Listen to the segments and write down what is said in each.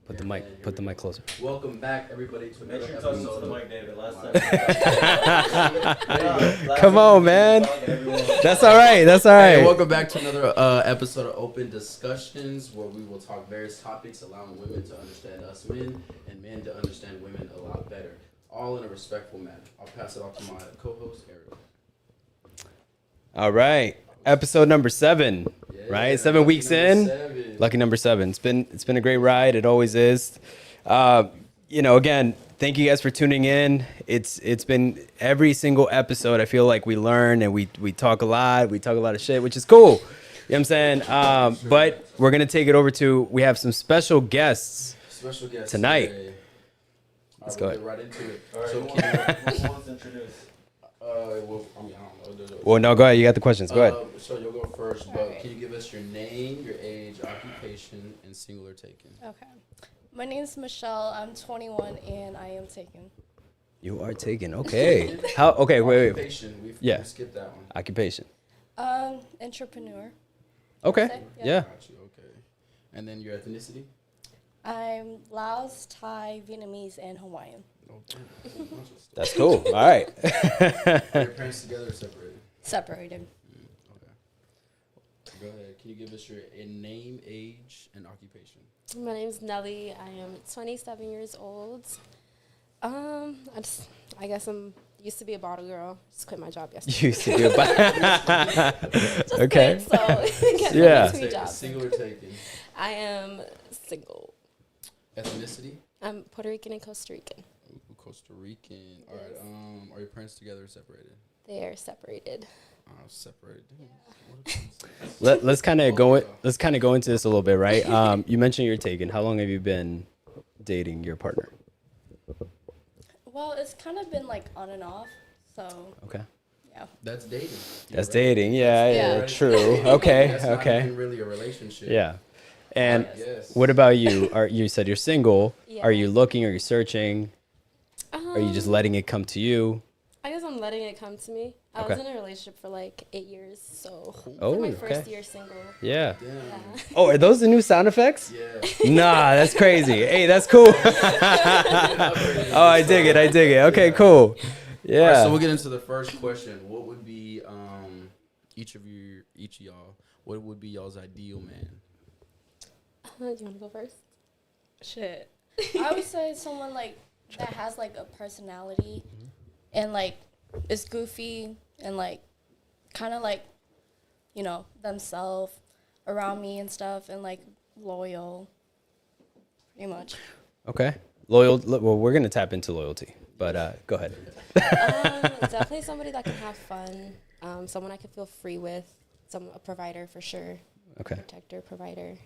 Put the mic closer. Welcome back, everybody, to another Make sure you episode touch the of mic, David. Last time. Come on, man. That's all right. That's all Hey, right. welcome back to another episode of Open Discussions, where we will talk various topics, allowing women to understand us men and men to understand women a lot better, all in a respectful manner. I'll pass it off to my co-host, Ariel. All right. Episode number 7. Yeah, Right? 7 weeks in. 7. Lucky number 7. It's been a great ride. It always is. Again, thank you guys for tuning in. It's been every single episode. I feel like we learn and we talk a lot. We talk a lot of shit, which is cool. You know what I'm saying? But we're gonna take it over to. We have some special guests. Tonight. Today. Let's We'll go get right into it. All right, So, who wants to introduce? I don't know. Well, no, go ahead. You got the questions. Go ahead. So you'll go first, but Alright. can you give us your name, your age, occupation, and singular taken? Okay. My name is Michelle. I'm 21 and I am taken. You are taken. Okay. How? Okay. Wait. Occupation. We skipped that one. Occupation. Entrepreneur. Okay. Say, Yeah. Got you. Okay. And then your ethnicity? I'm Laos, Thai, Vietnamese, and Hawaiian. That's cool. All right. Are your parents together or separated? Separated. Okay. Go ahead. Can you give us your name, age, and occupation? My name's Nelly. I am 27 years old. I guess I'm used to be a bottle girl. Just quit my job yesterday. Used to be a Just Okay. quit, so get Yeah. in between jobs. Singular taken. I am single. Ethnicity? I'm Puerto Rican and Costa Rican. Ooh, Costa Rican. All right. Are your parents together or separated? They are separated. Separated. Let's kind of go into this a little bit, right? You mentioned you're taken. How long have you been dating your partner? Well, it's kind of been like on and off. So, Okay. yeah. That's dating. That's dating. Yeah. Yeah. True. Okay. That's not Okay. even really a relationship. Yeah. And Yes. what about you? You said you're single. Yeah. Are you looking? Are you searching? Are you just letting it come to you? I guess I'm letting it come to me. I Okay. was in a relationship for like 8 years, so Oh, it's my okay. first year single. Yeah. Damn. Yeah. Oh, are those the new sound effects? Yeah. Nah, that's crazy. Hey, that's cool. Oh, I dig it. Okay, cool. All right, Yeah. so we'll get into the first question. What would be each of y'all? What would be y'all's ideal man? Do you want to go first? Shit. I would say someone like that has like a personality and like is goofy and like kind of like, themselves around me and stuff and like loyal. Pretty much. Okay. Loyal. Well, we're gonna tap into loyalty, but go ahead. Definitely somebody that can have fun. Someone I can feel free with. A provider for sure. Okay. Protector, provider.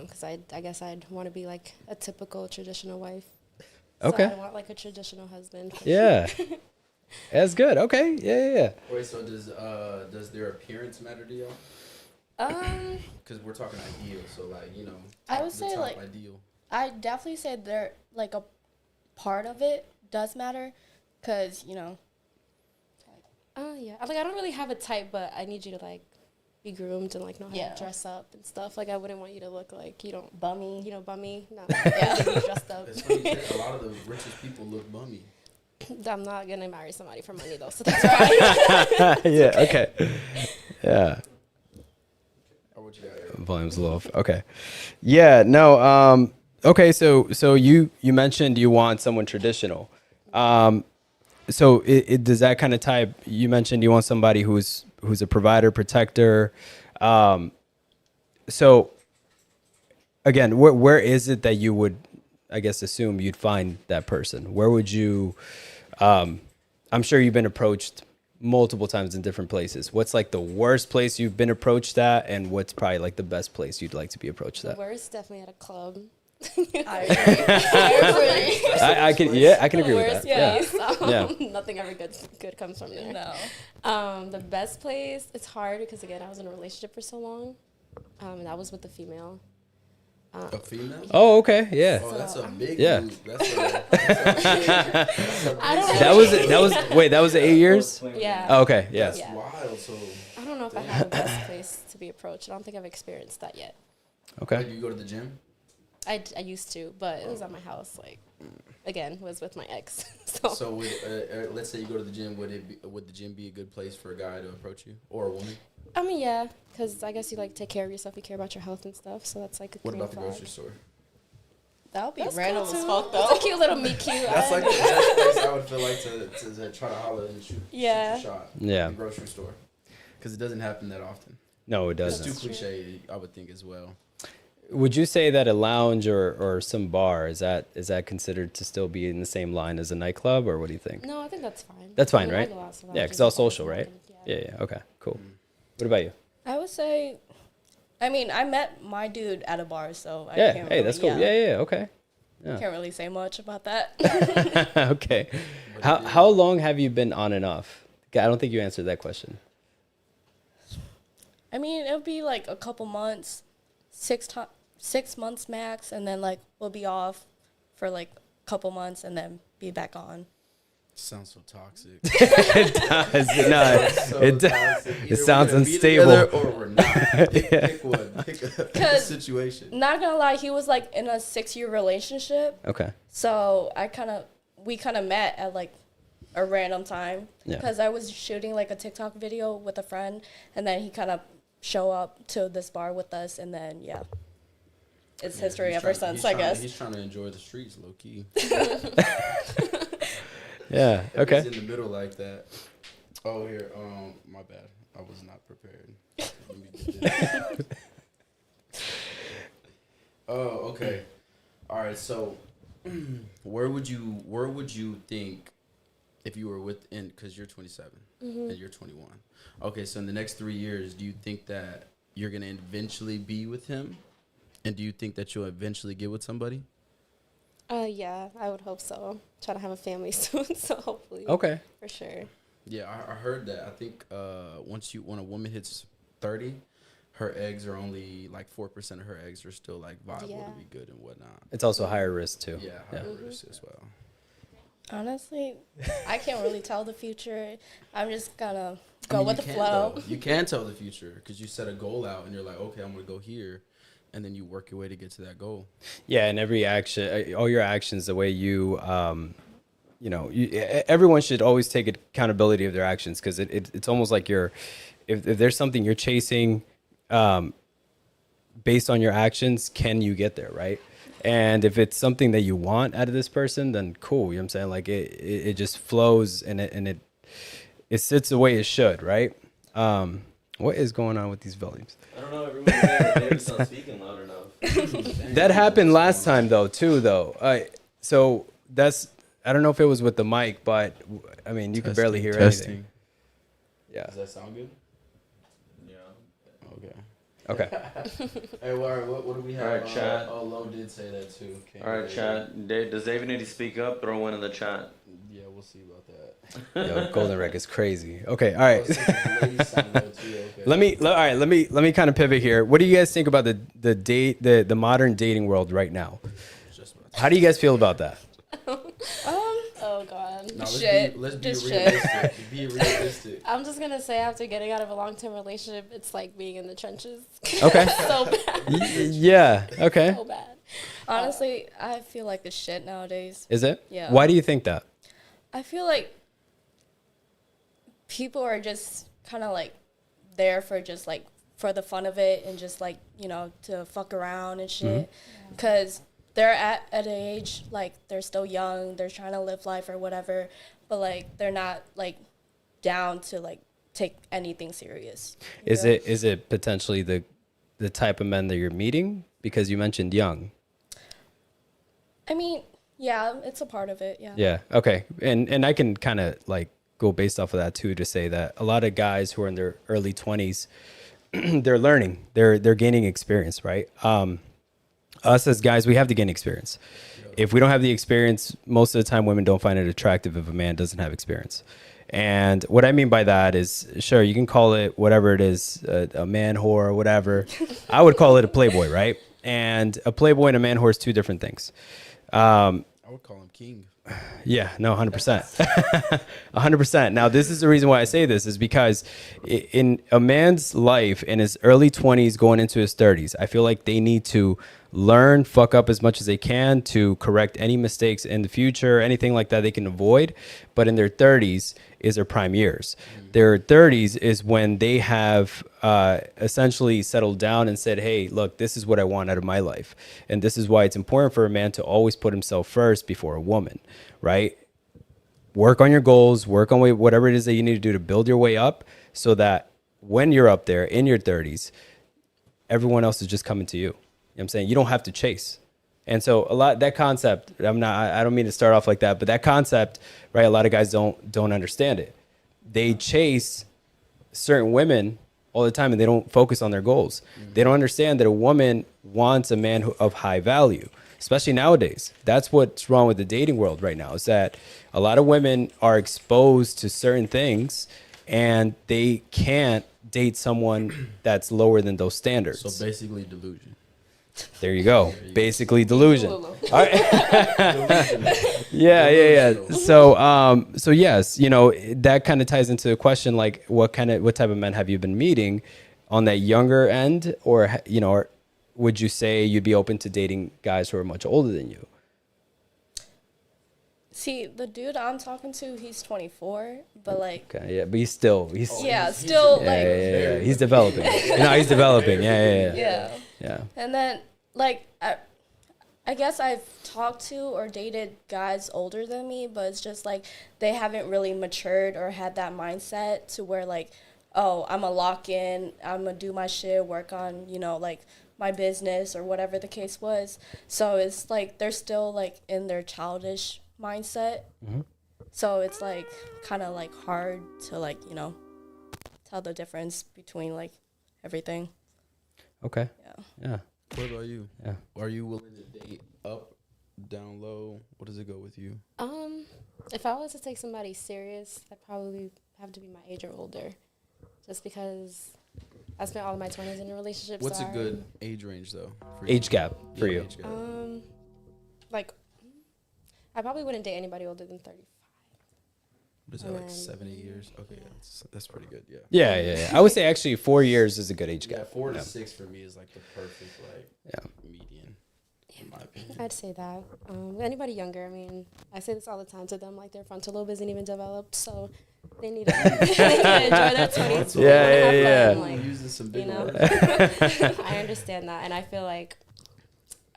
Because I guess I'd want to be like a typical traditional wife. Okay. So I want like a traditional husband. Yeah. That's good. Okay. Yeah. Wait, so does their appearance matter to y'all? Because we're talking ideal, so like I would the say top like ideal. I definitely say they're like a part of it does matter because Yeah. I don't really have a type, but I need you to like be groomed and like know how Yeah. to dress up and stuff. Like I wouldn't want you to look like bummy. Bummy. No. Yeah. Dressed up. It's funny you say a lot of the richest people look bummy. I'm not gonna marry somebody for money though, so that's fine. Yeah. Okay. Yeah. Or what you got here? Volume's low. Okay. Yeah. No. Okay. So you mentioned you want someone traditional. So it does that kind of type? You mentioned you want somebody who's a provider, protector. So again, where is it that you would, I guess, assume you'd find that person? Where would you? I'm sure you've been approached multiple times in different places. What's like the worst place you've been approached at, and what's probably like the best place you'd like to be approached The at? worst definitely at a club. I agree. I can agree with that. Yeah. Yeah. Yeah. Nothing ever good comes from there. No. The best place, it's hard because again I was in a relationship for so long. And that was with a female. A female? Oh, okay. Yeah. Oh, that's a big Yeah. move. That's a I don't That was 8 years? Yeah. Oh, okay. Yeah. That's Yeah. wild. So, I don't know if I have a best place to be approached. I don't think I've experienced that yet. Okay. do you go to the gym? I used to, but it was at my house. Like, again, was with my ex. So would, let's say you go to the gym. Would the gym be a good place for a guy to approach you or a woman? I mean, yeah, because I guess you like take care of yourself. You care about your health and stuff. So that's like a What green about the flag. grocery store? That would be That's random cool as too. fuck though. That's a cute little meet cute. That's like the best place I would feel like to try to holler and shoot Yeah. a shot. Yeah. The grocery store, because it doesn't happen that often. No, it It's doesn't. too cliche, I would think as well. Would you say that a lounge or some bar is that considered to still be in the same line as a nightclub, or what do you think? No, I think that's fine. That's fine, I mean, I right? go out to Yeah, lounges because all and bars social, and right? everything, Yeah. Okay. Cool. What about you? I would say, I mean, I met my dude at a bar, so I Yeah. can't Hey, really, that's cool. Yeah. Okay. Yeah. Can't really say much about that. Okay. How long have you been on and off? I don't think you answered that question. I mean, it'll be like a couple months, 6 months max, and then like we'll be off for like a couple months and then be back on. Sounds so toxic. It does. No, So it does. toxic. Either It sounds we're gonna be unstable. together or we're not. Pick one. Pick a 'Cause- situation. Not gonna lie, he was like in a 6-year relationship, Okay. so we kind of met at like a random time Yeah. because I was shooting like a TikTok video with a friend, and then he kind of show up to this bar with us, and then yeah, it's history He's ever trying- since, he's I trying- guess. He's trying to enjoy the streets, low key. Yeah. He's Okay. in the middle like that. Oh, here. My bad. I was not prepared. Let me get this. Oh, okay. All right. So, where would you think if you were within? Because you're 27 and you're 21. Okay. So in the next 3 years, do you think that you're gonna eventually be with him? And do you think that you'll eventually get with somebody? Yeah, I would hope so. Try to have a family soon, so hopefully. Okay. For sure. Yeah, I heard that. I think when a woman hits 30, her eggs are only like 4% of her eggs are still like viable Yeah. to be good and whatnot. It's also higher risk too. Yeah, higher risk as well. Honestly, I can't really tell the future. I'm just gonna go I mean, with you the can, flow. though. You can tell the future because you set a goal out and you're like, okay, I'm gonna go here, and then you work your way to get to that goal. Yeah, and every action, all your actions, the way you, everyone should always take accountability of their actions because it's almost like if there's something you're chasing, based on your actions, can you get there, right? And if it's something that you want out of this person, then cool. You know what I'm saying? Like it just flows and it sits the way it should, right? What is going on with these volumes? I don't know. Everyone's saying that David's not speaking loud enough. That happened last time though. So that's, I don't know if it was with the mic, but I mean, you could barely hear anything. Yeah. Does that sound good? Yeah. Okay. Okay. Hey, well, all right, what do we have? All right, chat. Oh, Lo did say that too. All right, chat. Does David need to speak up? Throw one in the chat. Yeah, we'll see about that. Yo, Golden Wreck is crazy. Okay. All right. Oh, since the ladies sound low too, okay. Let me kind of pivot here. What do you guys think about the modern dating world right now? Just about to- How do you guys feel about that? Oh, God. No, Shit. Let's be Just shit. realistic. Be realistic. I'm just going to say after getting out of a long-term relationship, it's like being in the trenches. Okay. So bad. Yeah. Okay. So bad. Honestly, I feel like it's shit nowadays. Is it? Yeah. Why do you think that? I feel like people are just kind of like there for just like for the fun of it and just like, to fuck around and shit. Because they're at an age, like, they're still young, they're trying to live life or whatever, but like they're not like down to like take anything serious. Is it potentially the type of men that you're meeting? Because you mentioned young. I mean, yeah, it's a part of it, yeah. Yeah. Okay. And I can kind of like go based off of that too to say that a lot of guys who are in their early 20s, they're learning, they're gaining experience, right? Us as guys, we have to gain experience. If we don't have the experience, most of the time women don't find it attractive if a man doesn't have experience. And what I mean by that is, sure, you can call it whatever it is, a man whore or whatever. I would call it a playboy, right? And a playboy and a man whore is two different things. I would call him king. Yeah, no, 100%. 100%. Now, this is the reason why I say this is because in a man's life in his early 20s going into his 30s, I feel like they need to learn, fuck up as much as they can to correct any mistakes in the future, anything like that they can avoid. But in their 30s is their prime years. Their 30s is when they have essentially settled down and said, hey, look, this is what I want out of my life. And this is why it's important for a man to always put himself first before a woman, right? Work on your goals, work on whatever it is that you need to do to build your way up so that when you're up there in your 30s, everyone else is just coming to you. You know what I'm saying? You don't have to chase. And so that concept, I don't mean to start off like that, but that concept, right? A lot of guys don't understand it. They chase certain women all the time and they don't focus on their goals. They don't understand that a woman wants a man of high value, especially nowadays. That's what's wrong with the dating world right now, is that a lot of women are exposed to certain things and they can't date someone that's lower than those standards. So basically delusion. There you go. Basically delusion. All right. Yeah. So yes, you know, that kind of ties into the question, like what type of men have you been meeting on that younger end, or, you know, or would you say you'd be open to dating guys who are much older than you? See, the dude I'm talking to, he's 24, but like, Okay, yeah, but he's still yeah, yeah, he's developing. No, he's developing. Yeah. And then, like, I guess I've talked to or dated guys older than me, but it's just, like, they haven't really matured or had that mindset to where, like, oh, I'm going to lock in, I'm going to do my shit, work on, you know, like, my business or whatever the case was. So it's, like, they're still, like, in their childish mindset. Mm-hmm. So it's, like, kind of, like, hard to, like, you know, tell the difference between, like, everything. Okay. Yeah. What about you? Yeah. Are you willing to date up, down low? What does it go with you? If I was to take somebody serious, I'd probably have to be my age or older, just because I spent all of my 20s in a relationship. What's a good age range though? For Age you? gap for you. Age gap. Like, I probably wouldn't date anybody older than 35. What is that, like 7, 8 years? Okay, that's pretty good, yeah. Yeah. I would say actually 4 years is a good age Yeah, gap. 4 to 6 for me is like the perfect, like, median, in my opinion. I'd say that. Anybody younger, I mean, I say this all the time to them, like their frontal lobe isn't even developed, so they need to enjoy their 20s. Yeah. Like, Using some big words. I understand that, and I feel like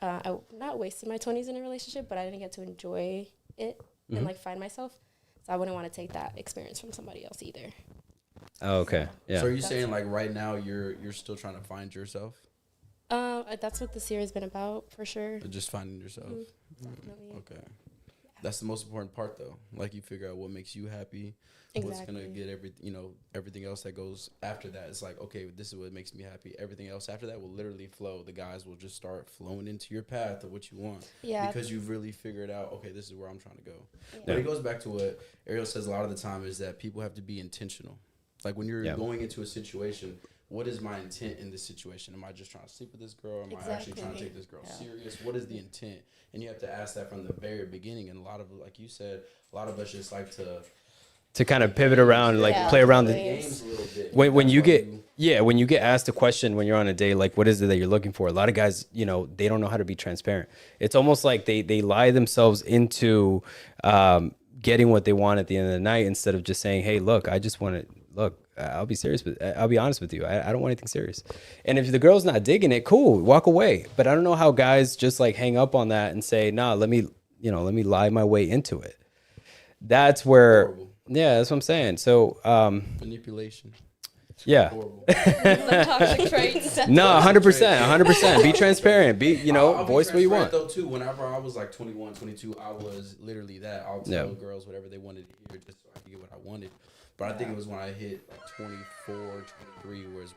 I'm not wasting my 20s in a relationship, but I didn't get to enjoy it and like find myself. So I wouldn't want to take that experience from somebody else either. Oh, okay. Yeah. So are you saying like right now you're still trying to find yourself? That's what the series has been about, for sure. Just finding yourself. Definitely. Okay. That's the most important part though. Like you figure out what makes you happy. What's gonna get everything else that goes after that. It's like, okay, this is what makes me happy. Everything else after that will literally flow. The guys will just start flowing into your path of what you want. Yeah. Because you've really figured out, okay, this is where I'm trying to go. Yeah. But it goes back to what Ariel says a lot of the time, is that people have to be intentional. Like when you're going into a situation, what is my intent in this situation? Am I just trying to sleep with this girl? Am I actually trying to take this girl serious? What is the intent? And you have to ask that from the very beginning. And a lot of, like you said, a lot of us just like to kind of pivot around and like play around the games a little bit. when you get asked a question when you're on a date, like what is it that you're looking for? A lot of guys, you know, they don't know how to be transparent. It's almost like they lie themselves into getting what they want at the end of the night, instead of just saying, hey, look, I just want to I'll be serious, but I'll be honest with you. I don't want anything serious. And if the girl's not digging it, cool, walk away. But I don't know how guys just like hang up on that and say, nah, let me lie my way into it. That's where, Horrible. Yeah, that's what I'm saying. So, Manipulation. yeah. Horrible. The toxic traits. No, 100%. Be transparent. I'll Voice what you want. Though too, whenever I was like 21, 22, I was literally that. I'll tell girls whatever they wanted to hear just so I could get what I wanted. But I think it was when I hit like 24, 23, where it's,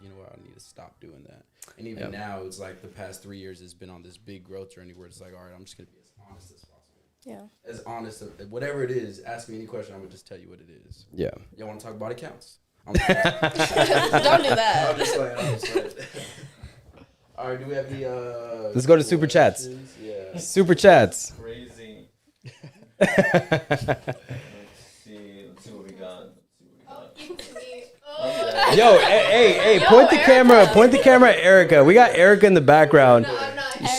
you know what, I need to stop doing that. And even now, it's like the past 3 years has been on this big growth journey where it's like, all right, I'm just going to be as honest as possible. Yeah. As honest, whatever it is, ask me any question, I'm going to just tell you what it is. Yeah. Y'all want to talk body counts? Don't do that. I'm just saying. All right, do we have any Let's go to super chats. Yeah. Super chats. Crazy. Let's see what we got. Yo, hey, point the camera at Erica. We got Erica in the background.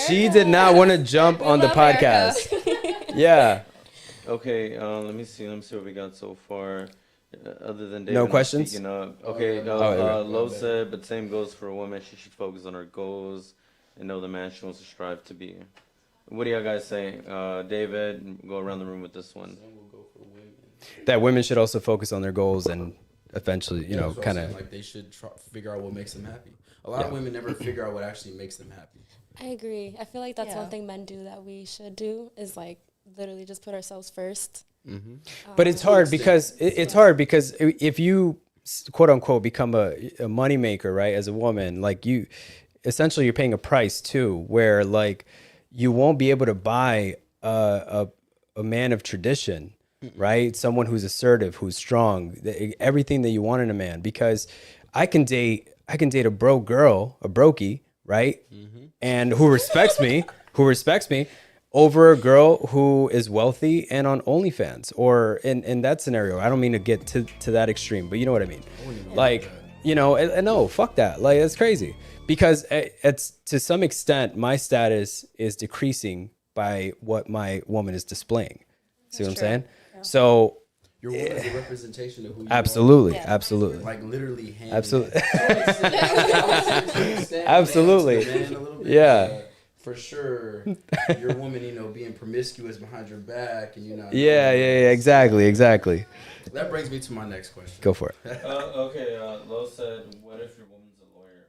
She did not want to jump on the love Erica. podcast. Yeah. Okay, let me see what we got so far. Other than David No not questions? speaking up. Okay, Oh, no. yeah. Lo said, but same goes for a woman. She should focus on her goals and know the man she wants to strive to be. What do y'all guys say? David, go around the room with this one. Then we'll go for women. That women should also focus on their goals and eventually, That's what I'm kind saying, of. like they should figure out what makes them happy. A lot of women never figure out what actually makes them happy. I agree. I feel like that's Yeah. one thing men do that we should do is like literally just put ourselves first. Mm-hmm. But it's hard because it's hard because if you quote unquote become a moneymaker, right, as a woman, like you essentially you're paying a price too, where like you won't be able to buy a man of tradition, right? Someone who's assertive, who's strong, everything that you want in a man. Because I can date a broke girl, a brokey, right, and who respects me, over a girl who is wealthy and on OnlyFans, or in that scenario. I don't mean to get to that extreme, but you know what I mean. Like, and no, fuck that. Like, that's crazy. Because it's to some extent, my status is decreasing by what my woman is displaying. See what I'm saying? Yeah. So Your woman is a representation of who you absolutely, Yeah. absolutely. are. Like literally hand Absolutely. Absolutely. Absolutely. Man, a little bit, Yeah. for sure, your woman, being promiscuous behind your back, and Yeah, exactly. That brings me to my next question. Go for it. Okay, Lo said, what if your woman's a lawyer?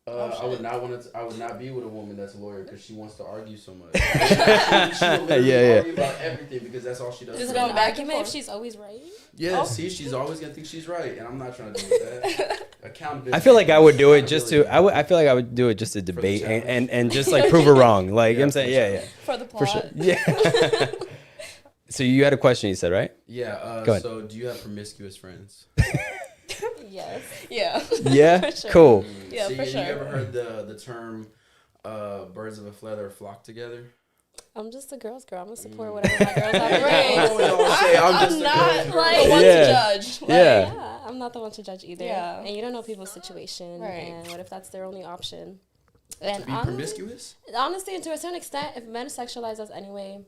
I would not be with a woman that's a lawyer because she wants to argue so much. She will literally argue about everything because that's all she does. Just for go me. back and Argument if forth. she's always right. Yeah, see, she's always gonna think she's right, and I'm not trying to do that. Accountability. I feel like I would do it just to. I feel like I would do it just to debate challenge. and just like prove her wrong. Like, you know what I'm saying, yeah, For the for plot. sure, yeah. So you had a question, you said, right? Yeah. Go ahead. So, do you have promiscuous friends? Yes. Yeah. Yeah, For sure. cool. Yeah, so for you sure. ever heard the term "birds of a feather flock together"? I'm just a girl's girl. I'm gonna support whatever my girls have. Right. I'm not like girl. one Yeah. to judge. Like, Yeah. Yeah, I'm not the one to judge either. Yeah. And you don't know people's situation. Right. And what if that's their only option? And Be promiscuous? honestly, and to a certain extent, if men sexualize us anyway,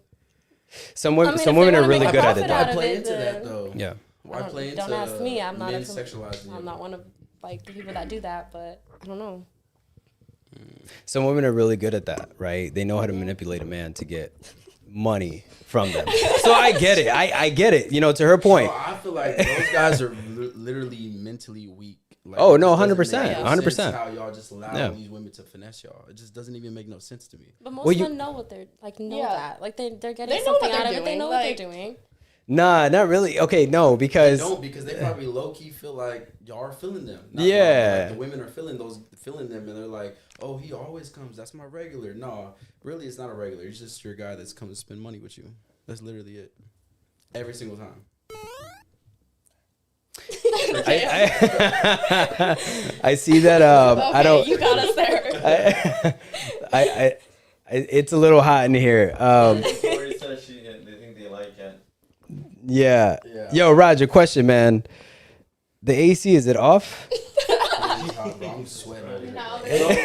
Some women, I mean, some if women they are wanna really make a good at profit it, out though. of Why play it, into that then- though? Yeah. Why play into don't ask me. I'm not men a prom- sexualizing you? I'm not one of like the people that do that, but I don't know. Some women are really good at that, right? They know how to manipulate a man to get money from them. So I get it. I get it. To her point. Bro, I feel like those guys are literally mentally weak. Like, Oh, it no, just doesn't 100%, make no 100%. sense How y'all just allow Yeah. these women to finesse y'all? It just doesn't even make no sense to me. But most Well, you- men know what they're like. Know Yeah. that like they're getting They know something what out they're of it. They doing, know like- what they're doing. Nah, not really. Okay, no, They because don't because they probably low key feel like y'all are feeling them. Yeah. like the women are feeling them, and they're like, "Oh, he always comes. That's my regular." No, really, it's not a regular. It's just your guy that's come to spend money with you. That's literally it. Every single time. I see that. Okay, I don't. you got us there. It's a little hot in here. Tori said they think they like it. Yeah. Yeah. Yo, Roger, question, man. The AC, is it off? I'm sweating over here.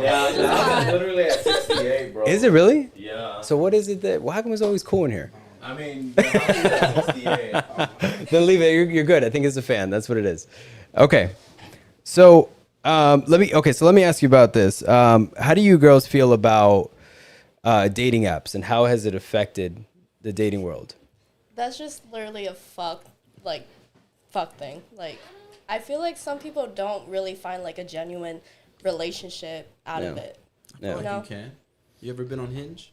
Yeah, I'm literally at 68, bro. Is it really? Yeah. So what is it that? Well, how come it's always cool in here? I mean, the house is at 68. Then leave it. You're good. I think it's a fan. That's what it is. Okay. So let me ask you about this. How do you girls feel about dating apps, and how has it affected the dating world? That's just literally a fuck thing. Like, I feel like some people don't really find like a genuine relationship out of Yeah. it. Yeah. Like No. you can. You ever been on Hinge?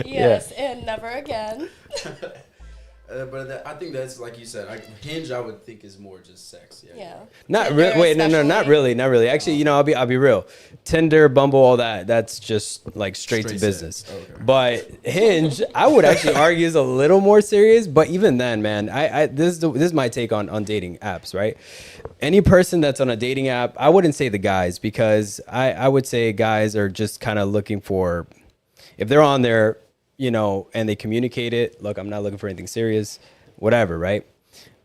Yes, and never again. But I think that's like you said. Hinge, I would think is more just sex. Yeah. Not Tinder really. Wait, no, not especially. really. Actually, I'll be real. Tinder, Bumble, all that. That's just like straight to Straight business. sex. Okay. But Hinge, I would actually argue is a little more serious. But even then, man, this is my take on dating apps. Right? Any person that's on a dating app, I wouldn't say the guys, because I would say guys are just kind of looking for, if they're on there, and they communicate it. Look, I'm not looking for anything serious, whatever, right?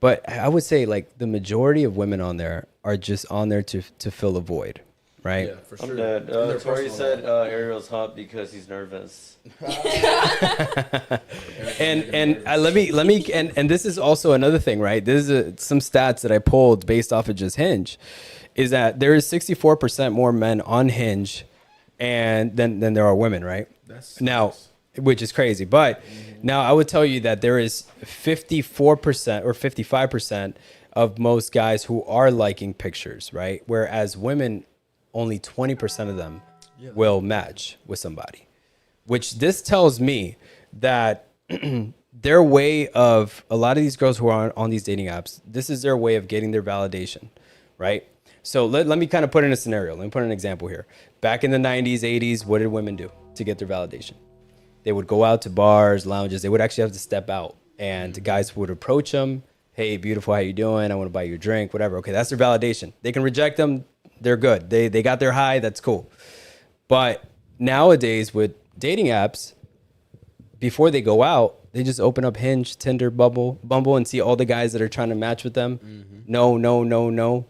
But I would say like the majority of women on there are just on there to fill a void, right? Yeah, for I'm sure. dead. In their Tori personal said life. Ariel's hot because he's nervous. And let me and this is also another thing, right? This is some stats that I pulled based off of just Hinge, is that there is 64% more men on Hinge, and than there are women, right? That's Now, nice. which is crazy, but now I would tell you that there is 54% or 55% of most guys who are liking pictures, right? Whereas women, only 20% of them will match with somebody, which this tells me that their way of, a lot of these girls who are on these dating apps, this is their way of getting their validation, right? So let me kind of put in a scenario. Let me put an example here. Back in the 90s, 80s, what did women do to get their validation? They would go out to bars, lounges. They would actually have to step out, and guys would approach them. Hey, beautiful, how you doing? I want to buy you a drink, whatever. Okay, that's their validation. They can reject them. They're good. They got their high. That's cool. But nowadays with dating apps, before they go out, they just open up Hinge, Tinder, Bumble, and see all the guys that are trying to match with them. No.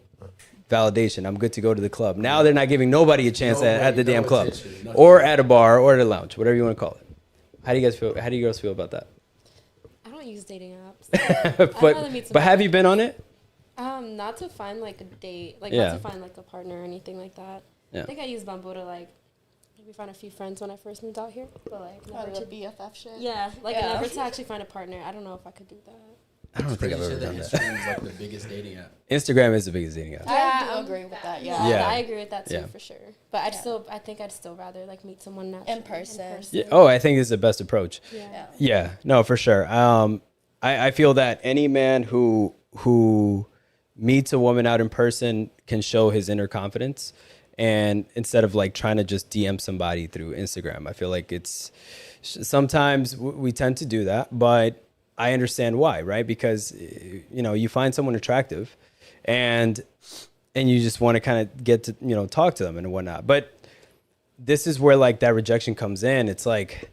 Validation. I'm good to go to the club. Now they're not giving nobody a chance at the damn club, or at a bar, or at a lounge, whatever you want to call it. How do you guys feel? How do you girls feel about that? I don't use dating apps. I'd rather meet but have somebody. you been on it? Not to find like a date, like Yeah. not to find like a partner or anything like that. Yeah. I think I used Bumble to like maybe find a few friends when I first moved out here, but like Or never the to, BFF shit. yeah, like Yeah. never to actually find a partner. I don't know if I could do that. I don't think I've Pretty ever sure done that that. Instagram is like the biggest dating app. Instagram is the biggest dating app. I do Yeah, agree with that. Yeah, Yeah. I agree with that too Yeah. for sure. But Yeah. I think I'd still rather like meet someone naturally, In person. Yeah. Oh, I think this is the best approach. Yeah. Yeah, no, for sure. I feel that any man who meets a woman out in person can show his inner confidence, and instead of like trying to just DM somebody through Instagram, I feel like it's sometimes we tend to do that, but I understand why, right? Because you find someone attractive, and you just want to kind of get to talk to them and whatnot, but this is where like that rejection comes in. It's like,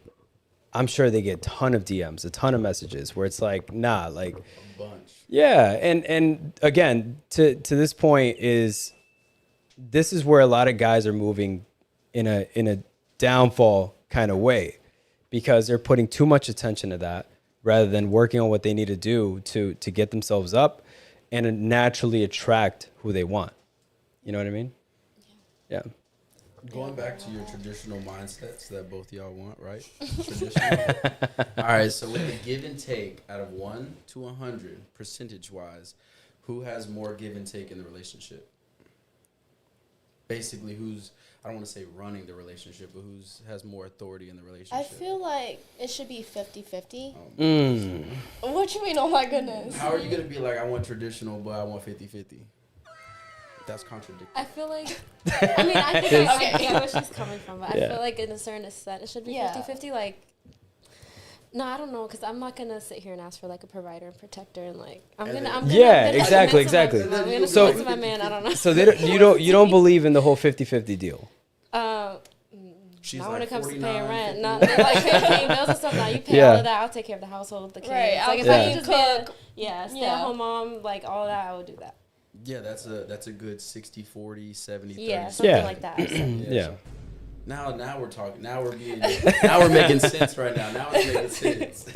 I'm sure they get a ton of DMs, a ton of messages where it's like, nah, like, A bunch. yeah. And again, to this point this is where a lot of guys are moving in a downfall kind of way, because they're putting too much attention to that rather than working on what they need to do to get themselves up and naturally attract who they want. You know what I mean? Yeah. Going back to your traditional mindsets that both y'all want, right? Traditional. All right, so with the give and take out of 1 to 100, percentage-wise, who has more give and take in the relationship? Basically, who's, I don't want to say running the relationship, but who's has more authority in the relationship? I feel like it should be 50-50. Mm. What you mean? Oh my goodness. How are you going to be like, I want traditional, but I want 50-50? That's contradictory. I feel like, I mean, I think I Okay. get where she's coming from, but Yeah. I feel like in a certain extent it should be Yeah. 50-50. Like, no, I don't know, because I'm not going to sit here and ask for like a provider and protector and like, I'm And going then- to. Yeah, exactly. I'm going to So- commit to my man, I don't know. So you don't believe in the whole 50-50 deal. She's Not like when it comes to 49, paying rent. 50. Not like paying bills and stuff. Now you pay Yeah. all of that. I'll take care of the household, the kids. Right, Like if Yeah. I can just cook. stay Yeah. at home mom, like all of that, I would do that. Yeah, that's a good 60-40, 70-30. Yeah, something Yeah. like that. Yeah. Now we're talking. Now we're making sense right now. Now it's making sense.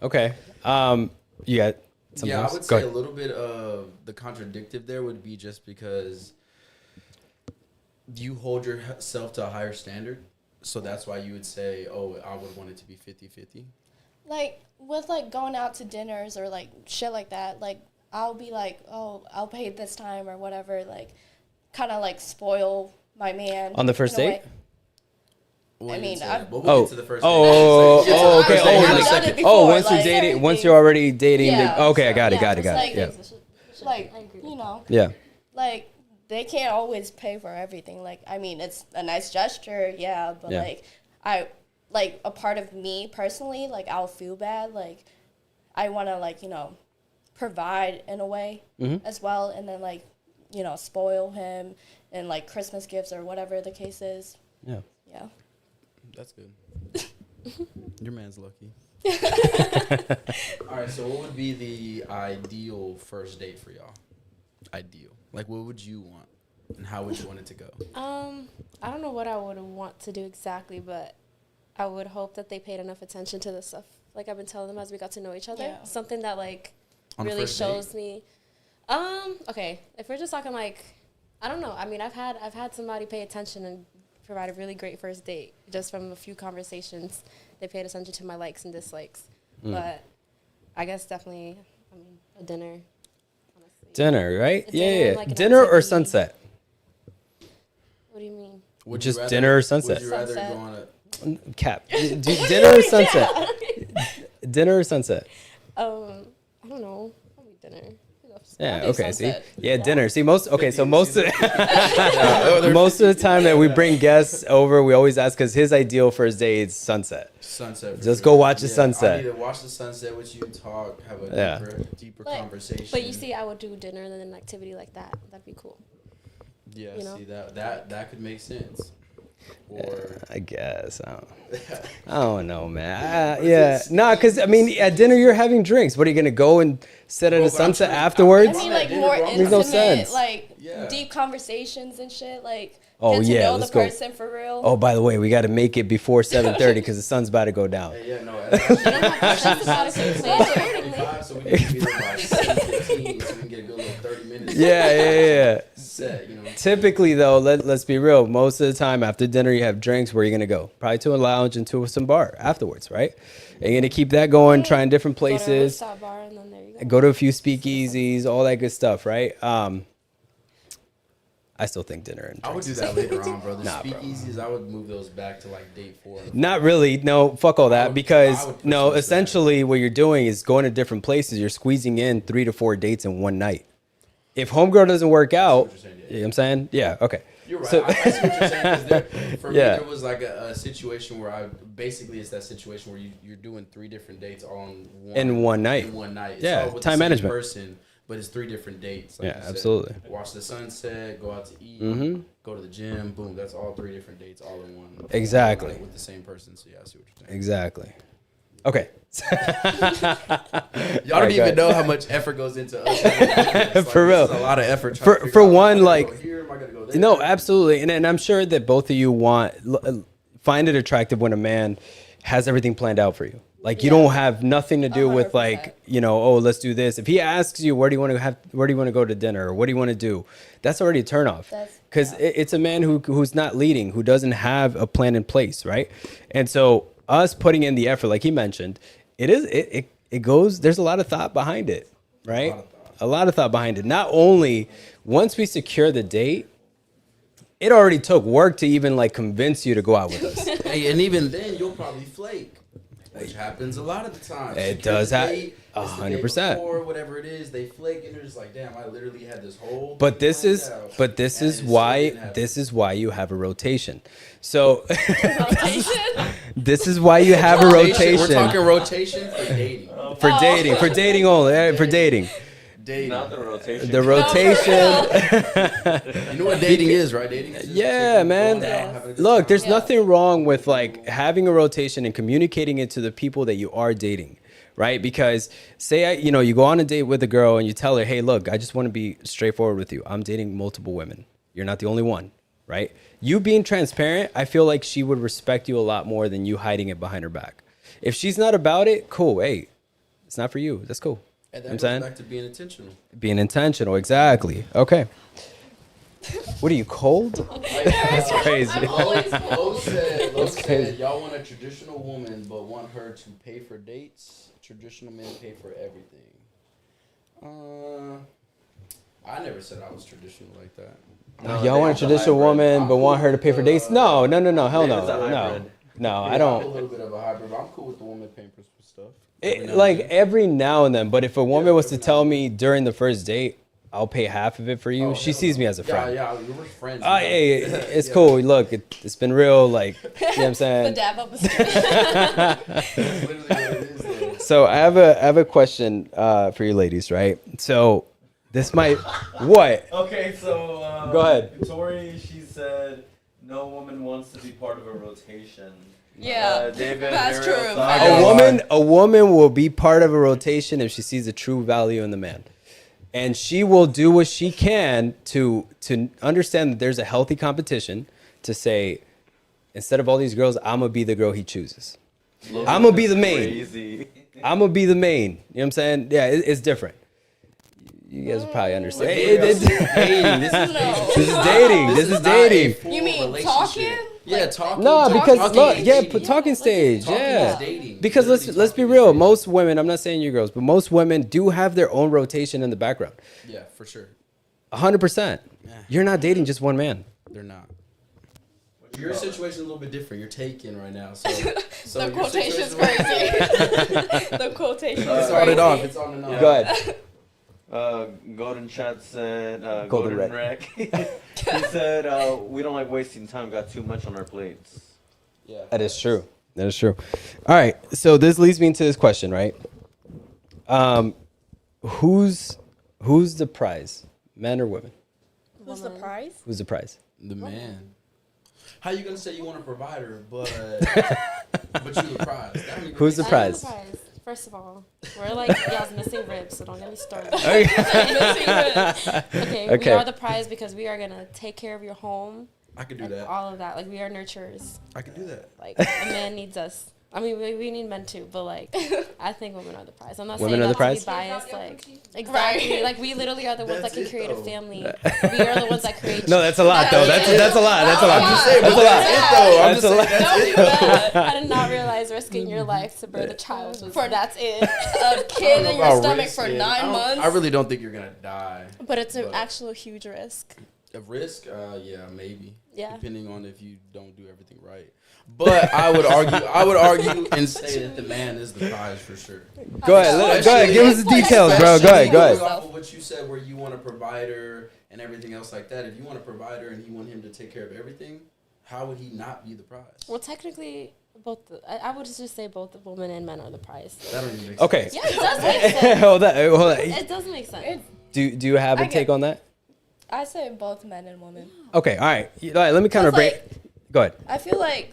Okay. You got something Yeah, else? I would Go say a ahead. little bit of the contradictive there would be just because you hold yourself to a higher standard. So that's why you would say, oh, I would want it to be 50-50. Like with like going out to dinners or like shit like that, like I'll be like, oh, I'll pay this time or whatever, like kind of like spoil my man On the first in a date? way. Well, I you mean, didn't say I'm- that, but we'll Oh, get to the first oh, date. oh, okay. First date, Oh, we're in I've a done second. it before, once you're like, dating, once everything. you're already dating. Yeah. Okay, I got it. Yeah, Got it. it's Got it. like- Yeah. Like, I agree. you know, Yeah. like they can't always pay for everything. Like, I mean, it's a nice gesture, yeah, but Yeah. like a part of me personally, like I'll feel bad. Like I want to like, provide in a way as well. And then like, spoil him and like Christmas gifts or whatever the case is. Yeah. Yeah. That's good. Your man's lucky. All right, so what would be the ideal first date for y'all? Ideal. Like, what would you want? And how would you want it to go? I don't know what I would want to do exactly, but I would hope that they paid enough attention to the stuff like I've been telling them as we got to know each other. Yeah. Something that like On a really first shows date? me. Okay, if we're just talking like, I don't know. I mean, I've had somebody pay attention and provide a really great first date just from a few conversations. They paid attention to my likes and dislikes, but I guess definitely, I mean, a dinner. Honestly. Dinner, right? A Yeah, dinner, yeah. like an Dinner or activity. sunset? What do you mean? Would Just you rather, dinner or sunset? Would you rather Sunset. go on a Cap. Dinner or sunset? Dinner or sunset? I don't know. Probably dinner. Yeah. I'll do Okay. See. sunset. Yeah. Dinner. See. Most. Okay. So most of most of the time that we bring guests over, we always ask because his ideal first date is sunset. sunset? Just go watch the I sunset. need to watch the sunset with you, talk, have a Yeah. deeper Like, conversation. But you see, I would do dinner and then an activity like that. That'd be cool. yeah, you know? see that could make sense. Or I guess. I don't know, man. Yeah. Nah, because I mean, at dinner you're having drinks. What are you gonna go and sit at Bro, a but I'm sunset trying- afterwards? I mean, at like dinner, more bro. Makes intimate, no sense. like Yeah. deep conversations and shit. Like Oh, get to yeah, know the let's go. person for real. Oh, by the way, we got to make it before 7:30 because the sun's about to go down. yeah, no. That's about it. So we need to be there by 7:15 so we can get a good little 30 minutes. Yeah. Set, you know. Typically, though, let's be real. Most of the time after dinner, you have drinks. Where are you gonna go? Probably to a lounge and to some bar afterwards, right? And you're gonna keep that going, trying different Go to a places. rooftop bar and then there you go. Go to a few speakeasies, all that good stuff, right? I still think dinner and I would drinks. do that later on, bro. The Nah, bro. speakeasies, I would move those back to like date 4. Not really. No, fuck all I that. would- Because I would push no, those back. essentially what you're doing is going to different places. You're squeezing in 3 to 4 dates in one night. If homegirl doesn't work out, you're saying, yeah. you know what I'm saying? Yeah. Okay. You're right. So- I see what you're saying. 'Cause for me, Yeah. there was like a situation where it's that situation where you're doing 3 different dates all In one night. In one night. It's Yeah, all with time the same management. person, but it's 3 different dates. Like Yeah, you said. absolutely. Watch the sunset, go out to eat, Mm-hmm. go to the gym. Boom. That's all 3 different dates all in one. Exactly. Night with the same person. So yeah, I see what you're saying. Exactly. Okay. Y'all don't even know how much effort goes into us. It's For real. It's a lot of effort. trying to For figure out, one, am I gonna like- go here? Am I gonna go there? No, absolutely. And I'm sure that both of you find it attractive when a man has everything planned out for you. Like you Yeah. don't have nothing to do with 100%. like, oh, let's do this. If he asks you, where do you want to go to dinner? Or what do you want to do? That's already a turnoff. Because it's a man who's not leading, who doesn't have a plan in place, right? And so us putting in the effort, like he mentioned, it goes, there's a lot of thought behind it, right? A lot of thought behind it. Not only once we secure the date, it already took work to even like convince you to go out with us. Hey, and even then, you'll probably flake, which happens a lot of the time. It Secure does the happen. date, it's the day 100%. before, whatever it is, they flake, and they're just like, "Damn, I literally had this whole." But this planned is out, but and this it is still why didn't happen. this is why you have a rotation. So Rotation. this is why you have a rotation We're talking rotation for dating. for dating only, for dating. Dating. Not the rotation. The rotation. You know what dating is, right? Dating. Is just Yeah, chicking, man. going out, having a good Look, time. there's nothing wrong with like having a rotation and communicating it to the people that you are dating, right? Because say you go on a date with a girl and you tell her, "Hey, look, I just want to be straightforward with you. I'm dating multiple women. You're not the only one." Right? You being transparent, I feel like she would respect you a lot more than you hiding it behind her back. If she's not about it, cool. Hey, it's not for you. That's cool. And I'm that goes saying back to being intentional. being intentional. Exactly. Okay. What are you, cold? That's crazy. Lo said, crazy. y'all want a traditional woman, but want her to pay for dates. Traditional men pay for everything. I never said I was traditional like that. Y'all want a traditional woman, but want her to pay for dates? No. Hell David's a no. hybrid. No, I I'm a don't. little bit of a hybrid, but I'm cool with the woman paying for stuff. Every now and then, but if a woman was to tell me during the first date, I'll pay half of it for you, she sees me as a friend. Yeah, we were friends. Hey, it's cool. Look, it's been real. Like, you know what I'm The saying? dab up was That's literally what it is, though. So I have a question for you ladies, right? So this might what? Okay, so Go ahead. Tori, she said no woman wants to be part of a rotation. Yeah, David, that's Ariel, true. Saga. A woman will be part of a rotation if she sees the true value in the man. and she will do what she can to understand that there's a healthy competition, to say, instead of all these girls, I'm gonna be the girl he chooses. I'm gonna be the main. Crazy. I'm gonna be the main. You know what I'm saying? Yeah, it's different. You guys will probably understand. This is Dating. This is dating. You mean talking? Yeah, talking. No, because talking look, is yeah, dating. talking stage, Talking yeah. is dating. Because Literally let's be talking is real. dating. Most women, I'm not saying you girls, but most women do have their own rotation in the background. Yeah, for sure. 100%. You're not dating just one man. They're not. Your situation is a little bit different. You're taken right now, so The your quotation's situation- crazy. The quotation's It's crazy. on and off. It's on and off. Go ahead. Golden Chat said, Golden Golden Wreck. He said, we don't like wasting time, got too much on our plates. Yeah. That is true. That is true. All right. So this leads me into this question, right? Who's the prize? Men or women? Who's the prize? Who's the prize? The man. How you gonna say you want a provider, but you the prize? That don't even Who's the make prize? Prize. First of all, we're like y'all's missing ribs, so don't get me started. Okay. Okay, we are the prize because we are gonna take care of your home. sense. I could do And that. all of that. Like, we are nurturers. I could do that. Like, a man needs us. I mean, we need men too, but like, I think women are the prize. I'm not Women saying are the that prize? to be biased. Like, exactly. Right. Like, we literally are the ones that That's can it, create though. a family. We are the ones that create. No, that's a lot, though. That's a lot. That's a lot. I'm just saying, That's but a lot. that's it though. I'm That's just a saying lot. that's it though. I did not realize risking your life to birth a child was that's it. A kid in your About stomach risk, for man. 9 months. I really don't think you're gonna die. But it's an But- actual huge risk. A risk? Yeah, maybe. Yeah. Depending on if you don't do everything right. But I would argue and say that the man is the prize for sure. Go ahead. Give us the details, bro. Go ahead. Going off of what you said, where you want a provider and everything else like that. If you want a provider and you want him to take care of everything, how would he not be the prize? Well, technically, I would just say both the women and men are the prize. That don't even make sense. Okay. Yeah, it does make sense. Hold on. It does make sense. Do you have a I get- take on that? I say both men and women. Okay. All right. Let me kind of break. Go ahead. I feel like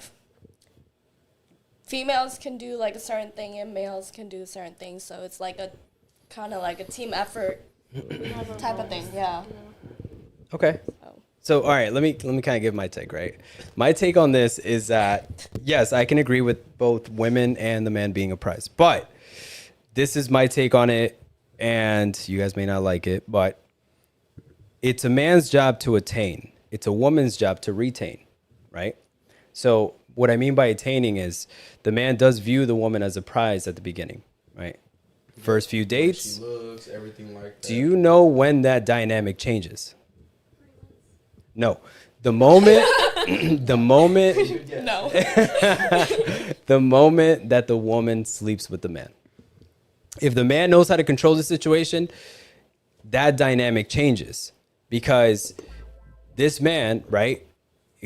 females can do like a certain thing and males can do certain things, so it's like a kind of like a team effort type of thing. Yeah. Okay. So, all right, let me kind of give my take, right? My take on this is that, yes, I can agree with both women and the man being a prize. But this is my take on it, and you guys may not like it, but it's a man's job to attain. It's a woman's job to retain, right? So what I mean by attaining is the man does view the woman as a prize at the beginning, right? First few dates. She looks, everything like that. Do you know when that dynamic changes? No. The moment the moment No. the moment that the woman sleeps with the man. If the man knows how to control the situation, that dynamic changes, because this man, right,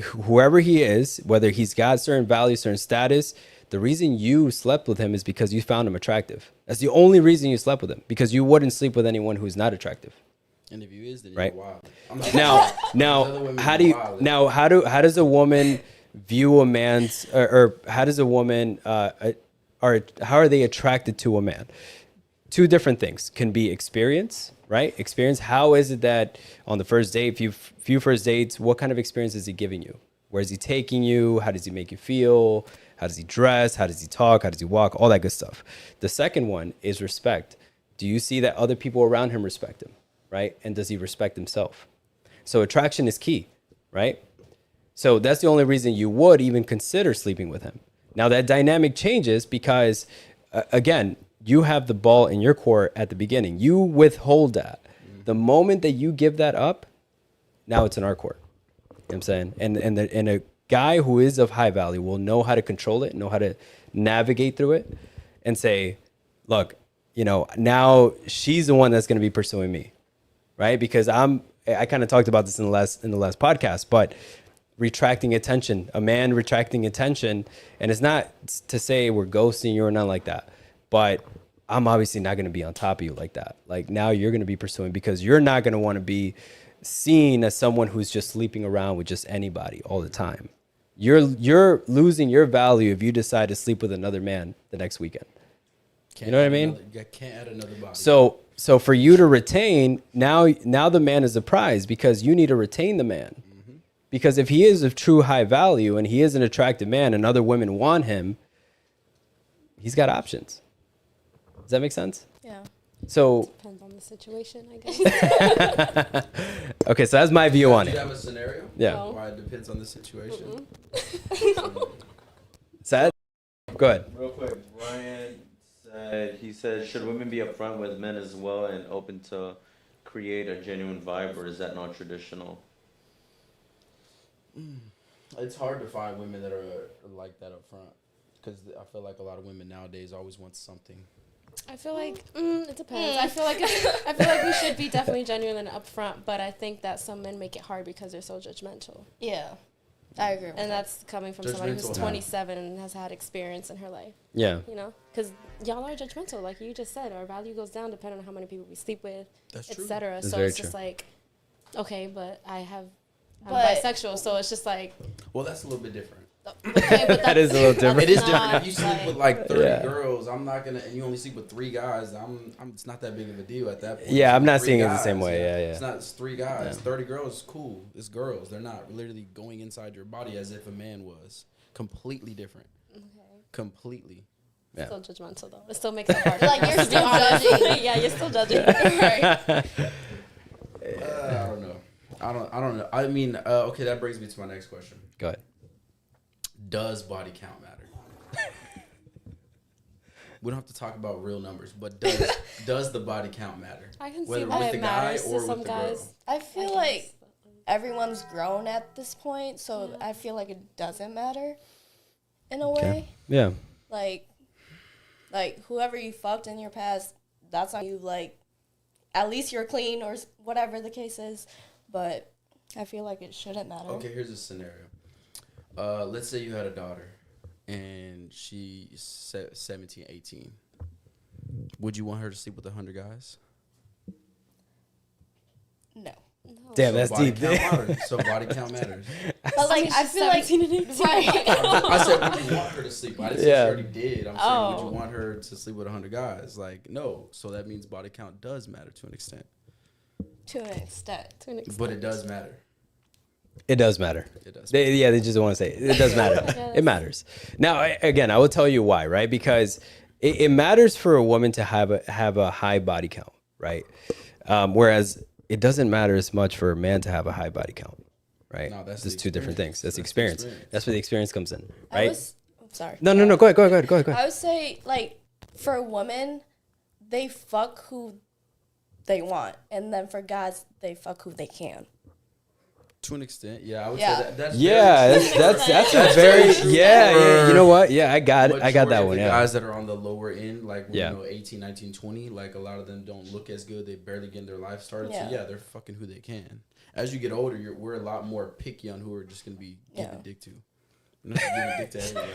whoever he is, whether he's got certain values, certain status, the reason you slept with him is because you found him attractive. That's the only reason you slept with him, because you wouldn't sleep with anyone who's not attractive. And if you is, then Right. you're wild. I'm not- Now, Other women how are do you wild. how does a woman view a man's or how does a woman how are they attracted to a man? Two different things can be experience, right? Experience. How is it that on the first date, few first dates, what kind of experience is he giving you? Where is he taking you? How does he make you feel? How does he dress? How does he talk? How does he walk? All that good stuff. The second one is respect. Do you see that other people around him respect him, right? And does he respect himself? So attraction is key, right? So that's the only reason you would even consider sleeping with him. Now that dynamic changes because, again, you have the ball in your court at the beginning. You withhold that. The moment that you give that up, now it's in our court. You know what I'm saying? And a guy who is of high value will know how to control it, know how to navigate through it, and say, look, now she's the one that's going to be pursuing me, right? Because I kind of talked about this in the last podcast, but retracting attention, a man retracting attention, and it's not to say we're ghosting you or nothing like that, but I'm obviously not going to be on top of you like that. Like now you're going to be pursuing, because you're not going to want to be seen as someone who's just sleeping around with just anybody all the time. You're losing your value if you decide to sleep with another man the next weekend. You know what I mean? Can't add another body. So for you to retain, now the man is a prize because you need to retain the man. Because if he is of true high value and he is an attractive man and other women want him, he's got options. Does that make sense? Yeah. So Depends on the situation, I guess. okay, so that's my view on Do you it. have a scenario? Yeah. No. Why it depends on the situation. Sad? Go ahead. Real quick, Ryan said, should women be upfront with men as well and open to create a genuine vibe, or is that not traditional? It's hard to find women that are like that up front, because I feel like a lot of women nowadays always want something. I feel like it depends. I feel like we should be definitely genuine and upfront, but I think that some men make it hard because they're so judgmental. Yeah. I agree with And that. that's coming from somebody who's Judgmental how? 27 and has had experience in her life, Yeah. you know? Because y'all are judgmental. Like you just said, our value goes down depending on how many people we sleep with, That's true. etc. That's So very it's just true. like, okay, but I'm But- bisexual, so it's just like, Well, that's a little bit different. okay, but That is a little different. It is not different. If you sleep with like 30 Yeah. girls, I'm not gonna, and you only sleep with 3 guys. It's not that big of a deal at that point. Yeah, I'm not Three seeing it the guys, same way. Yeah. It's not. It's 3 guys. Yeah. 30 girls is cool. It's girls. They're not literally going inside your body as if a man was. Completely different. Completely. Yeah. still judgmental though. It still makes it hard. Like, you're still judging. Yeah, you're still judging. Right. I don't know. I don't know. I mean, okay, that brings me to my next question. Go ahead. Does body count matter? We don't have to talk about real numbers, but does the body count matter? I can see Whether why with it the guy matters or to some with the girl. guys. I feel like everyone's grown at this point, so I feel like it doesn't matter in a way. Yeah. Like whoever you fucked in your past, that's on you. Like, at least you're clean or whatever the case is. But I feel like it shouldn't matter. Okay, here's a scenario. Let's say you had a daughter and she's 17, 18. Would you want her to sleep with 100 guys? No. Damn, So that's body deep. count matters. So body count matters. But like, I feel like 17 and 18. right. I said, would you want her to sleep? I didn't say Yeah. she already did. I'm saying, would Oh. you want her to sleep with 100 guys? Like, no. So that means body count does matter to an extent. To an extent. To an extent. But it does matter. It does matter. It does. They just don't want to say it. It does matter. It matters. Now, again, I will tell you why, right? Because it matters for a woman to have a high body count, right? Whereas it doesn't matter as much for a man to have a high body count, right? No, that's just the two different experience. things. That's the That's the experience. experience. That's where the experience comes in, I right? was, sorry. No. Go ahead. I would say, like, for a woman, they fuck who they want. And then for guys, they fuck who they can. To an extent, yeah. I would Yeah. say that's Yeah, very true. that's a very yeah. You know what? Yeah, I got that Majority of one. the Yeah. guys that are on the lower end, like Yeah. 18, 19, 20, like a lot of them don't look as good. They barely get their life started. Yeah. So yeah, they're fucking who they can. As you get older, we're a lot more picky on who we're just gonna be giving Yeah. dick to. We're not giving dick to everybody.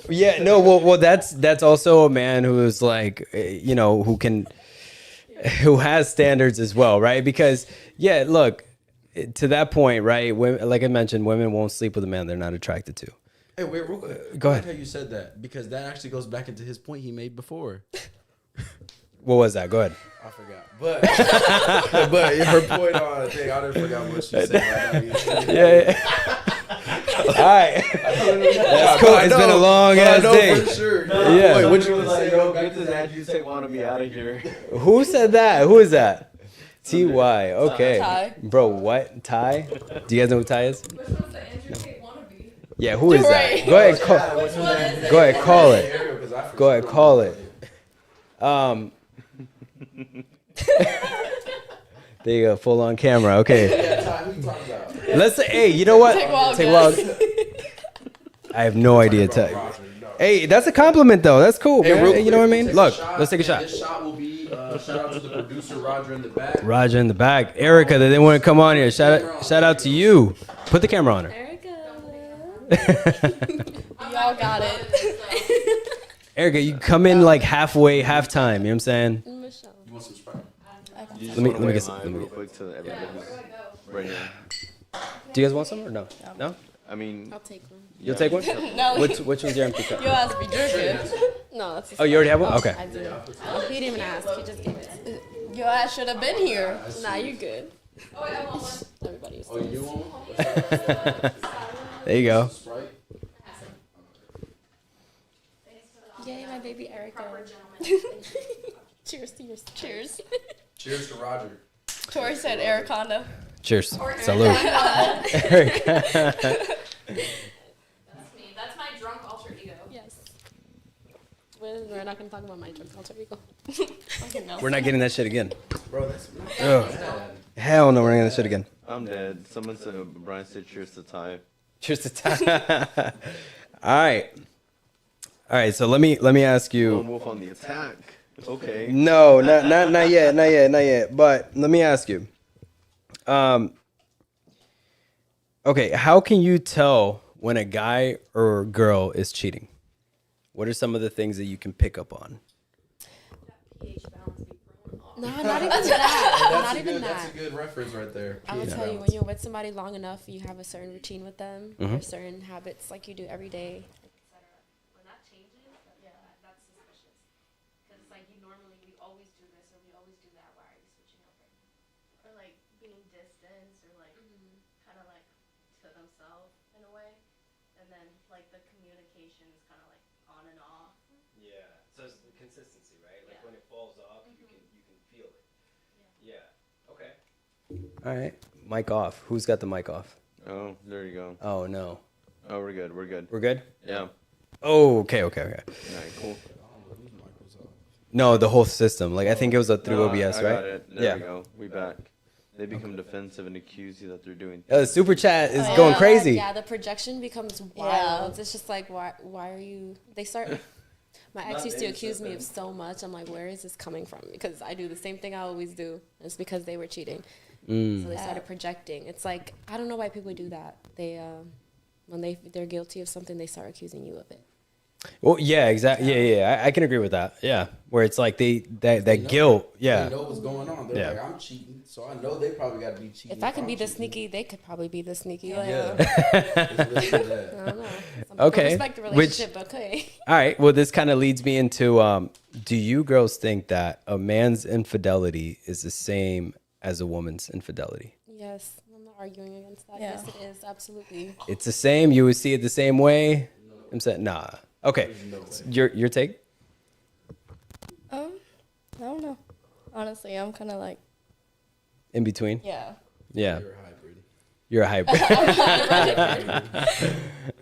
Yeah, no, well, that's also a man who is like, who has standards as well, right? Because yeah, look, to that point, right? Women, like I mentioned, women won't sleep with a man they're not attracted to. Hey, wait, real quick. Go I like ahead. how you said that, because that actually goes back into his point he made before. What was that? Go ahead. I forgot, but but her point on thing, I didn't forgot what she said. Yeah. All right. That's cool. It's been a long ass day. For sure. Yeah. Wait, what you was gonna like, say? yo, get this Andrew say want to be out of here. Who said that? Who is that? Ty. Okay. Ty. Bro, what? Ty? Do you guys know who Ty is? Which one's the Andrew Tate wannabe? Yeah, who is that? Right. Go ahead, call. Which one is it? Go ahead, call it. Ariel, 'cause I Go ahead, forgot. call it. There you go, full on camera. Okay. Yeah, Ty, who you talking about? Let's say, hey, you know what? Take a wild Take a wild. I have no idea. Hey, that's a compliment though. That's cool, Hey, man. real Hey, you know what I quick, mean? take Look, shot, let's take a and shot. This shot will be shout out to the producer Roger in the back. Roger in the back. Erica, they didn't want to come on here. Shout out to you. Put the camera on her. Erica. Y'all got it. Erica, you come in like halfway, halftime. You know what I'm saying? Michelle. You want some Sprite? Let me get some. Real quick to everybody. Right here. Do you guys want some or no? No? I mean, I'll take one. You'll take one? No, Which one's your empty cup? you asked me drinking. No, that's. Oh, you already have one? Oh, Okay. I do. Oh, he didn't even ask. He just gave it. Your ass should have been here. Nah, you're good. Oh, wait, I want one. Everybody is. Oh, you want one? There you go. Sprite? Yay, my baby Erica. Cheers to yours. Cheers. Cheers to Roger. Tori said Ericonda. Cheers. Salute. Eric. That's me. That's my drunk alter ego. Yes. We're not gonna talk about my drunk alter ego. Okay, no. We're not getting that shit again. Bro, that's Ugh. Hell no, we're not getting that shit again. I'm dead. Someone said, Brian said cheers to Ty. Cheers to time. All right, so let me ask you. Lonewolf on the attack. Okay. No, not yet. But let me ask you. Okay, how can you tell when a guy or girl is cheating? What are some of the things that you can pick up on? No, not even that. Not a even good, that. That's a good reference right there. I will pH tell you, when balance. you're with somebody long enough, you have a certain routine with them, or certain habits like you do every day. When that changes, that's suspicious. Because it's like we always do this or we always do that. Why are you switching up right now? Or like being distant or like kind of like to themselves in a way. And then like the communication is kind of like on and off. Yeah, so it's the consistency, right? Like Yeah. when it falls off, you can feel it. Yeah. Okay. All right, mic off. Who's got the mic off? Oh, there you go. Oh no, Oh, we're good. We're good. we're good. Yeah. Oh, okay. All right, cool. No, the whole system. Like I think it was through No, OBS, I right? got it. There Yeah. we go. We back. They become defensive and accuse you that they're doing. Super chat is Oh, going yeah. crazy. Yeah, the projection becomes wild. It's just like, why are you? They start. My ex used to accuse me of so much. I'm like, where is this coming from? Because I do the same thing I always do. It's because they were cheating. So they started projecting. It's like, I don't know why people do that. They when they're guilty of something, they start accusing you of it. Well, yeah, exactly. Yeah. I can agree with that. Yeah, where it's like that guilt. Yeah. They know what's going on. They're like, I'm cheating, so I know they probably got to be cheating. If I can I'm be the cheating. sneaky, they could probably be the sneaky. Like, Yeah. It's literally that. I don't know. Some people Okay. respect the Which- relationship, okay. All right. Well, this kind of leads me into do you girls think that a man's infidelity is the same as a woman's infidelity? Yes, I'm not arguing against that. Yeah. Yes, it is absolutely. It's the same. You would see it the same way. I'm saying, nah. Okay. Your take? I don't know. Honestly, I'm kind of like, In between? yeah. Yeah. You're a hybrid. You're a hybrid.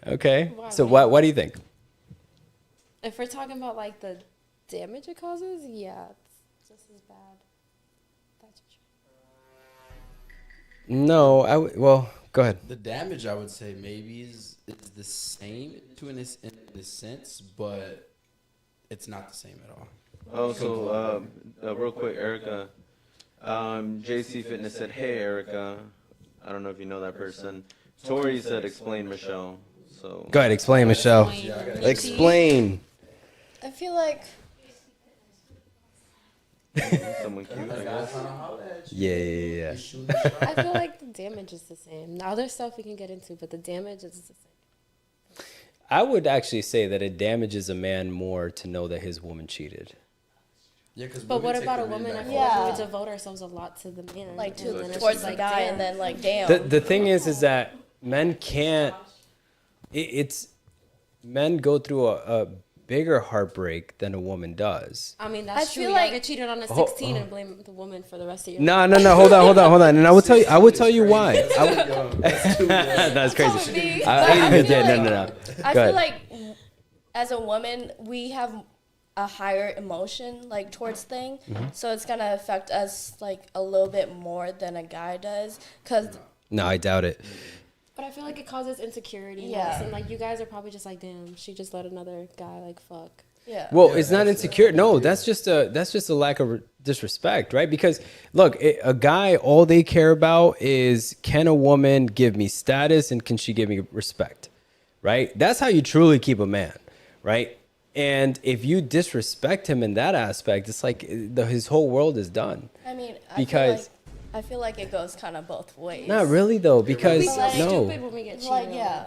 Okay. Why? So what do you think? If we're talking about like the damage it causes, yeah, it's just as bad. That's true. No. Well, go ahead. The damage, I would say, maybe is the same in a sense, but it's not the same at all. Oh, so real quick, Erica. JC Fitness said, "Hey, Erica." I don't know if you know that person. Tori said, "Explain, Michelle." So Go ahead. Explain, Michelle. Explain. I feel like, someone cute, I guess. Yeah. I feel like the damage is the same. The other stuff we can get into, but the damage is the same. I would actually say that it damages a man more to know that his woman cheated. Yeah, But what about a woman? I feel like we would devote ourselves a lot to the man, like and then it's towards just the like, guy, damn. and then like, damn. The thing is that men can't. Men go through a bigger heartbreak than a woman does. I mean, that's I true. feel You like- get cheated on at 16 and blame the woman for the rest of your life. No. Hold on. And I will tell you why. That's crazy. Me. No. I Go feel ahead. like as a woman, we have a higher emotion like towards thing, so it's gonna affect us like a little bit more than a guy does. Cause No, I doubt it. But I feel like it causes insecurity. Yeah. And like you guys are probably just like, damn, she just let another guy like fuck. yeah, Well, it's not insecure. No, that's just a lack of disrespect, right? Because look, a guy, all they care about is, can a woman give me status and can she give me respect, right? That's how you truly keep a man, right? And if you disrespect him in that aspect, it's like his whole world is done. I mean, Because- I feel like it goes kind of both ways. Not really though, We because feel Like- stupid no. when we get cheated Like, on. yeah.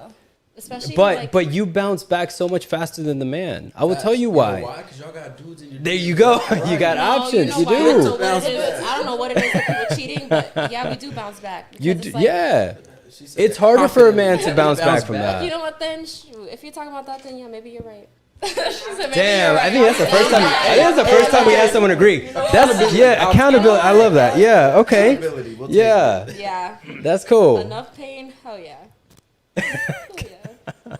Especially But you bounce back so much faster than the man. I will tell you why. Why? Because y'all got dudes in your There DMs. you go. Right. You got No, options. know You why? I don't know do. what it is. I don't know what it is with people cheating, but yeah, we do bounce back. You because do, it's like, yeah. She said It's that harder for a man to confidently. bounce back from that. You know what? Then shoot, if you're talking about that, then yeah, maybe you're right. Damn, I think that's the first time. I think that's the first time we had someone agree. That's accountability. I love that. Yeah, okay. Accountability, we'll take Yeah, Yeah, that's cool. enough pain. Hell yeah. Hell yeah.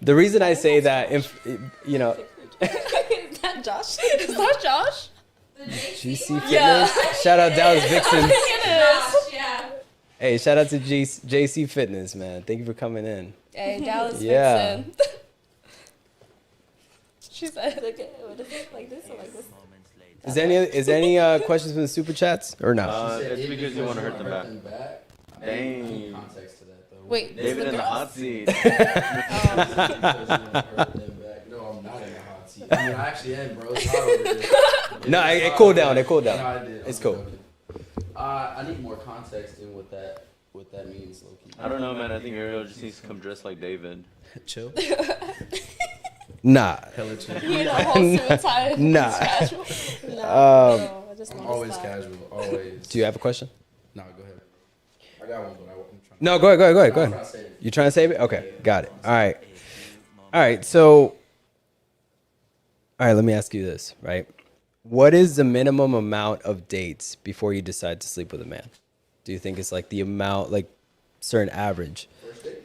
The reason I say that, if you know, Is that Josh? Is that Josh? GC Fitness. Yeah. Shout out Dallas Vixen. Yeah. Hey, shout out to JC Fitness, man. Thank you for coming in. Hey, Dallas Yeah. Vixen. She said, Okay, what is it? Like this or like this? Is there any questions from the super chats or no? Said It's it because you want to hurt them back. back. Dang. I need context to that though. Wait, this is David the in the girls? hot seat. Because you wanna hurt them back. No, I'm not in the hot seat. I mean, I actually am, bro. It's hot over here. No, it cooled down. It cooled No, down. I did. It's I'm cool. joking. I need more context in what that means, Loki. I don't know, man. I think Ariel just needs to come dressed like David. Chill. Nah. Hella chill. you know, whole suit and tie. Nah. Casual. No, I just I'm want always to stop. casual. Always. Do you have a question? No, go ahead. I got one, but I'm trying. No, go ahead. I'm Go trying ahead. to say it. You trying to save it? Okay, got it. All right. So, all right. Let me ask you this, right? What is the minimum amount of dates before you decide to sleep with a man? Do you think it's like the amount, like certain average? First date.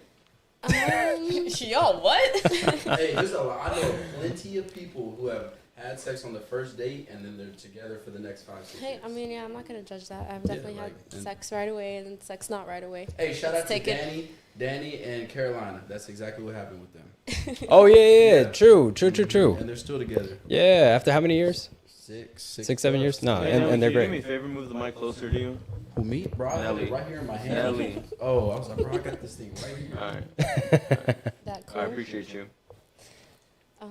Yo, what? Hey, there's a lot. I know plenty of people who have had sex on the first date and then they're together for the next 5-6 Hey, years. I mean, yeah, I'm not gonna judge that. I've definitely like, had and- sex right away and then sex not right away. Hey, shout out to take it. Danny and Carolina. That's exactly what happened with them. Oh yeah. Yeah. True. And they're still together. Yeah. After how many years? 6, 7 years? No, Hey, and now, they're can you do me great. a favor? Move the mic closer to you. Who, me? Bro, I have it Nelly. right here in my hand. Nelly. Oh, I was like, bro, I got this thing right here. All right. That cool. I appreciate you.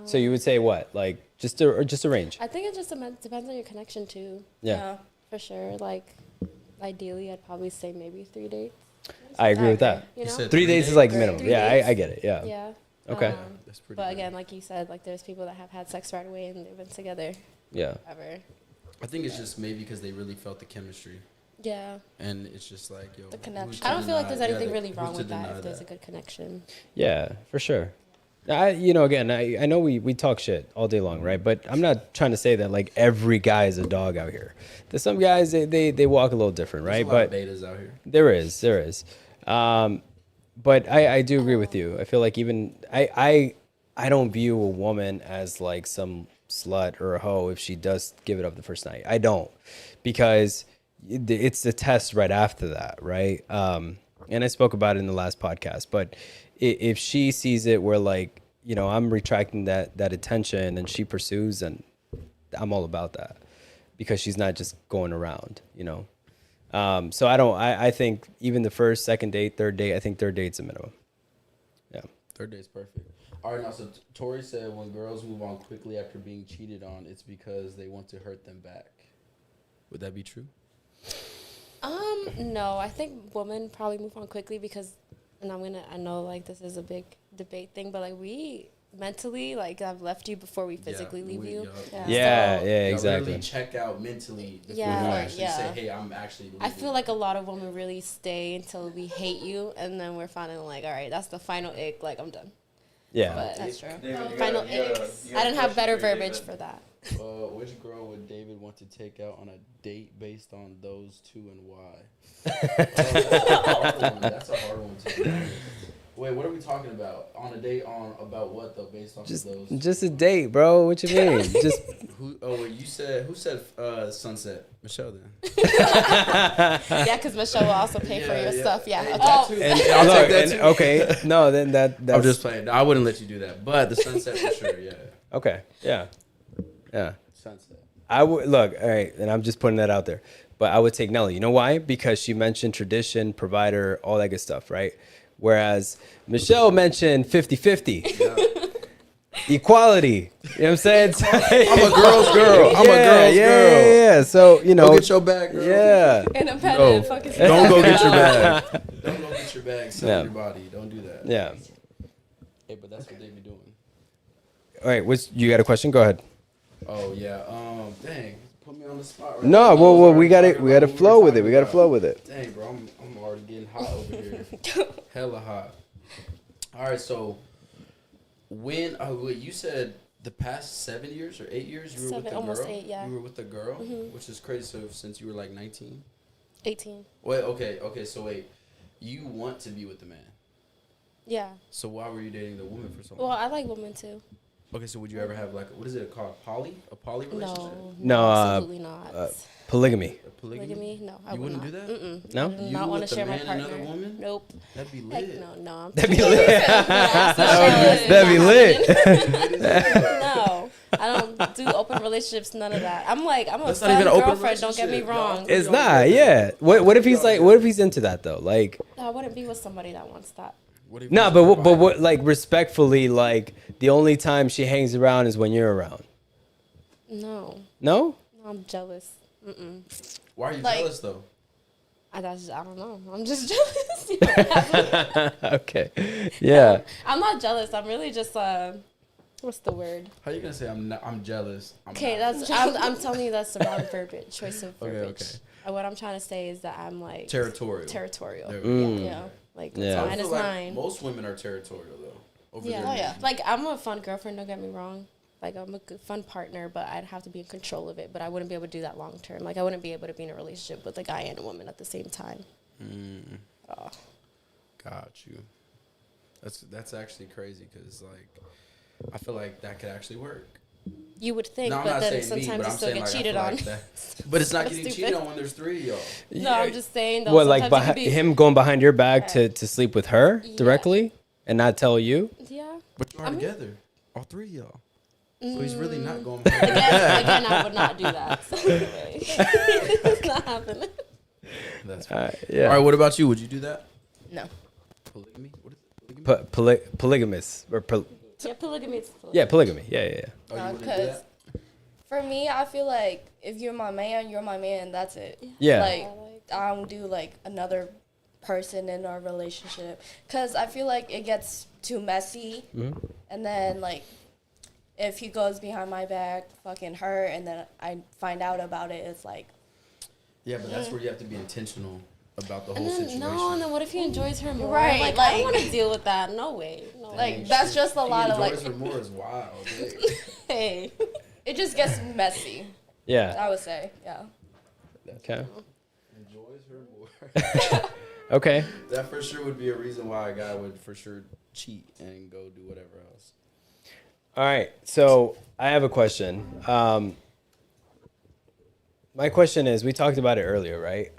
So you would say what? Like just a range? I think it just depends on your connection too. Yeah. For sure. Like, ideally, I'd probably say maybe 3 dates. I agree with that. You You know? said 3 days is like minimum. 3 Yeah, dates? I get it. Yeah. Yeah. Okay. That's pretty But good. again, like you said, like there's people that have had sex right away and they've been together Yeah. ever. I think it's just maybe because they really felt the chemistry. Yeah. And it's just like, yo. The who's connection. to I don't feel like deny- there's anything yeah, really who's wrong to with that deny if there's a good connection. Yeah, for sure. Again, I know we talk shit all day long, right? But I'm not trying to say that like every guy is a dog out here. There's some guys they walk a little different, There's right? a lot of But betas out here. there is. But I do agree with you. I feel like even I don't view a woman as like some slut or a hoe if she does give it up the first night. I don't, because it's the test right after that, right? And I spoke about it in the last podcast, but if she sees it where like, you know, I'm retracting that attention and she pursues, and I'm all about that, because she's not just going around, you know? So I think even the first, second date, third date, I think third date's a minimum. Yeah. Third date's perfect. All right, now, so Tori said when girls move on quickly after being cheated on, it's because they want to hurt them back. Would that be true? No, I think women probably move on quickly because, and I know like this is a big debate thing, but like we mentally, like I've left you before we physically leave you. Yeah, So, yeah, Y'all exactly. really check out mentally before Yeah, you actually yeah. say, hey, I'm actually leaving. I feel like a lot of women really stay until we hate you, and then we're finally like, all right, that's the final ick. Like I'm done. Yeah. But that's true. David, you Final got a- you got a- icks. you got I a didn't have question better for you, verbiage David? for that. Which girl would David want to take out on a date based on those two and why? That's a hard one too. Wait, what are we talking about? On a date on about what though? Based on those? Just a date, bro. What you mean? Just Who? Oh, wait, who said sunset? Michelle then. Yeah, because Michelle will also pay for Yeah, your yeah. stuff. Yeah. Hey, Okay. that too. and I'll look, take that and, too. okay. No, then that's I'm just playing. I wouldn't let you do that, but the sunset for sure. Yeah, okay. Yeah. Yeah. sunset. I would look, all right, and I'm just putting that out there. But I would take Nelly. You know why? Because she mentioned tradition, provider, all that good stuff, right? Whereas Michelle mentioned 50-50. equality. You know what I'm saying? I'm a girl's girl. I'm a Yeah, girl's yeah, girl. yeah, yeah. So, you know. Go get your bag, girl. Yeah. Independent. Fucking Don't go get your bag. Don't go get your bag. Sell Yeah. your body. Don't do that. Yeah. Hey, but that's what they be doing. All right. You got a question? Go ahead. Oh yeah. Dang. Put me on the spot. Right No, now. well, we got Talking it. We got to about what flow we're with it. We got to talking flow about. with it. Dang, bro. I'm already getting hot over here. Hella hot. All right. So when wait, you said the past 7 years or 8 years you were with the almost girl. 8, yeah. You were with the girl, Mhm. which is crazy. So since you were like 19. 18. Wait. Okay. So wait, you want to be with the man. Yeah. So why were you dating the woman for so long? Well, I like women too. Okay, so would you ever have like what is it called? A poly relationship? No, No, absolutely not. Polygamy. A polygamy? Polygamy? No, I You would wouldn't not. do that? Mm-mm. No? I do You not want with to the share my man, partner. another woman? Nope. That'd be Heck lit. no, I'm That'd be lit. That'd That'd be lit. No, I don't do open relationships. None of that. I'm a That's not fun even an open girlfriend. Don't get me relationship, wrong. y'all. It's not. Yeah. What if he's like? What if he's into that though? Like. I wouldn't be with somebody that wants that. What if No, he's but a what, but provider? what, like respectfully, like the only time she hangs around is when you're around. No, No? I'm jealous. Mm-mm. Why are you Like- jealous though? I don't know. I'm just jealous. You know? Okay. Yeah. I'm not jealous. I'm really just what's the word? How you gonna say I'm jealous? Okay, not. I'm telling you that's the wrong verbiage, choice of Okay, verbiage. okay. What I'm trying to say is that I'm like Territorial. territorial. There we Mm. go. Yeah, like Yeah. I mine feel is like mine. most women are territorial though. Over Yeah. their Oh, yeah. men. Like I'm a fun girlfriend. Don't get me wrong. Like I'm a good, fun partner, but I'd have to be in control of it. But I wouldn't be able to do that long term. Like I wouldn't be able to be in a relationship with a guy and a woman at the same time. Oh. Got you. That's actually crazy because like I feel like that could actually work. You would think, No, I'm but not then saying me, sometimes but you I'm still saying get like I cheated feel on. like that. But it's not So getting stupid. cheated on when there's 3 of y'all. No, I'm just saying though. What, like sometimes it could him going behind your back Yeah. to sleep with her Yeah. directly and not tell you? Yeah. But you are I mean- together, all 3 of y'all. So he's really Mm. not going. Again, I would not do that. So anyway, it's not happening. That's Yeah. All right. What about you? Would you do that? No. Polygamy? What is it? Polygamy? Polygamous or Yeah, polygamy. Is yeah, polygamy. Yeah, yeah, yeah. Oh, you No, wouldn't do 'cause that? for me, I feel like if you're my man, you're my man. That's it. Yeah. Like I don't do like another person in our relationship because I feel like it gets too messy, Mhm. and then like if he goes behind my back, fucking her, and then I find out about it, it's like Yeah, but that's where you have to be intentional about the And whole then situation. no, and then what if he enjoys her more? Right, Like, I like- don't want to deal with that. No way. No Dang, way. like that's shit. just a lot of like He enjoys her more is wild. Dude. Hey. it just gets messy. Yeah. I would say, yeah. Okay. Enjoys her more. Okay. That for sure would be a reason why a guy would for sure cheat and go do whatever else. All right. So I have a question. My question is, we talked about it earlier, right?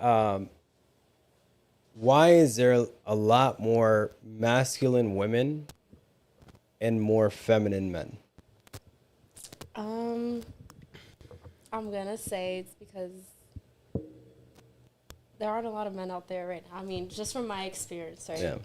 Why is there a lot more masculine women and more feminine men? I'm gonna say it's because there aren't a lot of men out there right now. I mean, just from my experience, right? Yeah.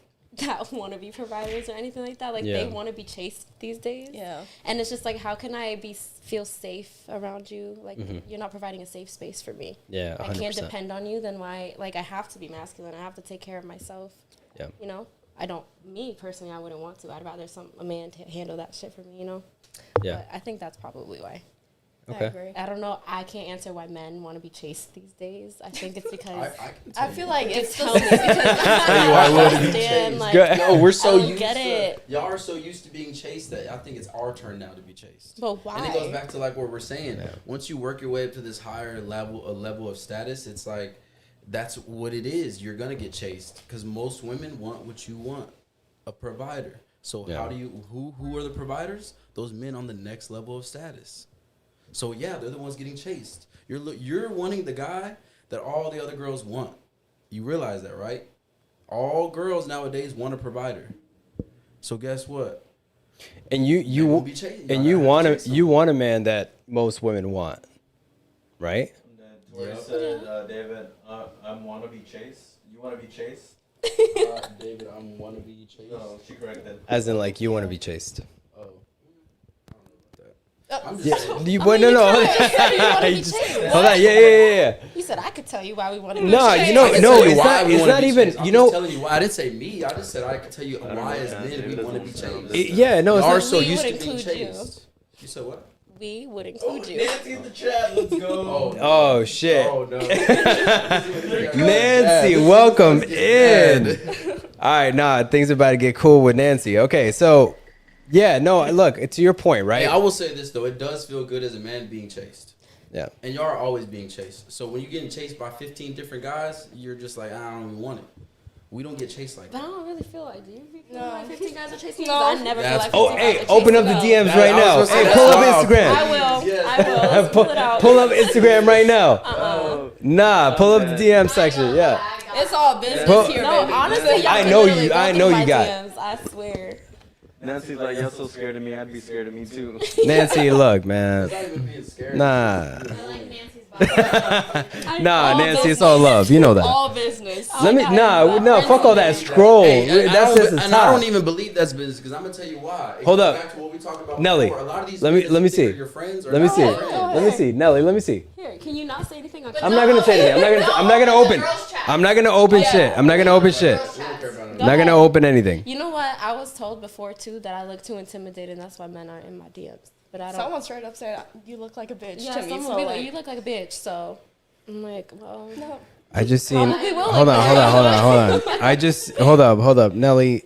That want to be providers or anything like that. Like Yeah. they want to be chased these days. Yeah. And it's just like, how can I feel safe around you? Like you're not providing a safe space for me. Yeah, I can't 100%. depend on you. Then why? Like I have to be masculine. I have to take care of myself. Yeah. You know. I don't. Me personally, I wouldn't want to. I'd rather a man to handle that shit for me. You know. Yeah. But I think that's probably why. I Okay. agree. I don't know. I can't answer why men want to be chased these days. I think it's because I feel like it's tell the me because I want to be understand, chased. like, Good. Yo, we're so I don't used get to it. y'all are so used to being chased that I think it's our turn now to be chased. But why? And it goes back to like what we're saying. Yeah. Once you work your way up to this higher level of status, it's like that's what it is. You're gonna get chased because most women want what you want, a provider. So Yeah. how do you who are the providers? Those men on the next level of status. So yeah, they're the ones getting chased. You're wanting the guy that all the other girls want. You realize that, right? All girls nowadays want a provider. So guess what? And They won't be you chased. and Y'all you gotta want chase them. you want a man that most women want, right? Tori Yep. said, David, I want to be chased. You want to be chased? David, I'm wanna be chased. No, she corrected. As in, like, you want to be chased. Oh. I'm just Yeah. saying. You, no. You just- hold on. Yeah. You said I could tell you why we want to. No, you I know, can no, tell you it's why not. we It's wanna not be even. chased. I'm You just know. telling you why. I didn't say me. I just said I could tell you why as men we want to be chased. Yeah, no, it's Y'all are not. so We used would to being include you. chased. You said what? We would include you. Nancy in the chat. Let's go. Oh shit. Oh no. Nancy, welcome in. All right, nah, things are about to get cool with Nancy. Okay, so yeah, no, look, to your point, right? Hey, I will say this though, it does feel good as a man being chased. Yeah. And y'all are always being chased. So when you're getting chased by 15 different guys, you're just like, I don't even want it. We don't get chased like But I that. don't really feel like. Do you feel No. like 15 guys are chasing you? No. 'Cause I never feel That's like. Oh, 15 hey, guys are open up the chasing me. DMs right I was now. gonna say, Hey, that's pull up wild. Instagram. I will. Let's pull it out. Pull up Instagram right now. Oh, Nah, pull up the DM section. Yeah. It's all business Bro- here, No, baby. honestly, y'all I can know literally you- go I through know my you got DMs, I swear. Nancy's like, y'all so scared of me. I'd be scared of me too. Nancy, look, man. It's not even being scared. Nah. I like Nancy's body. Nah, All Nancy, it's business. all love. You know that. All business. Let me, got no, fuck all that. Scroll. Hey, and That's just the and I don't top. even believe that's business because I'm gonna tell you why. It Hold goes up. Back to what we talked about Nelly, before. A lot of these let me niggas see. think your friends are Let me not see. your Go friends. ahead. Let me see. Nelly, let me see. Here, can you not say anything on I'm not gonna say anything. I'm not gonna open. I'm not gonna open shit. I'm not gonna open shit. We don't care about it. I'm not gonna open anything. You know what? I was told before too that I look too intimidating. That's why men aren't in my DMs. But I don't. Someone straight up said, you look like a bitch Yeah, to me. someone So be like, like, you look like a bitch. So I'm like, well, no. I just seen. Probably will Hold like on. I just hold up, Nelly.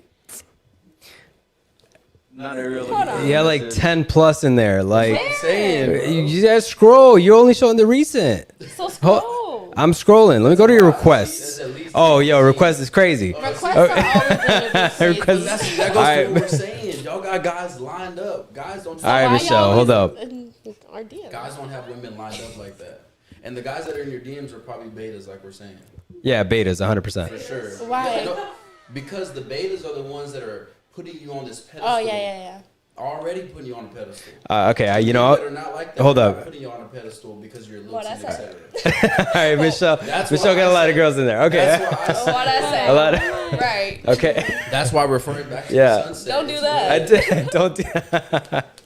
Not Ariel. Hold on. You had like 10 plus in there. Like I'm saying, bro. you guys scroll. You're only showing the recent. so scroll. I'm scrolling. Let me go to your There's requests. at least Oh, yo, request is crazy. Requests are always gonna be Request- that goes All to right. what we're saying. Y'all got guys lined up. Guys don't. All right, Why Michelle, y'all hold always up. in our DMs? Guys don't have women lined up like that. And the guys that are in your DMs are probably betas, like we're saying, Yeah, betas, for 100%. sure. Why? No, because the betas are the ones that are putting you on this pedestal. Oh yeah. Already putting you on a pedestal. Okay, you People that know. are not like that, hold they're up. not putting you on a pedestal because you're What looks I and said. etc. All right, Michelle. That's Michelle what got a I lot of said. girls in there. Okay. That's why I said. What I say. A lot of, Right. okay. That's why we're referring back to Yeah. the sunset. Don't do It's that. I good. did, don't do,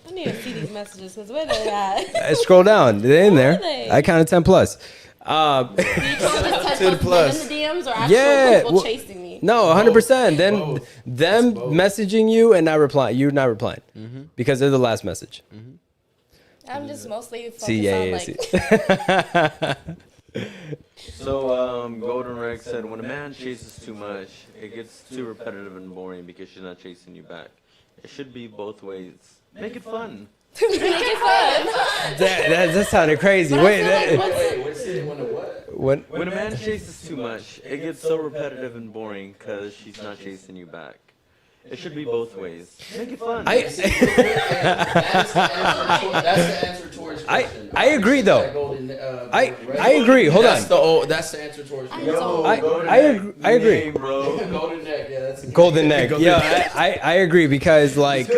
I need to see these messages because where they at? scroll down. They're in there. Where are they? I counted 10 plus. Do you just To the men plus. in the DMs or actual Yeah, people well- chasing me? No, 100%. Then Both. them It's both. messaging you and not replying. You not replying because they're the last message. I'm just mostly focused See, yeah, on yeah. like, So, Golden Rex said, when a man chases too much, it gets too repetitive and boring because she's not chasing you back. It should be both ways. Make it fun. that sounded crazy. Wait, Wait, what's it? When a what? When a man chases too much, it gets so repetitive and boring because she's not chasing you back. It should be both ways. Make it fun. That's the answer towards question. I agree, though. That golden, I golden red. I agree. Hold That's on. that's the answer towards I question. don't- I agree. Name, bro. Golden neck, yeah, that's Golden neck. Yeah, I agree because like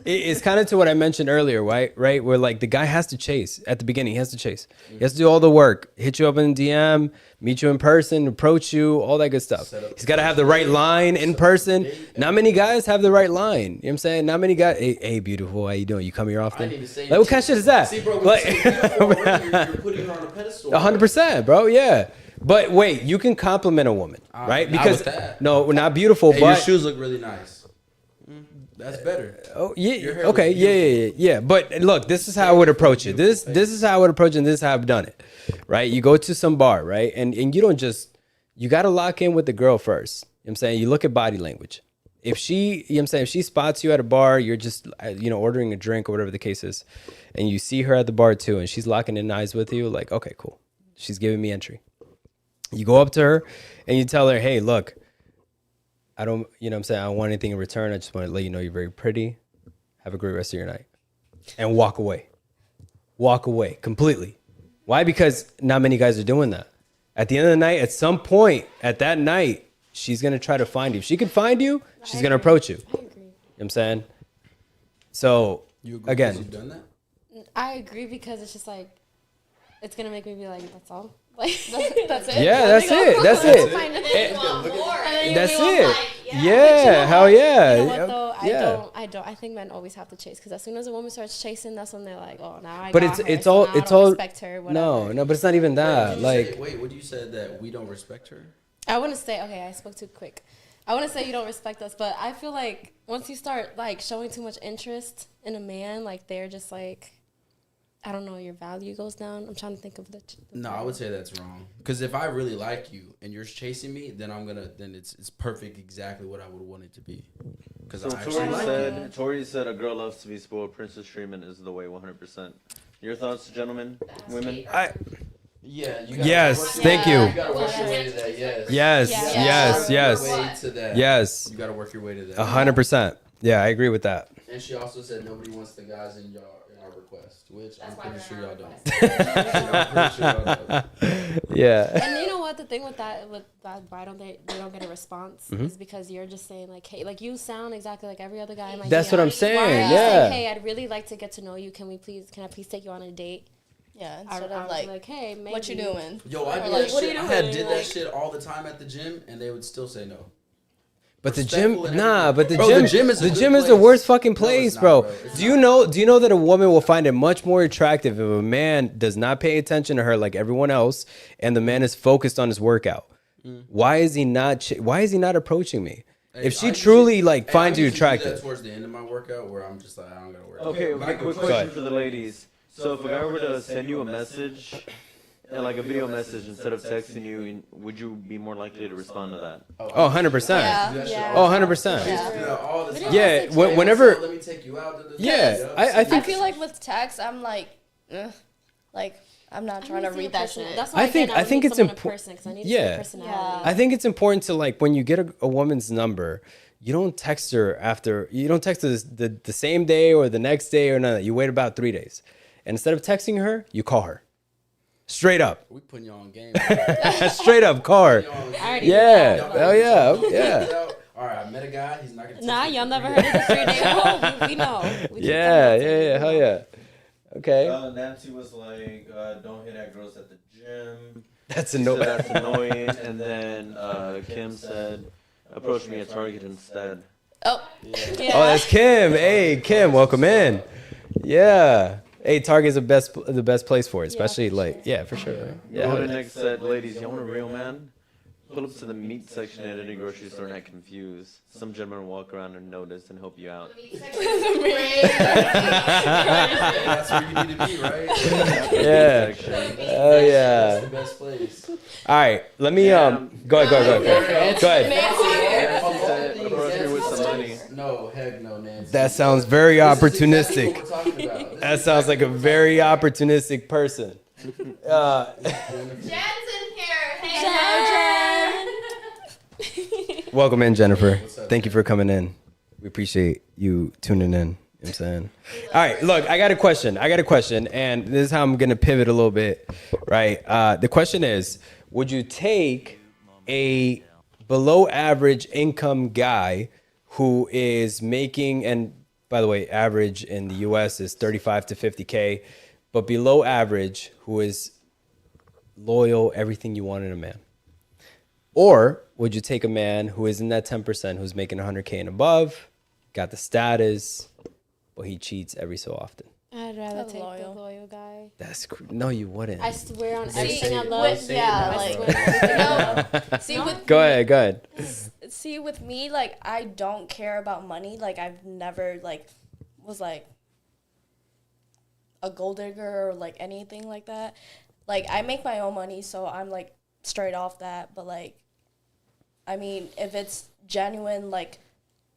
it's kind of to what I mentioned earlier, right? Right, where like the guy has to chase at the beginning. He has to chase. He has to do all the work. Hit you up in DM, meet you in person, approach you, all that good stuff. Set up He's got to have the right line in person. Not many guys have the right line. You know what I'm saying? Not many guys. Hey, beautiful, how you doing? You come here I often? didn't even say Like, what kind of shit is that? See, bro, when Like, you say beautiful already, you're putting her on a pedestal. 100%, bro. Yeah. But wait, you can compliment a woman, right? not Because with that. no, we're not beautiful, Hey, but your shoes look really nice. That's better. oh Your yeah, hair okay, looks yeah. But look, this is how I would approach it. This is how I would approach it, and this is how I've done it, right? You go to some bar, right, and you don't just you got to lock in with the girl first. You know what I'm saying, you look at body language. If she, you know what I'm saying, if she spots you at a bar, you're just ordering a drink or whatever the case is, and you see her at the bar too, and she's locking in eyes with you, like, okay, cool, she's giving me entry. You go up to her and you tell her, hey, look, I don't, you know what I'm saying, I don't want anything in return. I just want to let you know you're very pretty. Have a great rest of your night. And walk away. Walk away completely. Why? Because not many guys are doing that. At the end of the night, at some point at that night, she's going to try to find you. If she can find you, she's going to approach you. You know what I'm saying? So, You agree again, because you've done that? I agree because it's just like it's gonna make me be like, that's all. Like that's it. yeah, that's it. That's it. Kind of And then you want more. And then That's you want it. like, Yeah, hell yeah. You know what though? Yeah. I don't. I think men always have to chase because as soon as a woman starts chasing, that's when they're like, oh, now I But got her, it's so all now I it's don't all respect her. Whatever. no, but it's not even that. Like Wait, what you said that we don't respect her? I want to say, okay, I spoke too quick. I want to say you don't respect us, but I feel like once you start like showing too much interest in a man, like they're just like, I don't know, your value goes down. I'm trying to think of the No, I would say that's wrong. Because if I really like you and you're chasing me, then then it's perfect, exactly what I would want it to be. Because So I actually like you. Tori said a girl loves to be spoiled. Princess treatment is the way, 100%. Your thoughts, gentlemen, women? Yeah. yes, thank you. You gotta work your way to that. Yes. Yes, Yeah. yes, yes, Way to that. yes. You gotta work your way to that. 100%. Yeah, I agree with that. And she also said nobody wants the guys in our request, which I'm why pretty they're sure not y'all don't. I'm pretty sure y'all don't. Yeah. And you know what? The thing with that, why don't they don't get a response is because you're just saying like, hey, like you sound exactly like every other guy in my That's DM. what I'm Why saying. are you Yeah. saying, hey, I'd really like to get to know you. Can I please take you on a date? Yeah, I instead would of be like, hey, maybe. what you doing? Yo, I Or did like, that what are shit. you I had doing? did Like- that shit all the time at the gym, and they would still say no. But the Respectful gym, and nah. everything. But the Bro, gym, the gym is a the good gym is the place. worst fucking No, it's place, not, bro. bro. It's Do you know? Do you know that a woman will find it much more attractive if a man does not pay attention to her like everyone else, and the man is focused on his workout? Why is he not? Why is he not approaching me? Hey, If she I truly usually- like hey, finds I you usually do that attractive, towards the end of my workout, where I'm just like, I don't gotta work. Okay, But I quick go question ahead. for the ladies. So if a guy were to send you a message, and like a video message instead of texting you, would you be more likely to respond to that? oh, 100%. Yeah. Oh, 100%. I used to do that all the time. Yeah, Hey, what's whenever. up? Let me take you out. Yeah, I I think. feel like with text, I'm like I'm not trying to read that shit. That's why I think it's important. important. Because I need to Yeah. see a personality. I think it's important to like when you get a woman's number, you don't text her after. You don't text her the same day or the next day or none of that. You wait about 3 days, and instead of texting her, you call her. Straight up. We putting you on game. Straight up, call her. Yeah. Hell yeah. Yeah. All right, I met a guy. He's not gonna. Nah, text me y'all for never 3 heard of days. the 3-day rule. We know. We keep Yeah. telling Yeah. Hell yeah. Okay. Nancy was like, don't hit at girls at the gym. That's She a no. said that's annoying. And then Kim said, approach me at Target instead. Oh, Yeah. Oh, that's Kim. Hey, Kim, welcome in. Yeah. Hey, Target's the best place for it, especially for like sure. yeah, for sure. Right? Yeah. Golden Nick said, ladies, y'all want a real man? Pull up to the meat section at any grocery store and act confused. Some gentlemen walk around and notice and help you out. That's where you need to be, right? Yeah. Oh That's yeah. the best place. All right. Let me go ahead. Go ahead. Nancy said, approach me with some money. No, heck no, Nancy. That sounds very This is exactly opportunistic. what we're talking about. This That is sounds like a very opportunistic person. Jen's in here. Hey, Jen. Welcome in, Jennifer. What's up, Thank you for coming in. We appreciate you tuning in. You know what I'm saying? All right, look, I got a question, and this is how I'm going to pivot a little bit, right? The question is, would you take a below average income guy who is making, and by the way, average in the US is 35 to 50K, but below average who is loyal, everything you want in a man? Or would you take a man who is in that 10% who's making 100K and above, got the status, but he cheats every so often? I'd rather The take loyal. the loyal guy. No, you wouldn't. I swear on They everything say I it. love. They say it. yeah, I like swear on everything I love. see with Go ahead. see with me, like I don't care about money. Like I've never like was like a gold digger or like anything like that. Like I make my own money, so I'm like straight off that. But like, I mean, if it's genuine like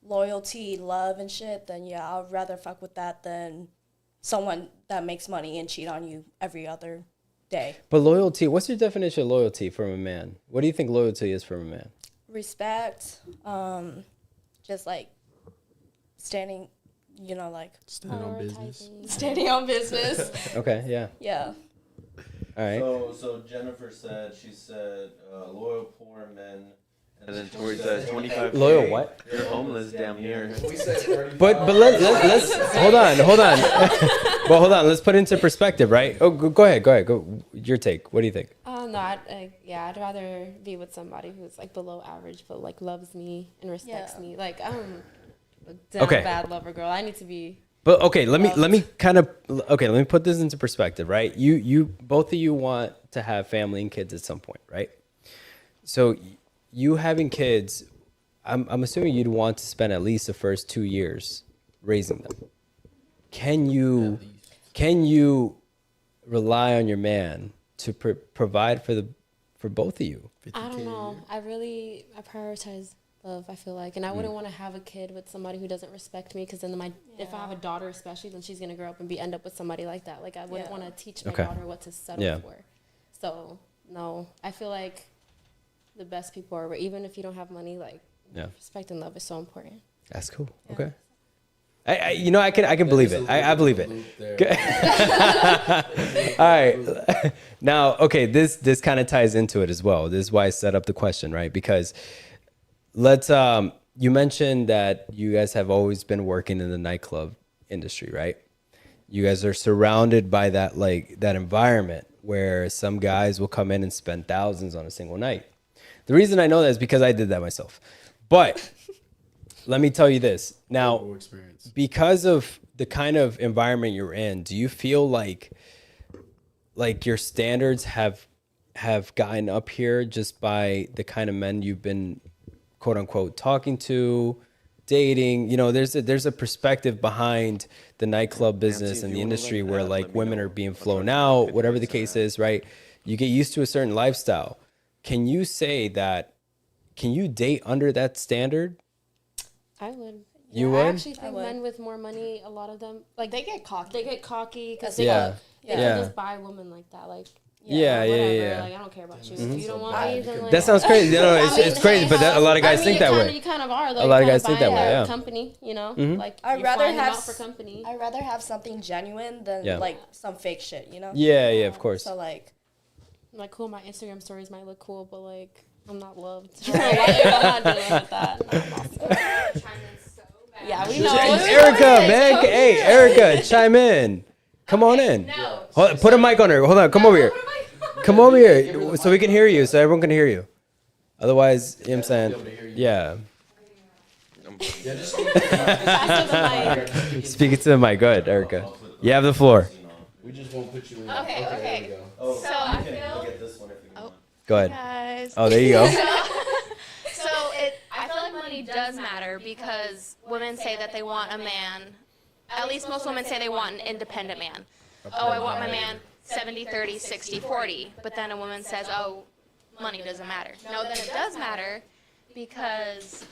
loyalty, love, and shit, then yeah, I'd rather fuck with that than someone that makes money and cheat on you every other day. But loyalty, what's your definition of loyalty from a man? What do you think loyalty is from a man? Respect, just like standing, you know, like Standing on business. Prioritizing. standing on business. Okay, yeah. Yeah. All right. So Jennifer said, she said, loyal poor men And then Tori said 25K. Loyal what? You're homeless, damn near. We said 35. But let's hold on. Well, hold on. Let's put it into perspective, right? Oh, go ahead. Go. Your take. What do you think? No, I'd rather be with somebody who's like below average, but like loves me and respects me. Like I'm a damn bad lover girl. I need to be. But okay, let me put this into perspective, right? You both of you want to have family and kids at some point, right? So you having kids, I'm assuming you'd want to spend at least the first 2 years raising them. Can you rely on your man to provide for both of you? I don't know. I prioritize love, I feel like, and I wouldn't want to have a kid with somebody who doesn't respect me, because then if I have a daughter especially, then she's gonna grow up and end up with somebody like that. Like I wouldn't want to teach my daughter what to settle for. So no, I feel like the best people are, even if you don't have money, like respect and love is so important. That's cool. Okay. I can believe it. I believe it. All right. Now, okay, this kind of ties into it as well. This is why I set up the question, right? Because you mentioned that you guys have always been working in the nightclub industry, right? You guys are surrounded by that environment where some guys will come in and spend thousands on a single night. The reason I know that is because I did that myself. But let me tell you this. Now, because of the kind of environment you're in, do you feel like your standards have gotten up here just by the kind of men you've been, quote unquote, talking to, dating? You know, there's a perspective behind the nightclub business and the industry where like women are being flown out, whatever the case is, right? You get used to a certain lifestyle. Can you say that? Can you date under that standard? I would. You would? I actually think men with more money, a lot of them, like they get cocky because they can just buy a woman like that, like. Yeah. Like I don't care about you. If you don't want me, then like, that sounds crazy. It's crazy, but a lot of guys think that way. You kind of are. Though. A lot of guys think that way. Yeah. Company, you know, like I'd rather have for company. I'd rather have something genuine than like some fake shit. You know? Yeah, of course. So like cool. My Instagram stories might look cool, but like I'm not loved. I'm not dealing with that. Yeah, we know. Erica, man. Hey, Erica, chime in. Come on in. No. Put a mic on her. Hold on. Come over here. Come over here so we can hear you, so everyone can hear you. Otherwise, you know what I'm saying? Yeah. Speak it to the mic. Go ahead, Erica. You have the floor. We just won't put you in. Okay. Oh, So I you can feel. get this one if you want. Go ahead. Guys. Oh, there you go. So I feel like money does matter because women say that they want a man. At least most women say they want an independent man. Oh, I want my man 70-30, 60-40. But then a woman says, oh, money doesn't matter. No, then it does matter because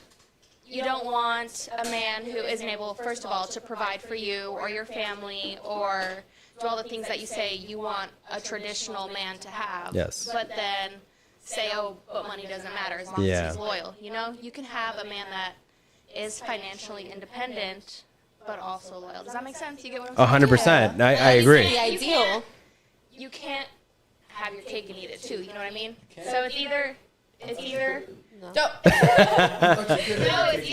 you don't want a man who isn't able, first of all, to provide for you or your family or do all the things that you say you want a traditional man to have. Yes. But then say, oh, but money doesn't matter as long as he's loyal. You know, you can have a man that is financially independent but also loyal. Does that make sense? You get what I'm saying? 100%. I agree. The ideal. You can't have your cake and eat it too. You know what I mean? So it's either. No. No, it's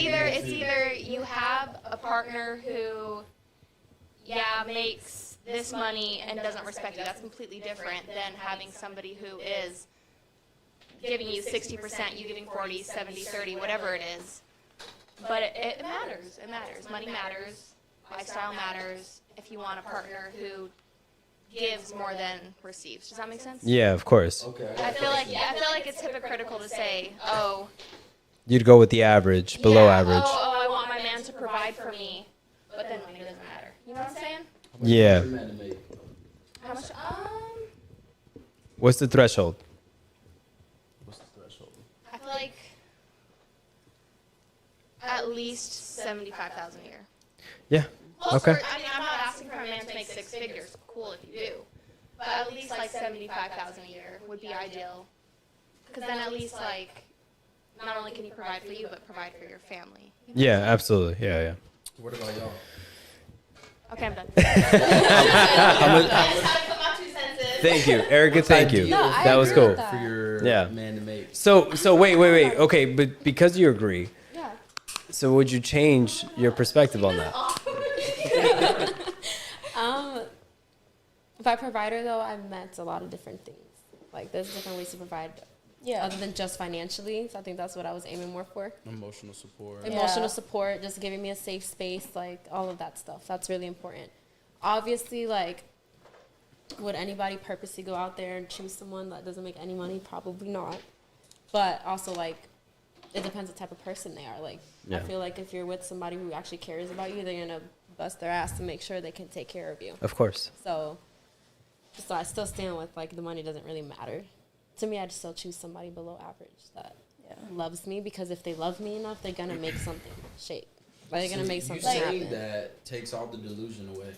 either you have a partner who, makes this money and doesn't respect you. That's completely different than having somebody who is giving you 60%, you giving 40, 70, 30, whatever it is. But it matters. It matters. Money matters. Lifestyle matters. If you want a partner who gives more than receives. Does that make sense? Yeah, of course. Okay. I feel like it's hypocritical to say, oh, You'd go with the average, below average. Oh, I want my man to provide for me, but then money doesn't matter. You know what I'm saying? Yeah. How much? What's the threshold? What's the threshold? I feel like at least 75,000 a year. Yeah. Also, Okay. I mean, I'm not asking for a man to make six figures. Cool if you do, but at least like 75,000 a year would be ideal. Because then at least like, not only can he provide for you, but provide for your family. You know? Yeah, absolutely. Yeah. What about y'all? Okay, I'm done. Thank you, Erica. Thank you. No, I That was agree cool. with that. For your for Yeah. a man to make. So wait. Okay, but because you agree, Yeah. so would you change your perspective on that? By provider though, I meant a lot of different things. Like there's different ways to provide, Yeah. other than just financially. So I think that's what I was aiming more for. Emotional support. Yeah. Emotional support, just giving me a safe space, like all of that stuff. That's really important. Obviously, like, would anybody purposely go out there and choose someone that doesn't make any money? Probably not. But also, like, it depends what type of person they are. Like, Yeah. I feel like if you're with somebody who actually cares about you, they're gonna bust their ass to make sure they can take care of you. Of course. So I still stand with, like, the money doesn't really matter. To me, I'd still choose somebody below average that loves me, because if they love me enough, they're going to make something shape. Like, they're going to make something You saying happen. that takes all the delusion away.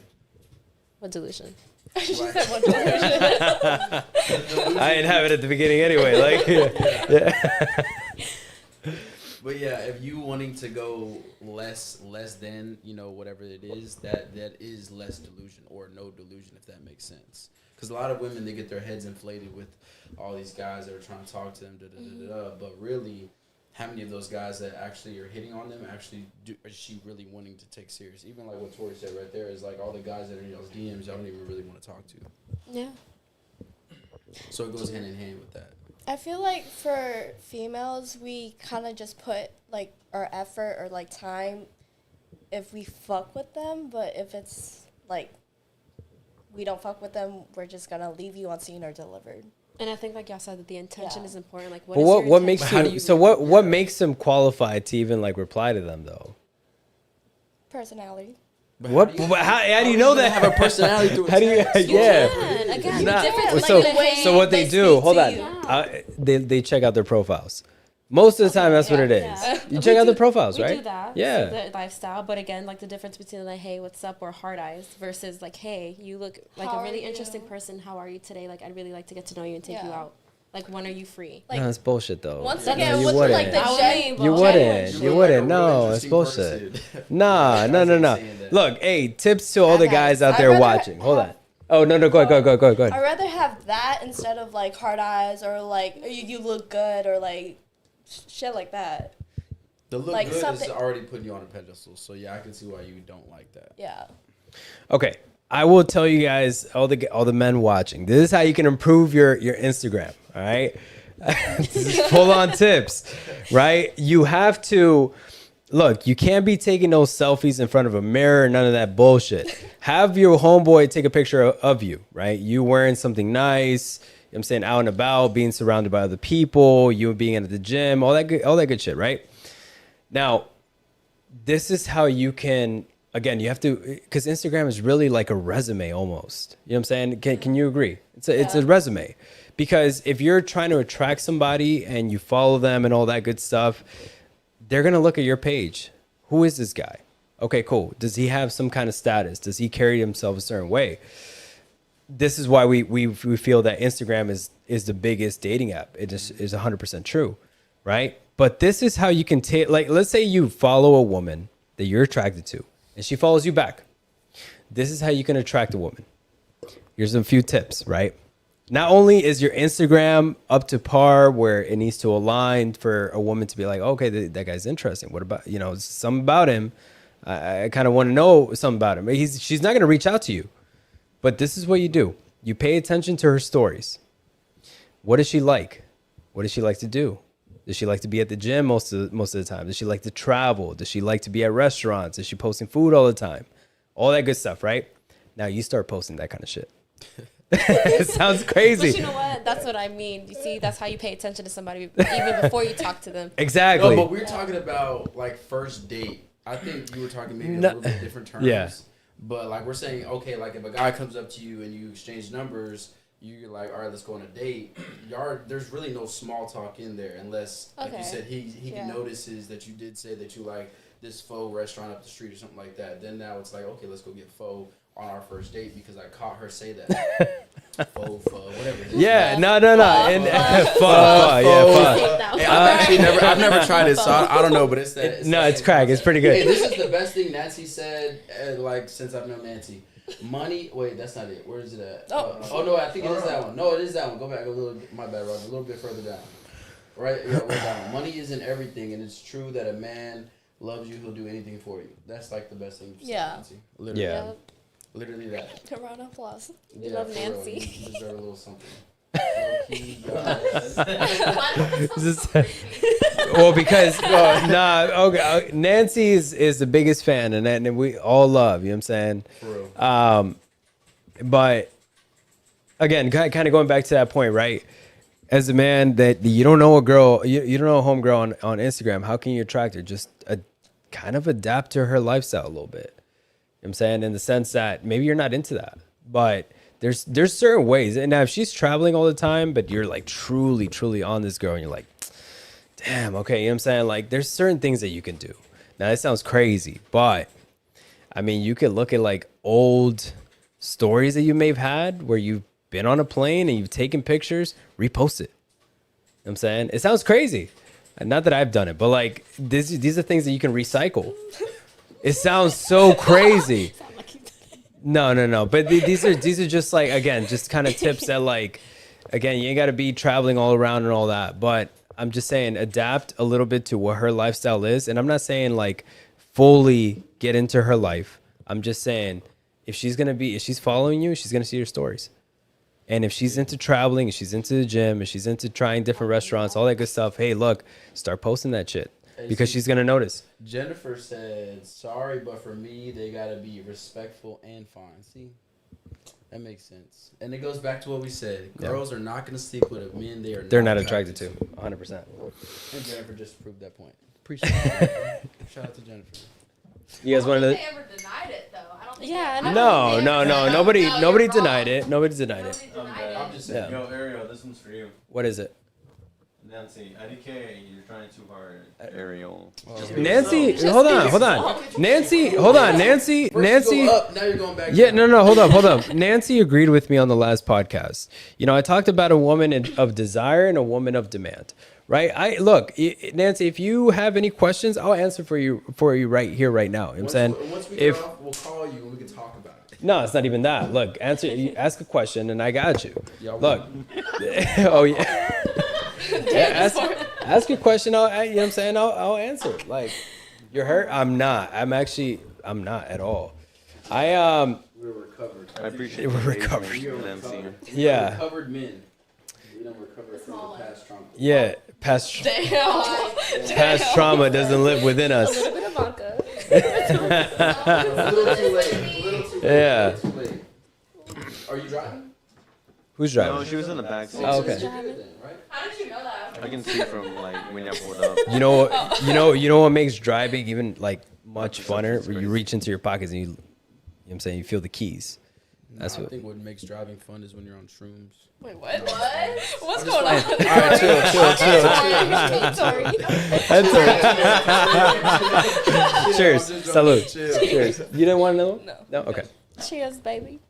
What delusion? I didn't have it at the beginning anyway. Like, yeah. But yeah, if you wanting to go less than, you know, whatever it is, that is less delusion or no delusion, if that makes sense. Because a lot of women, they get their heads inflated with all these guys that are trying to talk to them, but really, how many of those guys that actually are hitting on them actually is she really wanting to take serious? Even like what Tori said right there is like all the guys that are in y'all's DMs, y'all don't even really want to talk to. Yeah. So it goes hand in hand with that. I feel like for females, we kind of just put like our effort or like time if we fuck with them, but if it's like we don't fuck with them, we're just gonna leave you on scene or delivered. And I think, like y'all said, that the intention is important. Like, But is what your makes intention? you so what makes them qualified to even like reply to them though? Personality. What? How do you know that? Have a personality through a How do you? text? Yeah. Again, Nah. the difference, like, So the way so what they do? speak Hold to on. you. They check out their profiles. Most of the time, that's what it is. Yeah. You check out their profiles, we right? do that. Yeah. So the lifestyle, but again, like the difference between like, hey, what's up, or hard eyes versus like, hey, you look like How a are really you? interesting person. How are you today? Like, I'd really like to get to know you and take you Yeah. out. Like, when are you free? Like No, that's bullshit though. once No, again, you what's wouldn't. like the gen- You wouldn't. You You look wouldn't. like a No, really it's interesting bullshit. person. Nah, no. saying that. Look, hey, tips to all the Okay. guys out I'd there rather watching. Hold have- on. Oh no, go ahead. I'd rather have that instead of like hard eyes or like you look good or like shit like that. The look Like good is something- already putting you on a pedestal. So yeah, I can see why you don't like that. Yeah. Okay, I will tell you guys, all the men watching, this is how you can improve your Instagram. All right, this is full on tips, right? You have to look. You can't be taking those selfies in front of a mirror. None of that bullshit. Have your homeboy take a picture of you, right? You wearing something nice. You know what I'm saying, out and about, being surrounded by other people, you being at the gym, all that good shit, right? Now, this is how you can, again, you have to, because Instagram is really like a resume almost. You know what I'm saying? Can you agree? It's a resume. Because if you're trying to attract somebody and you follow them and all that good stuff, they're going to look at your page. Who is this guy? Okay, cool. Does he have some kind of status? Does he carry himself a certain way? This is why we feel that Instagram is the biggest dating app. It is 100% true, right? But this is how you can take, like, let's say you follow a woman that you're attracted to and she follows you back. This is how you can attract a woman. Here's a few tips, right? Not only is your Instagram up to par where it needs to align for a woman to be like, okay, that guy's interesting. What about, something about him? I kind of want to know something about him. She's not going to reach out to you. But this is what you do. You pay attention to her stories. What is she like? What does she like to do? Does she like to be at the gym most of the time? Does she like to travel? Does she like to be at restaurants? Is she posting food all the time? All that good stuff, right? Now you start posting that kind of shit. It sounds crazy. But you know what? That's what I mean. You see, that's how you pay attention to somebody even before you talk to them. Exactly. No, but we're talking about like first date. I think you were talking maybe a little bit different terms. Yeah. But like we're saying, okay, like if a guy comes up to you and you exchange numbers, you're like, all right, let's go on a date. There's really no small talk in there unless, like you said, he notices that you did say that you like this faux restaurant up the street or something like that. Then now it's like, okay, let's go get faux on our first date because I caught her say that. whatever. Yeah, no. And pho, yeah, Hey, I've never tried it, so I don't know, but it's that. pho. No, it's crack. It's pretty Hey, good. this is the best thing Nancy said, like since I've known Nancy. Money. Wait, that's not it. Where is it at? Oh no, I think it is that one. No, it is that one. Go back a little. My bad, Roger. A little bit further down. Right. Yeah, way down. Money isn't everything, and it's true that a man loves you, he'll do anything for you. That's like the best thing you've said, Yeah. Nancy. Literally. Yeah. Literally that. Round of applause. We Yeah, love for real. Nancy. You deserve a little something. Low-key, guys. Well, because Nancy is the biggest fan, and we all love. You know what I'm saying? For real. But again, kind of going back to that point, right? As a man that you don't know a girl, you don't know a homegirl on Instagram, how can you attract her? Just kind of adapt to her lifestyle a little bit. You know what I'm saying? In the sense that maybe you're not into that, but there's certain ways. And now if she's traveling all the time, but you're like truly on this girl and you're like, damn, okay, you know what I'm saying? Like there's certain things that you can do. Now that sounds crazy, but I mean, you could look at like old stories that you may have had where you've been on a plane and you've taken pictures, repost it. You know what I'm saying? It sounds crazy. And not that I've done it, but like these are things that you can recycle. It sounds so crazy. No. But these are just like, again, just kind of tips that like, again, you ain't got to be traveling all around and all that. But I'm just saying adapt a little bit to what her lifestyle is. And I'm not saying like fully get into her life. I'm just saying if she's following you, she's going to see your stories. And if she's into traveling, if she's into the gym, if she's into trying different restaurants, all that good stuff, hey, look, start posting that shit because she's going to notice. Jennifer said, sorry, but for me, they got to be respectful and fine. See? That makes sense. And it goes back to what we said. Girls are not going to sleep with men they're not attracted to. 100%. And Jennifer just proved that point. Appreciate it. Shout out to Jennifer. You guys want to... They ever denied it though. I don't think Yeah, No. Nobody you're denied wrong. it. Nobody denied it. I'm just saying. Yo, Ariel, this one's for you. What is it? Nancy, IDK, you're trying too hard. Ariel. Nancy, hold on. Nancy, hold on. Nancy. Up, now you're going back Yeah, down. no, hold up. Nancy agreed with me on the last podcast. You know, I talked about a woman of desire and a woman of demand, right? Look, Nancy, if you have any questions, I'll answer for you right here, right now. You know what I'm saying? Once we get off, we'll call you and we can talk about it. No, it's not even that. Look, ask a question and I got you. Y'all Look. Oh yeah. Yeah, ask your question. You know what I'm saying? I'll answer. Like, you're hurt? I'm not. I'm not at all. We're recovered. I appreciate We're the recovered. engagement, Nancy. Yeah. Recovered men. We don't recover from the past trauma. Yeah. Past trauma doesn't live within us. A bit of vodka. A little too late. Yeah. Too late. Are you driving? Who's No, driving? she was in the back seat. Oh, okay. How did you know that? I can see from like when you pulled up. You know what makes driving even like much funner? Where you reach into your pockets and you know what I'm saying, you feel the keys. That's I what. think what makes driving fun is when you're on shrooms. Wait, what? What? What's going on? All right, chill. Cheers. Salute. Chill. Cheers. You didn't want another one? No. No. Okay. Cheers, baby.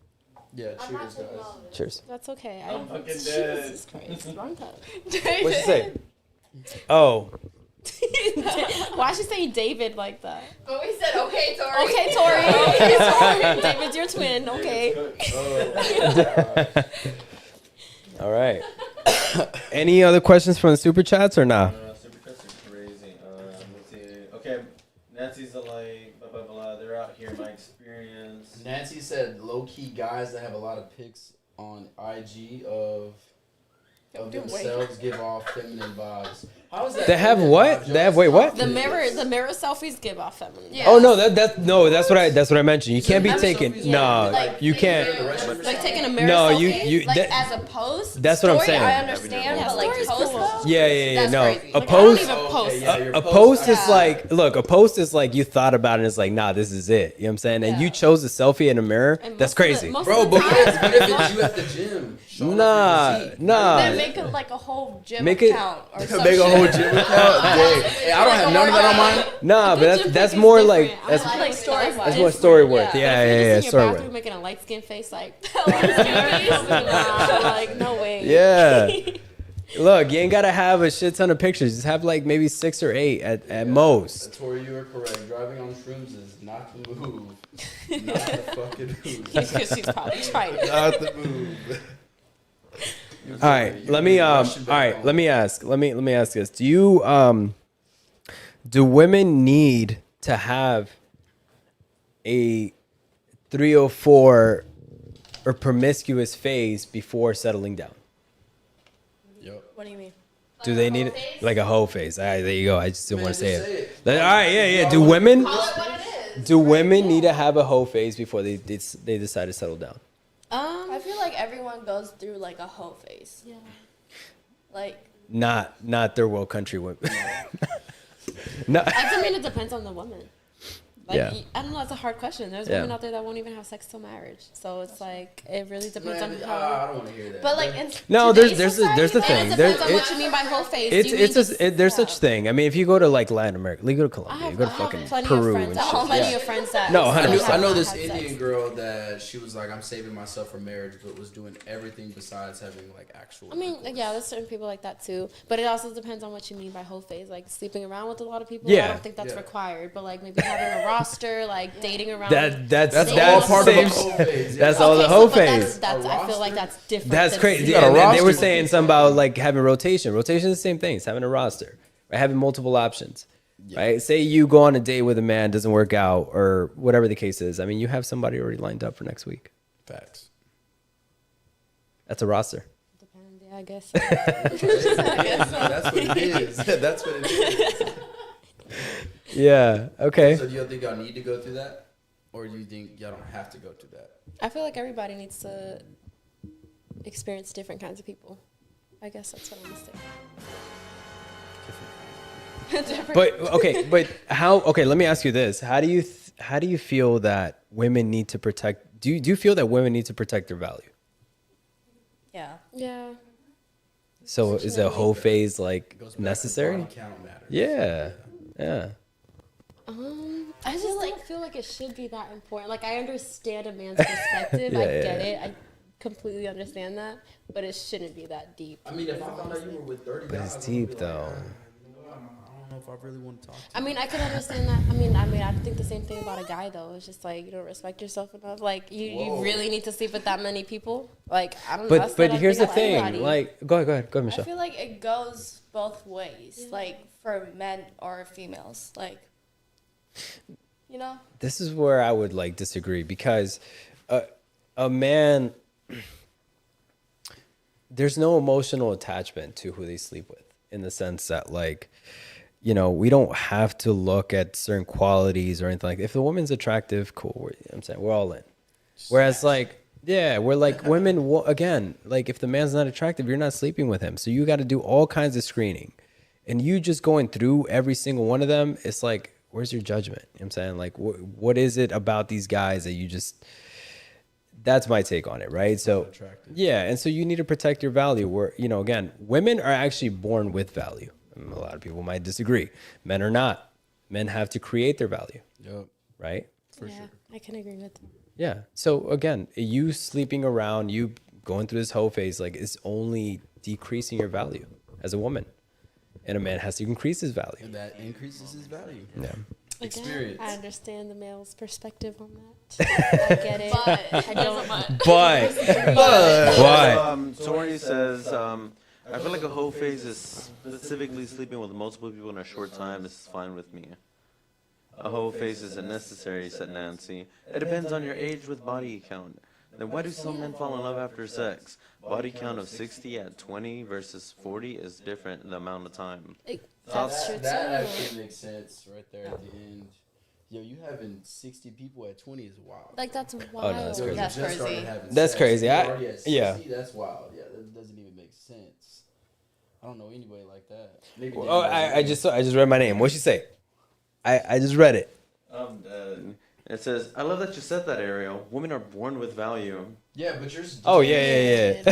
Yeah, cheers, guys. Cheers. That's okay. I'm fucking dead. Jesus Christ. Wrong cup. What'd you say? Oh. Why'd she say David like that? But we said, okay, Tori. Okay, Tori. Okay, Tori. David's your twin. Okay. All right. Any other questions from the super chats or not? Super chats are crazy. Let's see. Okay, Nancy's like blah blah blah. They're out here. My experience. Nancy said low-key guys that have a lot of pics on IG of themselves give off feminine vibes. How is that? They have feminine what? vibes? They have wait what? The mirror selfies give off feminine. Yeah. Oh no, that's what I mentioned. You can't be Mirror taking selfies? no, Like, you can't. Like taking a mirror No, selfie. you Like, that- as a post? That's what I'm story, saying. I understand, Yeah, but like story's post cool. though? Yeah, That's no. crazy. A Like, post I don't even post. your a post is Yeah. like, look, a post is like you thought about it and it's like, nah, this is it. You know what I'm saying? And you chose a selfie in a mirror. And That's most of the- crazy. most Bro, of the but time- what if it's you at the gym? Nah. Then make it like a whole gym Make it- account or some Make a whole shit. gym account. Dang. Hey, I don't have none of that on mine. Nah, A but gym that's pic more is like different. that's I'm like story-wise. that's more story worth. But Yeah, if you're yeah, just in story your worth. bathroom making a light skin face, like, nah, like no way. Yeah. Look, you ain't gotta have a shit ton of pictures. Just have like maybe 6 or 8 at most. Tori, you are correct. Driving on shrooms is not the move. Not the fucking move. Because she's probably trying it. Not the move. All right, let me ask this. Do women need to have a 304 or promiscuous phase before settling down? Yep. What do you mean? Do they need it? Like a hoe phase? All right, there you go. I just didn't want to say just it. say All right, yeah. Do women Call it what it is. do women need to have a hoe phase before they decide to settle down? I feel like everyone goes through like a hoe phase. Yeah. Like, Not third world country women. No. I mean, it depends on the woman. Like, Yeah. I don't know. It's a hard question. There's Yeah. women out there that won't even have sex till marriage. So it's like it really depends Man, on I how. don't want to hear that. but like, in No, today's there's the society, thing. And it There- depends on what you mean by whole face. It's Do you mean it's just- there's yeah. such thing. I mean, if you go to like Latin America, you go to I Colombia, have, you go to I fucking have plenty Peru of friends. and I shit. have plenty Yeah. of friends that. No, I 100%. know this have Indian sex. girl that she was like, I'm saving myself for marriage, but was doing everything besides having like actual. I mean, intercourse. yeah, there's certain people like that too. But it also depends on what you mean by whole phase. Like sleeping around with a lot of people, Yeah. I don't think that's Yeah. required. But like maybe having a roster, like dating around. That's That's That's all part of a same- whole phase. That's yeah. all the Okay, hoe but that's, phase. that's A I feel like roster? that's different. That's than crazy. sleeping got a And they were roster. saying something about like having rotation. Rotation is the same thing. It's having a roster, right? Having multiple options, right? Say you go on a date with a man, doesn't work out, or whatever the case is. I mean, you have somebody already lined up for next week. Facts. That's a roster. Depends, yeah, I guess. That's what it is. That's what it is. Yeah. Okay. So do you think y'all need to go through that, or do you think y'all don't have to go through that? I feel like everybody needs to experience different kinds of people. I guess that's what I'm gonna say. But okay, but how? Okay, let me ask you this: how do you feel that women need to protect? Do you feel that women need to protect their value? yeah. Yeah. So is a whole phase like It goes back to necessary? body count matters. Yeah, yeah. I just don't feel like it should be that important. Like I understand a man's perspective. I Yeah, get yeah. it. I completely understand that, but it shouldn't be that deep. I mean, if I found out you were with 30 But guys, it's I would be deep like, though. you know what, I don't know if I really want to talk to I mean, I could understand that. I mean, I think the same thing about a guy though. It's just like you don't respect yourself enough. Like you really need to sleep with that many people. Like I don't know. But that's but not a here's the thing about thing. anybody. Like, go ahead, I Michelle. feel like it goes both ways, like for men or females. Like, you know? This is where I would like disagree because a man, there's no emotional attachment to who they sleep with in the sense that like, you know, we don't have to look at certain qualities or anything like that. If the woman's attractive, cool. I'm saying we're all in. Whereas like, yeah, we're like women, again, like if the man's not attractive, you're not sleeping with him. So you got to do all kinds of screening and you just going through every single one of them. It's like, where's your judgment? You know what I'm saying? Like, what is it about these guys that you just, that's my take on it, right? So, yeah, and so you need to protect your value. Where, you know, again, women are actually born with value. A lot of people might disagree. Men are not. Men have to create their value, Yep. right? For yeah, sure. I can agree with that. Yeah. So again, you sleeping around, you going through this whole phase, like it's only decreasing your value as a woman, and a man has to increase his value. And that increases his value. Yeah. Again, Experience. I understand the male's perspective on that. I get it. But I don't. But Tori says, I feel like a whole phase is specifically sleeping with multiple people in a short time. This is fine with me. A whole phase isn't necessary, said Nancy. It depends on your age with body count. Then why do some men fall in love after sex? Body count of 60 at 20 versus 40 is different the amount of time. That's true That too. actually makes sense right there at the end. Yo, you having 60 people at 20 is wild. Like that's wild. no, that's Yo, you crazy. That's just started crazy. having That's sex, crazy. you're I- already at yeah. 60? That's wild. Yeah, that doesn't even make sense. I don't know anybody like that. Maybe oh, I just read my name. What'd she say? I just read it. I'm dead. It says, I love that you said that, Ariel. Women are born with value. Yeah, but you're. Oh yeah.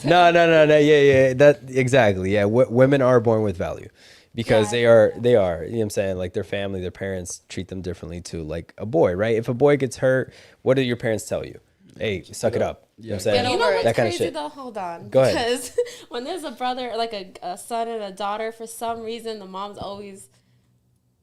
No. Yeah. That exactly. Yeah, women are born with value, because they are. You know what I'm saying? Like their family, their parents treat them differently too. Like a boy, right? If a boy gets hurt, what do your parents tell you? Hey, suck it up. You know what I'm saying? You know what's that kind of crazy shit. though? Hold on. Go ahead. Because when there's a brother, like a son and a daughter, for some reason the moms always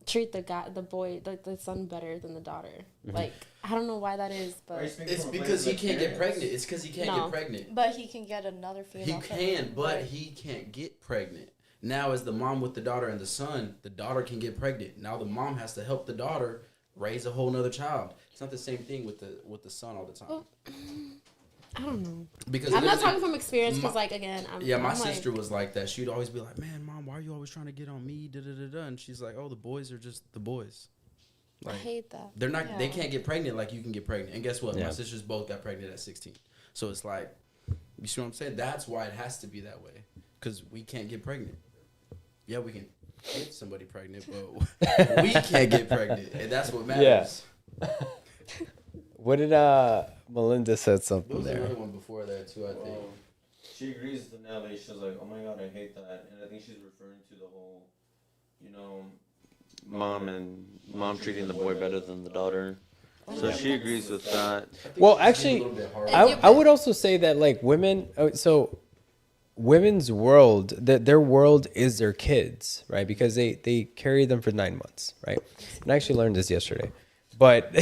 treat the son better than the daughter. Like, I don't know why that is, but It's because he can't get pregnant. It's because he can't get pregnant. But he can get another female. He can, but he can't get pregnant. Now, as the mom with the daughter and the son, the daughter can get pregnant. Now the mom has to help the daughter raise a whole nother child. It's not the same thing with the son all the time. Well, I don't know. Because I'm not talking from experience, because my I'm sister was like that. She'd always be like, "Man, mom, why are you always trying to get on me?" Da da da da. And she's like, "Oh, the boys are just the boys." I hate that. They're not. They can't get pregnant like you can get pregnant. And guess what? Yeah. My sisters both got pregnant at 16. So it's like, you see what I'm saying? That's why it has to be that way, because we can't get pregnant. Yeah, we can get somebody pregnant, but we can't get pregnant, and that's what matters. Yeah. What did Melinda said something There was there? another one before that too, I think. She agrees with Nelly. She's like, oh my god, I hate that. And I think she's referring to the whole, mom treating the boy better than the daughter. So she agrees with that. Well, actually, I would also say that like women, women's world, their world is their kids, right? Because they carry them for 9 months, right? And I actually learned this yesterday, but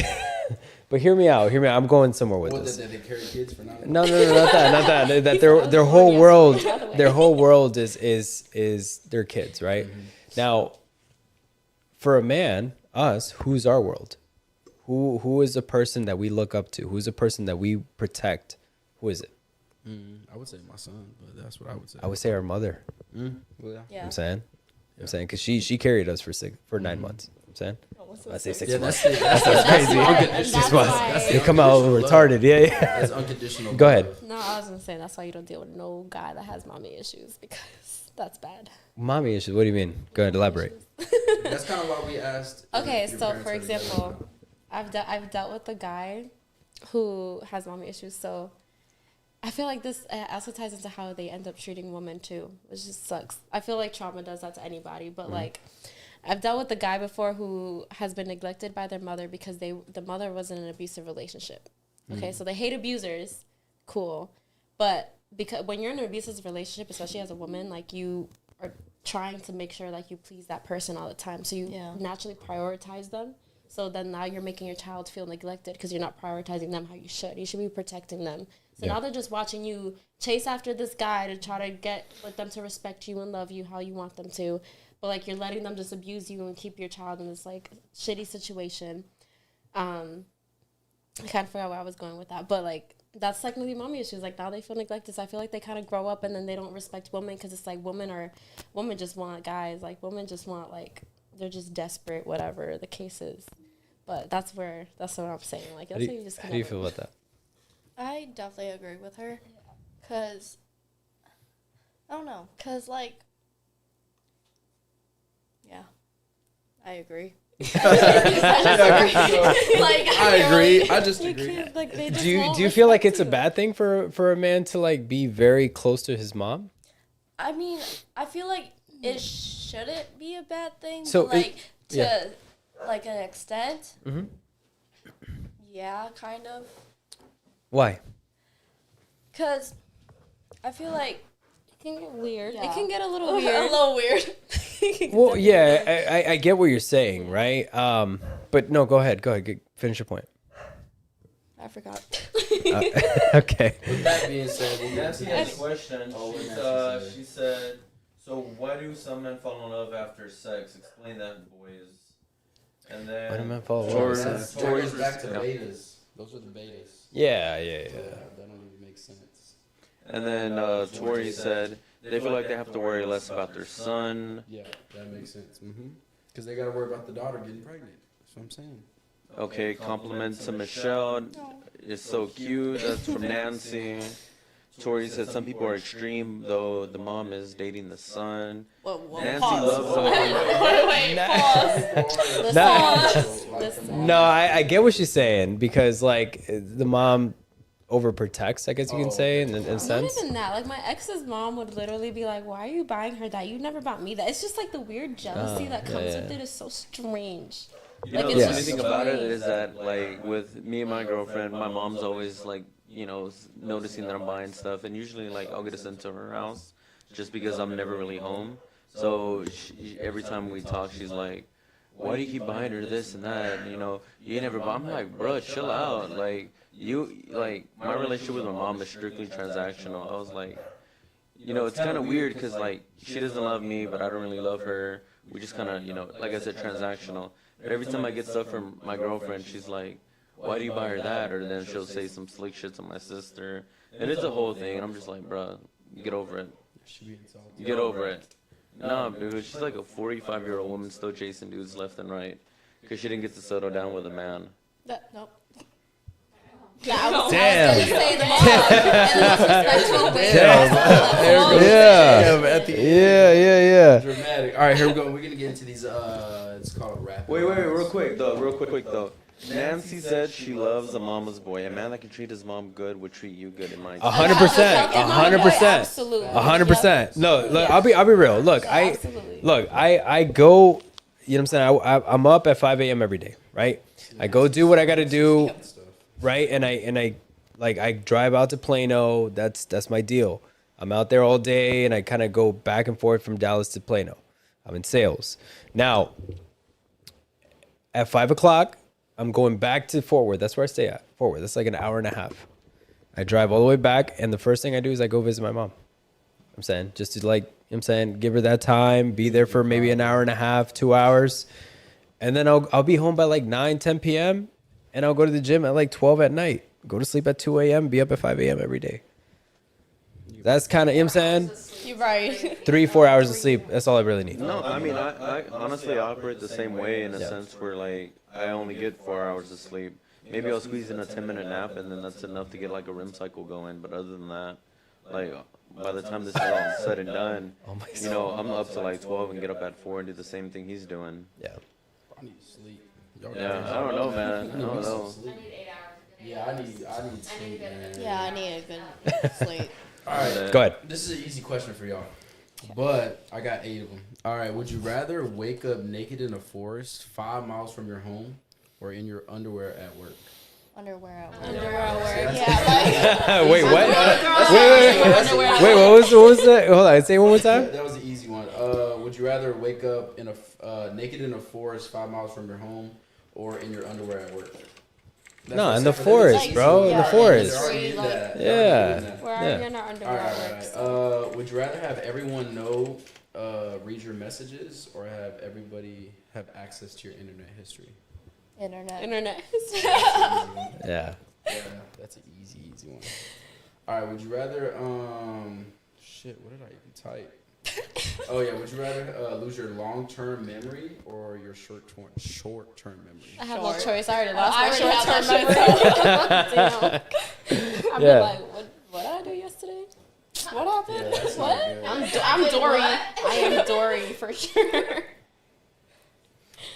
but hear me out. I'm going somewhere with this. That they carry kids for 9 months? No, not that. That their whole world is their kids, right? Mm-hmm. Now, for a man, us, who's our world? Who is the person that we look up to? Who's the person that we protect? Who is it? I would say my son, but that's what I would say. I would say our mother. Well, yeah. You know what I'm saying? I'm saying because she carried us for 9 months. I'm saying. I say 6 months. That's crazy. 6 months. You come out retarded. Yeah. That's unconditional. Go ahead. No, I was gonna say that's why you don't deal with no guy that has mommy issues, because that's bad. Mommy issues. What do you mean? Go ahead, elaborate. That's kind of why we asked. Okay, if your so parents for are together. example, I've dealt with a guy who has mommy issues, so I feel like this also ties into how they end up treating women too, which just sucks. I feel like trauma does that to anybody, but like I've dealt with a guy before who has been neglected by their mother because the mother was in an abusive relationship. Okay, so they hate abusers, cool, but because when you're in an abusive relationship, especially as a woman, like you are trying to make sure like you please that person all the time, so you naturally prioritize them. So then now you're making your child feel neglected because you're not prioritizing them how you should. You should be protecting them. So now they're just watching you chase after this guy to try to get them to respect you and love you how you want them to. But like you're letting them just abuse you and keep your child in this like shitty situation. I kind of forgot where I was going with that. But like that's technically mommy issues. Like now they feel neglected. So I feel like they kind of grow up and then they don't respect women because it's like women just want guys. Like women just want like, they're just desperate, whatever the case is. But that's what I'm saying. Like, How do you feel about that? I definitely agree with her, cause I don't know, cause like, yeah, I agree. I agree. I just agree. Do you feel like it's a bad thing for a man to like be very close to his mom? I mean, I feel like it shouldn't be a bad thing. So but like to like an extent. Mm-hmm. Yeah, kind of. Why? Cause I feel like It can get weird. Yeah. It can get a little a weird. little weird. Well, yeah, I get what you're saying, right? But no, go ahead. Finish your point. I forgot. Okay. With that being said, Nancy has a question. Oh, She said, so why do some men fall in love after sex? Explain that, boys. And then Why do men fall in love Tori- after sex? Tori's back to betas. Those are the betas. Yeah. That don't even make sense. And then Tori said they feel like they have to worry less about their son. Yeah, that makes sense. Because they got to worry about the daughter getting pregnant. That's what I'm saying. Okay, compliments to Michelle. It's so cute. That's from Nancy. Tori said some people are extreme, though the mom is dating the son. Well, Nancy pause. loves the mom. Wait, pause. No. Listen. No, I get what she's saying because like the mom overprotects, I guess you can say in a Not sense. even that. Like my ex's mom would literally be like, "Why are you buying her that? You never bought me that." It's just like the weird jealousy that comes with it is so strange. You Like know, it's the Yeah. funny just thing about it strange. is that, like, with me and my girlfriend, my mom's always, like, noticing that I'm buying stuff. And usually, like, I'll get it sent to her house just because I'm never really home. So every time we talk, she's like, why do you keep buying her this and that? And, you never buy. I'm like, bro, chill out. Like, my relationship with my mom is strictly transactional. I was like, it's kind of weird because, like, she doesn't love me, but I don't really love her. We just kind of, like I said, transactional. But every time I get stuff from my girlfriend, she's like, why do you buy her that? Or then she'll say some slick shit to my sister. And it's a whole thing. And I'm just like, bruh, get over it. Get over it. Nah, dude, she's like a 45-year-old woman still chasing dudes left and right. Because she didn't get to settle down with a man. Nope. Damn. Say the mom. In the most respectful way. Yeah. Dramatic. All right, here we go. We're gonna get into these. It's called rap. Wait, real quick though. Nancy said she loves a mama's boy. A man that can treat his mom good would treat you good in my opinion. 100%. 100%. Absolutely. 100%. No, look, I'll be real. Look, Absolutely. I go, you know what I'm saying? I'm up at 5 a.m. every day, right? I go do what I got to do, right? And I drive out to Plano. That's my deal. I'm out there all day and I kind of go back and forth from Dallas to Plano. I'm in sales. Now, at 5 o'clock, I'm going back to Fort Worth. That's where I stay at. Fort Worth. That's like an hour and a half. I drive all the way back, and the first thing I do is I go visit my mom. I'm saying, just to give her that time, be there for maybe an hour and a half, 2 hours. And then I'll be home by like 9, 10 p.m. And I'll go to the gym at like 12 at night. Go to sleep at 2 a.m., be up at 5 a.m. every day. That's kind of, you know what I'm saying? You're right. 3-4 hours of sleep. That's all I really need. No, I mean, I honestly operate the same way in a sense where, like, I only get 4 hours of sleep. Maybe I'll squeeze in a 10-minute nap, and then that's enough to get, like, a REM cycle going. But other than that, like, by the time this is all said and done, I'm up to, like, 12 and get up at 4 and do the same thing he's doing. Yeah. I need sleep. Yeah, I don't know, man. I don't know. Yeah, I need sleep, man. Yeah, I need a good sleep. All right. Go ahead. This is an easy question for y'all, but I got 8 of them. All right. Would you rather wake up naked in a forest 5 miles from your home, or in your underwear at work? Underwear at work. Underwear at work. Yeah, Wait, what? Underwear. Wait, what was that? Hold on, say it one more time. That was an easy one. Would you rather wake up in a naked in a forest 5 miles from your home, or in your underwear at work? No, in the forest, bro. In the forest. Yeah. We're already in our underwear at work. so. Would you rather have everyone read your messages, or have everybody have access to your internet history? Internet. Yeah. Yeah, that's an easy one. All right, would you rather shit, what did I even type? Oh yeah, would you rather lose your long-term memory or your short-term memory? I have no choice. I already lost I my already short-term memory. I'd be like, what did I do yesterday? What happened? Yeah, that's what? not good. I'm Dory. I am Dory for sure.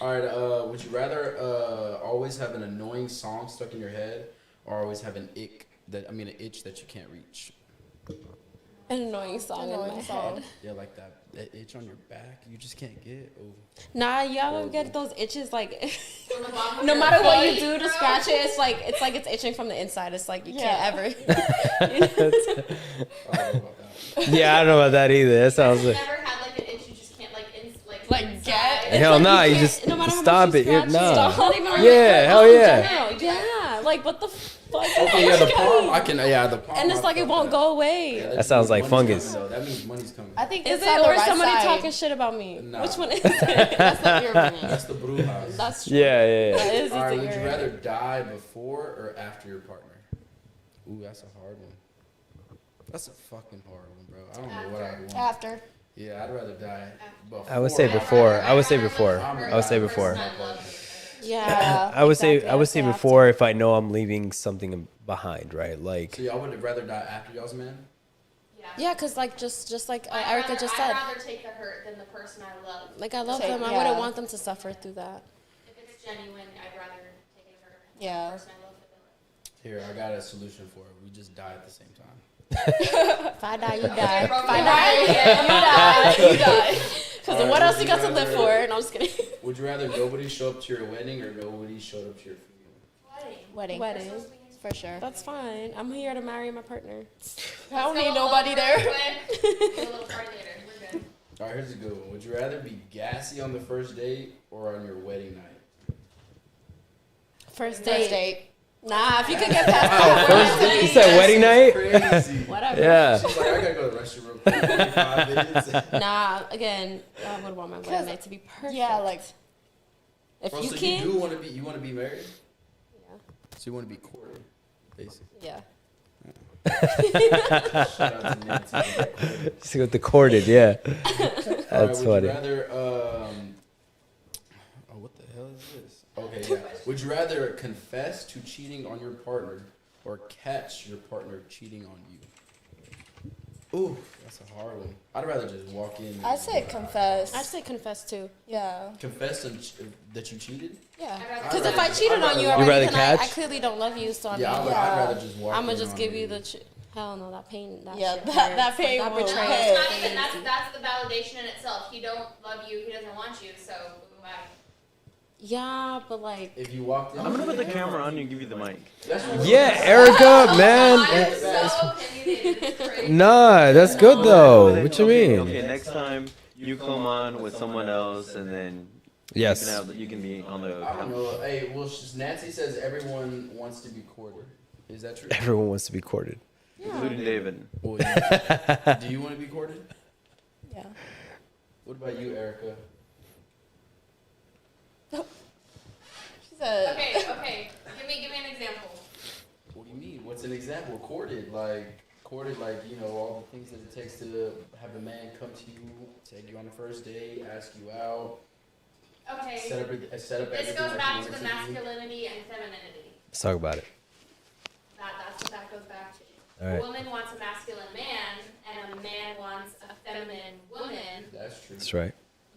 All right, would you rather always have an annoying song stuck in your head, or always have an itch that you can't reach? An annoying song in my head. Yeah, like that itch on your back you just can't get over. Nah, y'all get those itches like no matter what you do to scratch it, it's like it's itching from the inside. It's like you can't ever. I don't know about that. Yeah, I don't know about that either. That sounds like. Never had like an itch you just can't Get. Hell like no, you can't- just no matter how stop much you it. scratch, No. stop. Not even on Yeah, your hell phone, yeah. Yeah, like what the fuck? Okay, yeah, the palm. I can. Yeah, the palm. And it's like it won't go away. Yeah, That sounds like money's fungus. coming, though. That means money's coming. I think Is it's it on the or right somebody side. talking shit about me? Nah. Which one is it? That's the ear ringing. That's the brujas. That's true. Yeah. That is All right, the would you ear. rather die before or after your partner? Ooh, that's a hard one. That's a fucking hard one, bro. I don't know what I want. After. Yeah, I'd rather die before. I would say before. I would say before. I'm I would say before. my partner. Yeah. I would say exactly. I would say have before to. if I know I'm leaving something behind, right? Like So y'all would rather die after y'all's a man? Yeah, because like just like I'd Erica rather- just said, I'd rather take the hurt than the person I love. like I love Take- them. I yeah. wouldn't want them to suffer through that. If it's genuine, I'd rather take the hurt than Yeah. the person I love. Here, I got a solution for it. We just die at the same time. If I die, you die. If I die, die, you die. Because what else you got to live for? No, I'm just kidding. Would you rather nobody show up to your wedding or nobody showed up to your funeral? Wedding. Wedding. For sure. That's fine. I'm here to marry my partner. I don't need nobody there. Do a little party later. We're good. All right, here's a good one. Would you rather be gassy on the first date or on your wedding night? First First date. date. Nah, if you could get past Oh, that, first we're date? meant You to said be. wedding night? Crazy. Whatever. Yeah. She's like, I gotta go to the restroom real quick. 5 minutes. Nah, again, I would want my wedding 'Cause- night to be perfect. Yeah, like if Oh, you so can. you do want to be married? Yeah. So you want to be courted, basically. Yeah. Shout out to Nancy. just with the corded, yeah. All right, That's would funny. you rather, oh, what the hell is this? Okay, yeah. Would you rather confess to cheating on your partner or catch your partner cheating on you? Ooh, that's a hard one. I'd rather just walk in. and- I'd say confess. I'd say confess too. Yeah. Confess that you cheated? Yeah. I'd rather- Because I'd if I rather- cheated I'd on you rather- already, rather then I catch? clearly don't love you. So I mean, Yeah, I'd Yeah. rather just walk I'm gonna in just on give you you. the. Hell no, that pain. That Yeah, shit that hurts. pain That will betrayal hurt. is Not even, crazy. that's the validation in itself. He don't love you, he doesn't want you, so bye. Yeah, but like. If you walked in. I'm gonna put the camera on you and give you the mic. That's what- Yeah, Erica, man. I'm so opinionated, it's crazy. Nah, that's good though. What you Okay, mean? Okay, next time you come on with someone else, and then Yes. you can be on the. I don't know. Hey, well, Nancy says everyone wants to be courted. Is that true? Everyone wants to be courted. Including David. Well, do you want to be courted? Yeah. What about you, Erica? She said. Okay. Give me an example. What do you mean? What's an example? Courted, like, you know, all the things that it takes to have a man come to you, take you on the first date, ask you out, Okay. set up This everything goes like back you to want the it to be. masculinity and femininity. Let's talk about it. That's what that goes back to. All A right. woman wants a masculine man, and a man wants a feminine woman. That's true. That's right.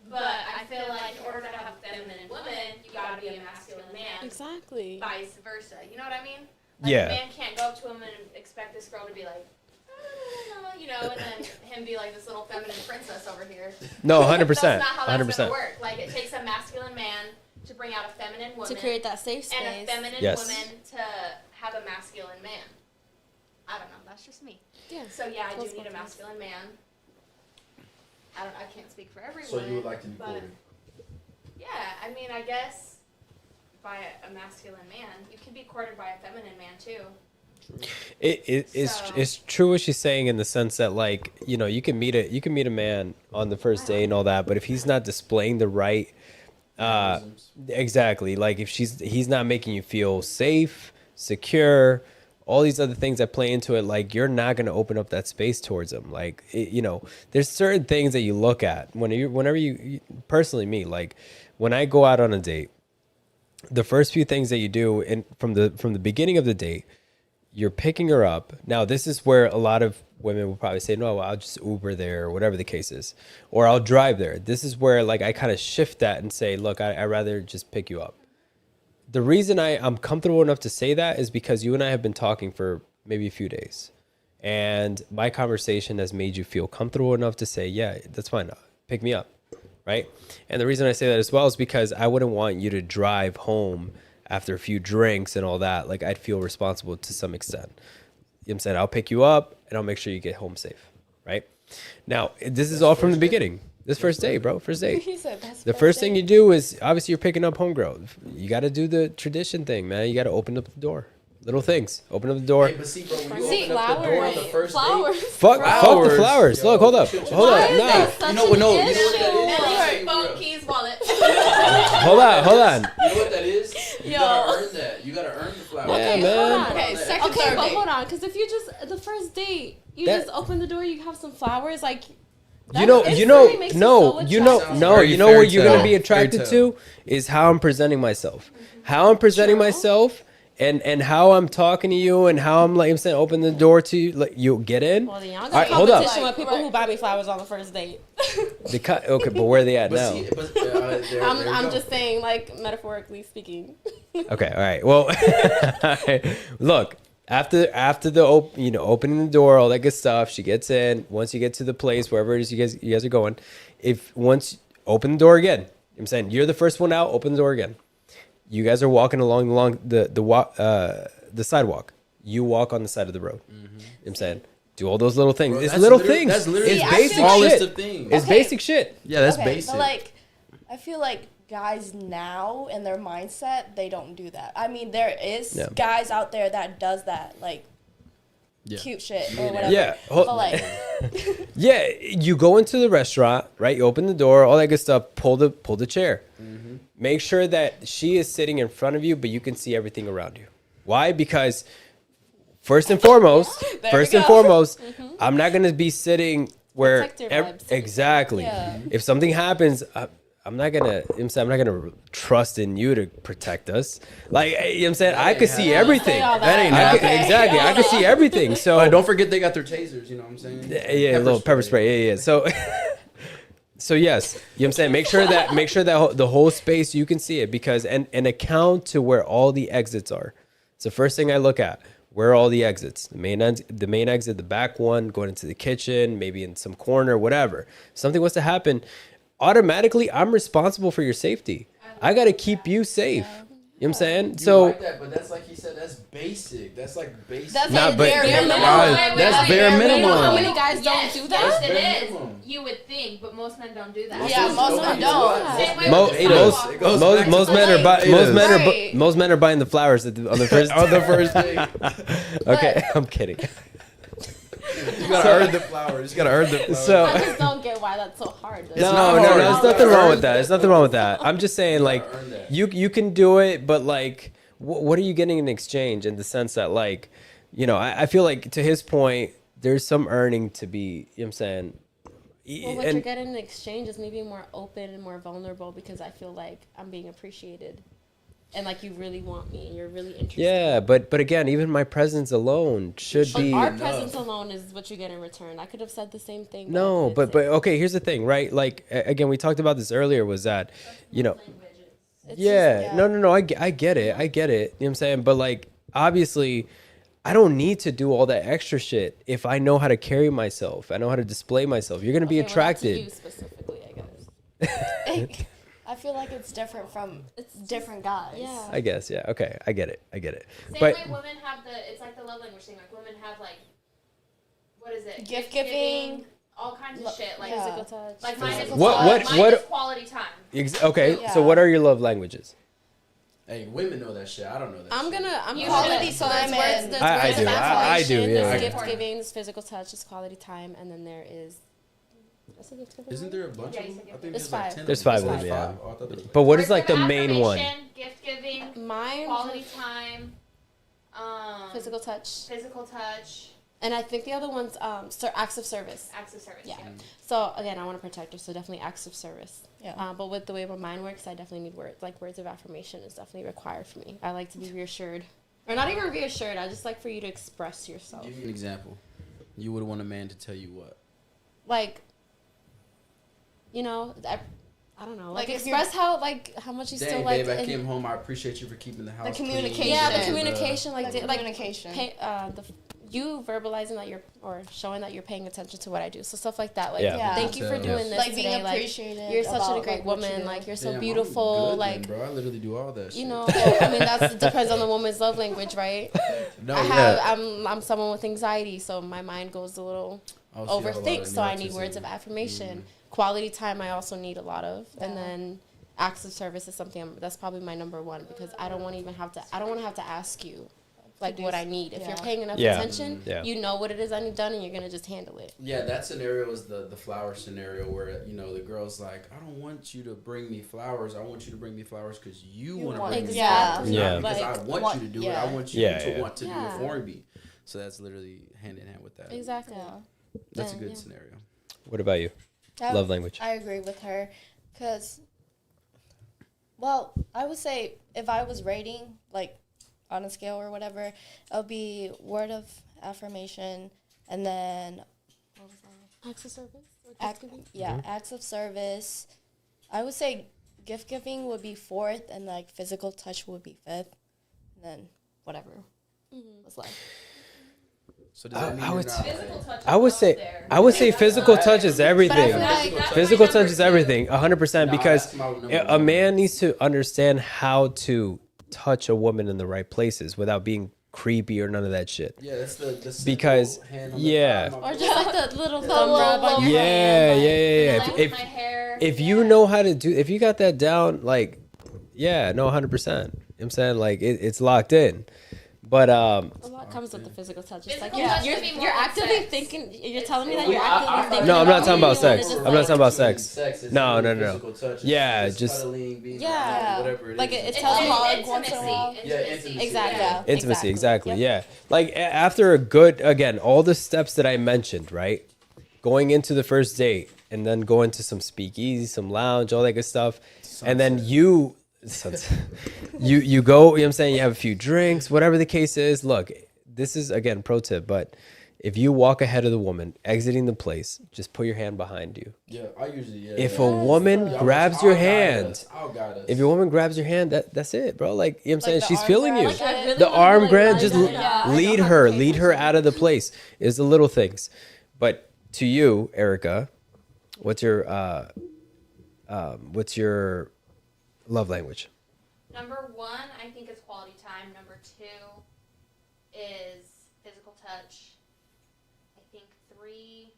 But I feel like in order to have a feminine woman, you gotta be a masculine man. Exactly. Vice versa. You know what I mean? Like Yeah. a man can't go up to him and expect this girl to be like, you know, and then him be like this little feminine princess over here. No, 100%. That's not how that's 100%. gonna work. Like it takes a masculine man to bring out a feminine woman To create that safe and a space. feminine Yes. woman to have a masculine man. I don't know. That's just me. Yeah. So yeah, I do Those need a both masculine man. I can't speak for everyone. So you would like to be but courted? yeah, I mean, I guess by a masculine man, you can be courted by a feminine man too. It's true what she's saying in the sense that, like, you know, you can meet a man on the first date and all that, but if he's not displaying the right exactly, like if he's not making you feel safe, secure, all these other things that play into it, like you're not going to open up that space towards him. Like you know, there's certain things that you look at whenever you personally me, like when I go out on a date, the first few things that you do from the beginning of the date, you're picking her up. Now, this is where a lot of women will probably say, no, I'll just Uber there or whatever the case is, or I'll drive there. This is where like I kind of shift that and say, look, I'd rather just pick you up. The reason I'm comfortable enough to say that is because you and I have been talking for maybe a few days, and my conversation has made you feel comfortable enough to say, yeah, that's fine. Pick me up. Right. And the reason I say that as well is because I wouldn't want you to drive home after a few drinks and all that. Like I'd feel responsible to some extent. You know what I'm saying? I'll pick you up and I'll make sure you get home safe. Right. Now, this is all from the beginning. This first day, bro. First date. He said that's The first thing you do is obviously you're picking up homegirl. You got to do the tradition thing, man. You got to open up the door. Little things. Open up the door. Hey, but see, bro, when you See, open up the door on the first flowers. date, Fuck the Flowers. flowers. Yo, Look, hold up. chill, chill. Hold Why up. is Nah. that such You know what? an No, you know what issue? that is? Phone, keys, wallet. Hold on. Hold on. You know what that is? You Yo. gotta earn that. You gotta earn the flower. Yeah, Okay, man. hold on. Okay, second, Okay, third but date. hold on, because if you just the first date, you That- just open the door, you have some flowers, like You know, It you know, really makes you no, so you know, attractive. no, Very you know fairy what you're gonna tale. be attracted Fairy to is how I'm presenting myself, how I'm presenting True. myself, and how I'm talking to you, and how I'm like I'm saying, open the door to you, like you get in. Well, then y'all All got right, hold up. competition with people who buy me flowers on the first date. Okay, but where are they at But now? see, but, there you I'm go. just saying, like, metaphorically speaking. Okay, all right. Well, look, after the opening the door, all that good stuff, she gets in. Once you get to the place, wherever it is you guys are going, if once open the door again, I'm saying you're the first one out. Open the door again. You guys are walking along the sidewalk. You walk on the side of the road. I'm saying do all those little things. Bro, It's that's little literally- things. that's literally It's the basic smallest shit. of things. It's Okay. basic shit. Yeah, that's Okay, basic. but like, I feel like guys now in their mindset, they don't do that. I mean, there is Yeah. guys out there that does that, like Yeah. cute shit or whatever. Yeah. But like, Yeah, you go into the restaurant, right? You open the door, all that good stuff. Pull the chair. Make sure that she is sitting in front of you, but you can see everything around you. Why? Because first and foremost, I'm not gonna be sitting where Protector vibes. exactly. Yeah. If something happens, I'm not gonna trust in you to protect us. Like you know what I'm saying, I could see happening. everything. Say all That ain't I could, happening. exactly, I could see everything. So Oh, don't forget they got their tasers. You know what I'm saying? yeah, a little pepper spray. Yeah. So, so yes, you know what I'm saying. Make sure that the whole space you can see it because and account to where all the exits are. It's the first thing I look at. Where are all the exits? The main exit, the back one, going into the kitchen, maybe in some corner, whatever. If something was to happen, automatically I'm responsible for your safety. I got to keep you safe. You know what I'm saying? You So like that, but that's like he said. That's basic. That's like basic. that's Nah, like but- bare Bare minimum. minimum. That's bare You know how minimum. many guys don't do that? Yes, bare it is. minimum. You would think, but most men don't do that. Yeah, most men don't. Same way Mo- with the most sidewalk. It goes back to most the men are potatoes. most men are buying the flowers on the first On the first day, Okay, I'm kidding. you gotta earn the flowers. You gotta earn the flowers. So I just don't get why that's so hard. It's no, not no, hard. no, there's nothing wrong with that. There's nothing wrong with that. I'm just saying, like, earn that. you can do it, but like, what are you getting in exchange? In the sense that, like, you know, I feel like to his point, there's some earning to be. You know what I'm saying? Well, what you're getting in exchange is me being more open and more vulnerable because I feel like I'm being appreciated. And like you really want me and you're really interested. yeah, but again, even my presence alone should But be. our enough. presence alone is what you get in return. I could have said the same thing. No, I but didn't say okay. Here's the thing, right? Like again, we talked about this earlier. Was that you know? it. It's Yeah, just- no. I get it. I get it. You know what I'm saying? But like, obviously, I don't need to do all that extra shit if I know how to carry myself. I know how to display myself. You're gonna be Okay, well, not to attracted. you specifically, I guess. I feel like it's different from different guys. Yeah. I guess. Yeah. Okay. I get it. Same But way women have it's like the love language thing. Like women have like, what is it? Gift giving. all kinds of shit. Like, Yeah. Physical touch. like mine is What- quality, what- mine is quality time. okay. Yeah. So what are your love languages? Hey, women know that shit. I don't know that. I'm shit. I'm You quality should. so there's time words, and- there's I words do. of I do, affirmation, yeah. there's Okay. gift giving, there's physical touch, there's quality time, and then there is what's the gift giving? Isn't there a bunch Yeah, of you them? said I think There's there's like five. 10. There's five of There's them, yeah. five? Oh, I thought there was- But what is Words like the of main one? affirmation, Gift giving, Mine quality time, physical touch. physical touch, And I think the other one's acts of service. acts of service. Yeah. Yeah. So again, I want to protect her, so definitely acts of service. Yeah. But with the way my mind works, I definitely need words. Like words of affirmation is definitely required for me. I like to be reassured, or not even reassured. I just like for you to express yourself. Give me an example. You would want a man to tell you what? Like, you know, I don't know. Like, Like if you're- express how much you Dang, still like. babe, I and- came home. I appreciate you for keeping the house clean. communication. yeah, the and, communication, like, the like communication. you verbalizing that you're or showing that you're paying attention to what I do. So stuff like that. Like, Yeah. Yeah. thank you for Yes. doing this like being today. Like, appreciated. you're such a about, great like, what you woman. do. Like, you're so Damn, I'm beautiful. good like, then, bro, I literally do all that shit. you know, I mean, that depends on the woman's love language, right? no, I'm someone with anxiety, so my mind goes a little Oh, so you have a lot overthink. of So I need neuroticism. words of affirmation. Quality time, I also need a lot of, and Yeah. then acts of service is something that's probably my number one because I don't want to even have to. I don't want to have to ask you like what I need. If you're yeah. paying enough Yeah. attention, Yeah. you know what it is I need done, and you're gonna just handle it. Yeah, that scenario is the flower scenario where, you know, the girl's like, I don't want you to bring me flowers. I want you to bring me flowers because you want to want- bring me Exactly. flowers. Yeah. Not because Like, I want what- you to do it. yeah. I want you Yeah, to yeah. want to do Yeah. it for me. So that's literally hand in hand with that. Exactly. Yeah. That's a And, good yeah. scenario. What about you? love language? I agree with her, because, well, I would say if I was rating, like, on a scale or whatever, it'll be word of affirmation, and then, what was that? Acts of service? Or gift giving? Yeah, acts of service. I would say gift giving would be fourth, and, like, physical touch would be fifth, and then whatever was left. So does that mean I would you're not Physical touch is I would up say there. I would say physical touch is everything. But I feel like Physical That's my touch is number everything, 100%. No, Because that's my number a one. man needs to understand how to touch a woman in the right places without being creepy or none of that shit. Yeah, that's the simple Because, hand on yeah. the Or just like the little thumb rub on your Yeah, hand. yeah, yeah, Like yeah. with my hair. If you know how to do, if you got that down, like, yeah, no, 100%. You know what I'm saying? Like, it's locked in. But, A lot comes with the physical touch. It's like Physical touch you're, can be more you're than actively sex. thinking. You're telling me that Well, you're I- actively I- thinking. No, I'm not talking about me, sex. or I'm not talking about sex. It's No, really no, no. physical touch. It's Yeah, just- cuddling, being Yeah. whatever it Like, is. it It's tells me- Alcoholic once in a while. intimacy. Yeah, intimacy. Exactly. Yeah. Intimacy, exactly. Yep. Yeah. Like after a good, again, all the steps that I mentioned, right? Going into the first date and then going to some speakeasy, some lounge, all that good stuff. And then you go, you know what I'm saying? You have a few drinks, whatever the case is. Look, this is, again, pro tip, but if you walk ahead of the woman exiting the place, just put your hand behind you. Yeah, I usually. Yeah, If yeah. a woman Yeah, grabs I'll your guide hand, us. I'll guide us. if your woman grabs your hand, that's it, bro. Like, you know what I'm saying? the She's arm feeling you. grab? Like, I really The wanna, arm like, grab, lie just down. Yeah, I lead know how her, to pay lead her attention. out of the place. Is the little things. But to you, Erica, what's your love language? Number one, I think is quality time. Number two is physical touch. I think three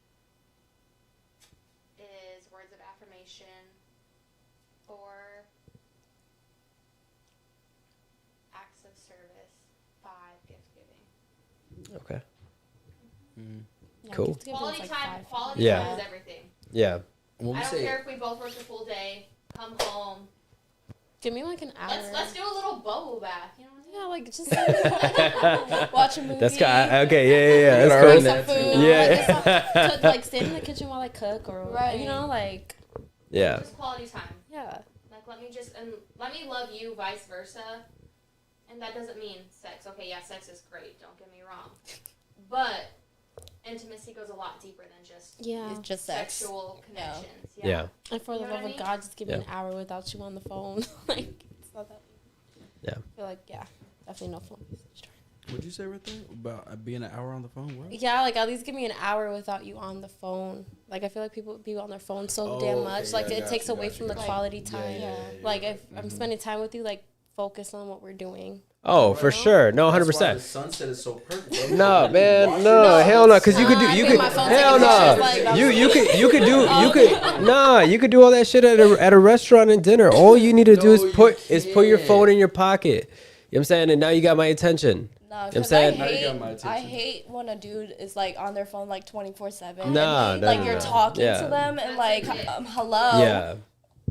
is words of affirmation. Four, acts of service. Five, gift giving. Okay. Yeah, Cool. gift giving's Quality like time. 5. Quality Yeah. time is everything. Yeah. When we I don't say care if we both work a full day. Come home. Give me like an hour. Let's do a little bubble bath. You know what I'm saying? Yeah, like just Watch a movie. That's kind. Okay. Yeah. You That's gotta cool. earn some that food. too. Yeah. Like, to, like stand in the kitchen while I cook, or Right. you know, like Yeah. Just quality time. yeah. Like let me love you, vice versa. And that doesn't mean sex. Okay, yeah, sex is great. Don't get me wrong. But intimacy goes a lot deeper than just Yeah. It's just sex. sexual connections. Yeah. And for You the know what love I of mean? God, just give me Yeah. an hour without you on the phone. Like it's not that. Yeah. I feel like definitely no phone usage. what'd you say right there about being an hour on the phone? What? Yeah, like at least give me an hour without you on the phone. Like I feel like people be on their phone so Oh, damn okay, much. yeah, Like it got takes you, away got from you, the got you. quality Yeah, time. yeah, Like yeah. if I'm spending time with you, like focus on what we're doing. Oh, for sure. No, That's why 100%. the sunset is so perfect. bro. No, Like, man, watch no, it. hell no, because you could do, Nah, I you be could, on my phone hell taking no, pictures, like, you could, nah, you could do all that shit at a restaurant and dinner. All you need to do No, is you put your can't. phone in your pocket. You know what I'm saying? And now you got my attention. No, You know what I'm 'cause saying? Now you got my I attention. hate when a dude is like on their phone like 24/7. Nah, and, no, like no, you're no. talking Yeah. to them and like hello. Yeah,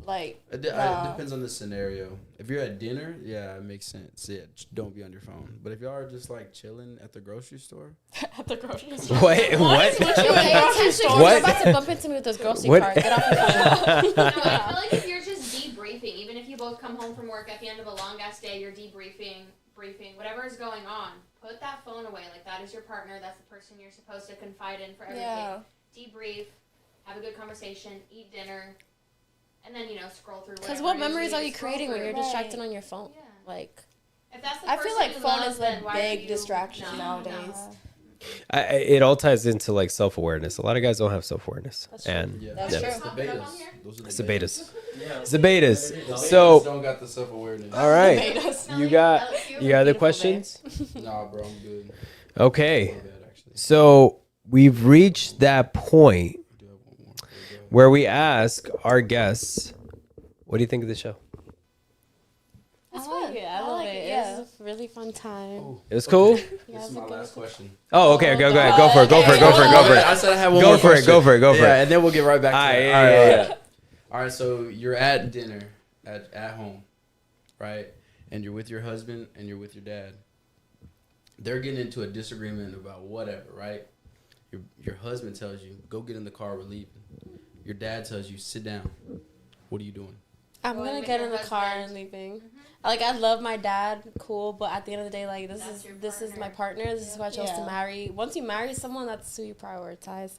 Like It no. depends on the scenario. If you're at dinner, yeah, it makes sense. Yeah, don't be on your phone. But if y'all are just like chilling at the grocery store, At the grocery store. Wait, what? You're about to bump into me with this grocery What? cart. Get off your phone. No, I feel like if you're just debriefing, even if you both come home from work at the end of a long ass day, you're debriefing, whatever is going on, put that phone away. Like that is your partner. That's the person you're supposed to confide in for everything. Yeah. Debrief, have a good conversation, eat dinner, and then scroll through. Because whatever what it is memories you are need you to scroll creating when through. you're distracted on your phone? Yeah. Like, If that's the I feel person like you phone love, is then the why are big you- distraction No, nowadays. no. It all ties into like self-awareness. A lot of guys don't have self-awareness, That's true. and yeah, That's yeah. true. It's the betas. Those are It's the betas. Yeah. It's the betas. The So, betas don't got the self awareness. all right, Personally, you got I like you got other Beautiful questions? Nah, bro, I'm good. Okay, I'm bad, actually. so we've reached that point I do have one more. There you go. where we ask our guests, "What do you think of the show?" that's fun. fun. Yeah, I I love like it. it, It yeah. was a really fun time. Oh, It was cool. Yeah, this it is was a my good last question. Oh, okay, go ahead, go God. for it, go for it, go for it, go for it. I said I had one Go more for it, question. go for it, go for Yeah, it. and then we'll get right back to All right, that. yeah, All right, yeah, all yeah. right. All right, so you're at dinner at home, right? And you're with your husband and you're with your dad. They're getting into a disagreement about whatever, right? Your husband tells you, go get in the car, we're leaving. Your dad tells you sit down. What are you doing? I'm Going gonna with get your in the car husband. and leaving. Like, I love my dad, cool, but at the end of the day, like, That's this your is my partner. partner. This is who I chose to Yeah. marry. Once you marry someone, that's who you prioritize.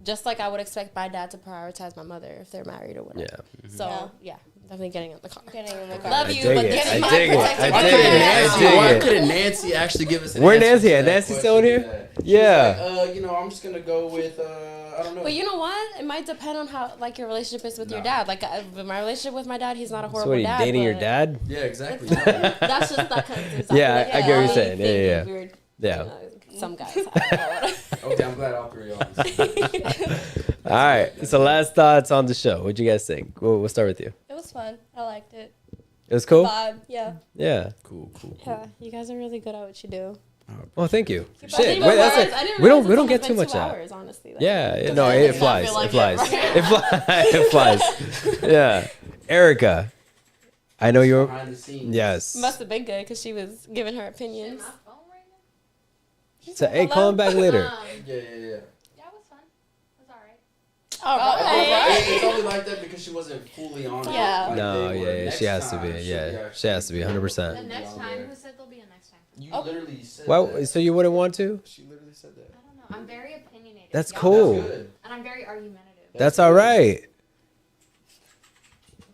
Just like I would expect my dad to prioritize my mother if they're married or whatever. Yeah. So yeah, definitely getting in the car. Getting in the car. Love I you, dig but it. this I is my dig it. protected I Why dig couldn't it. I Nancy- dig Why it. couldn't Nancy actually give us an Where answer Nancy to at? that Nancy question? still in here? She was Yeah. like, I'm just gonna go with, I don't know. But you know what? It might depend on how like your relationship is with your Nah. dad. Like with my relationship with my dad, he's not a So horrible what are you dad. dating your but dad? Yeah, exactly. That's just that kind of thing. Yeah, I get what you're saying. Yeah, yeah, yeah. Weird, Yeah. some guys have. Okay, I'm glad all three of y'all. All right. So last thoughts on the show. What'd you guys think? We'll start with you. It was fun. I liked it. It was cool. Vibe. Yeah. Yeah. Cool. Yeah, you guys are really good at what you do. Oh, thank you. I Shit. didn't Wait, that's realize- it. I didn't We realize don't it's only get too been much 2 out. hours, honestly. Like, Yeah. No, I it did not flies. feel It like flies. it. It flies. It flies. Yeah. Erica, I know you're. Behind the scenes. Yes. Must have been good because she was giving her opinions. My phone ringing? So, hey, call him back later. Yeah. Yeah, it was fun. It was alright. All It's right. only like that because she wasn't fully on it. Yeah. like No, they were. yeah, Next she has to be. time, Yeah, she'll she has to be 100%. The be next on time, there. who said there'll be a next time? You Oh. literally said Well, that. so you wouldn't want to? She literally said that. I don't know. I'm very opinionated. That's Y'all cool. know. That's good. And I'm very argumentative. That's all right.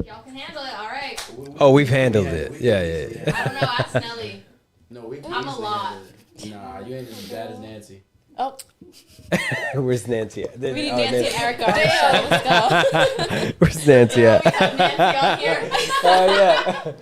If y'all can handle it, alright. Oh, we've handled it. Yeah, yeah, yeah. I don't know, ask Nelly. No, we can I'm a easily lot. handle it. Nah, you ain't as bad as Nancy. Oh, Where's Nancy at? we need Oh, Nancy and Erica on the show. Let's go. Where's Nancy at? We have Nancy on here. Oh, yeah.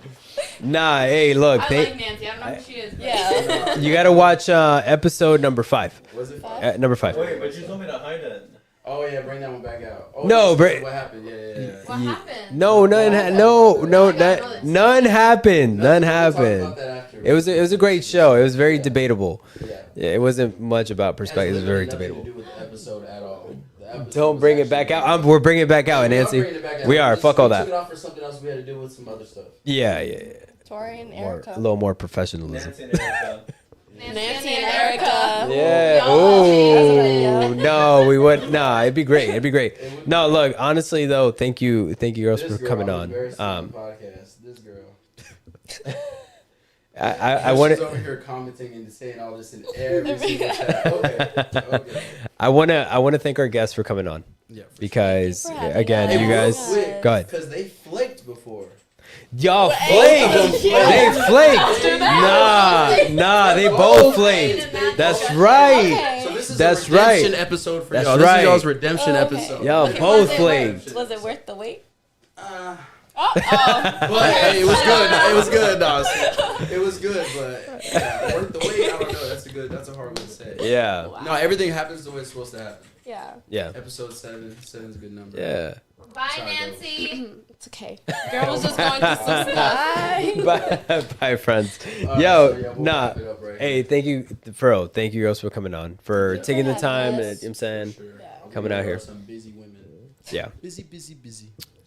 Nah, hey, look. I like Nancy. I don't know who she is. But Yeah. You got to watch episode number 5. Was it fun? Number 5. but you told me to hide it. Oh yeah, bring that one back out. Oh, No, this is br- what happened? Yeah. what happened? No, none. None happened. None We'll talk about happened. that after. It was a great show. It was very debatable. Yeah. Yeah, it wasn't much about perspective. It was very Has literally nothing debatable. to do with the episode at all. The episode Don't was bring it actually- back out. We're bringing it back out, We are Nancy. bringing it back out. We are. just- Fuck all we that. took it off for something else we had to do with some other stuff. Yeah, yeah, yeah. Tori and More, Erica. a little more professionalism. Nancy and Erica. Yeah. Oh no, we would. Nah, it'd be great. It'd be great. No, look. Honestly, though, thank you girls This for girl, coming I'm on. embarrassed on the podcast. This girl. I She's want over here commenting and saying all this in every single chat. Okay. I want to thank our guests for coming on Yeah. because Thank you for having again, us. you guys. Yes. Go ahead. Because they flaked before. Y'all flaked. They flaked. Nah, they both flaked. That's right. Okay. So this is That's a redemption right. episode for That's y'all. This right. is y'all's redemption Okay. episode. Y'all Okay, both was it flaked. Was it worth the wait? Uh, Oh, but hey, it was good. It was good. No, it was good, but yeah, worth the wait. I don't know. That's a hard one to say. Yeah. No, everything happens the way it's supposed to happen. yeah. Yeah. Episode 7. 7's a good number. Yeah. Bye, Sorry, Nancy. It's okay. Girl was just going through some stuff. Bye, friends. All right, Yo, so, yeah, we'll nah. wrap it up right Hey, here. thank you, Fro. Thank you girls for coming on, for Yeah. taking the Yeah, time. And, yes. you know what I'm saying, Sure. Coming out There are here. Some busy women. yeah. Busy.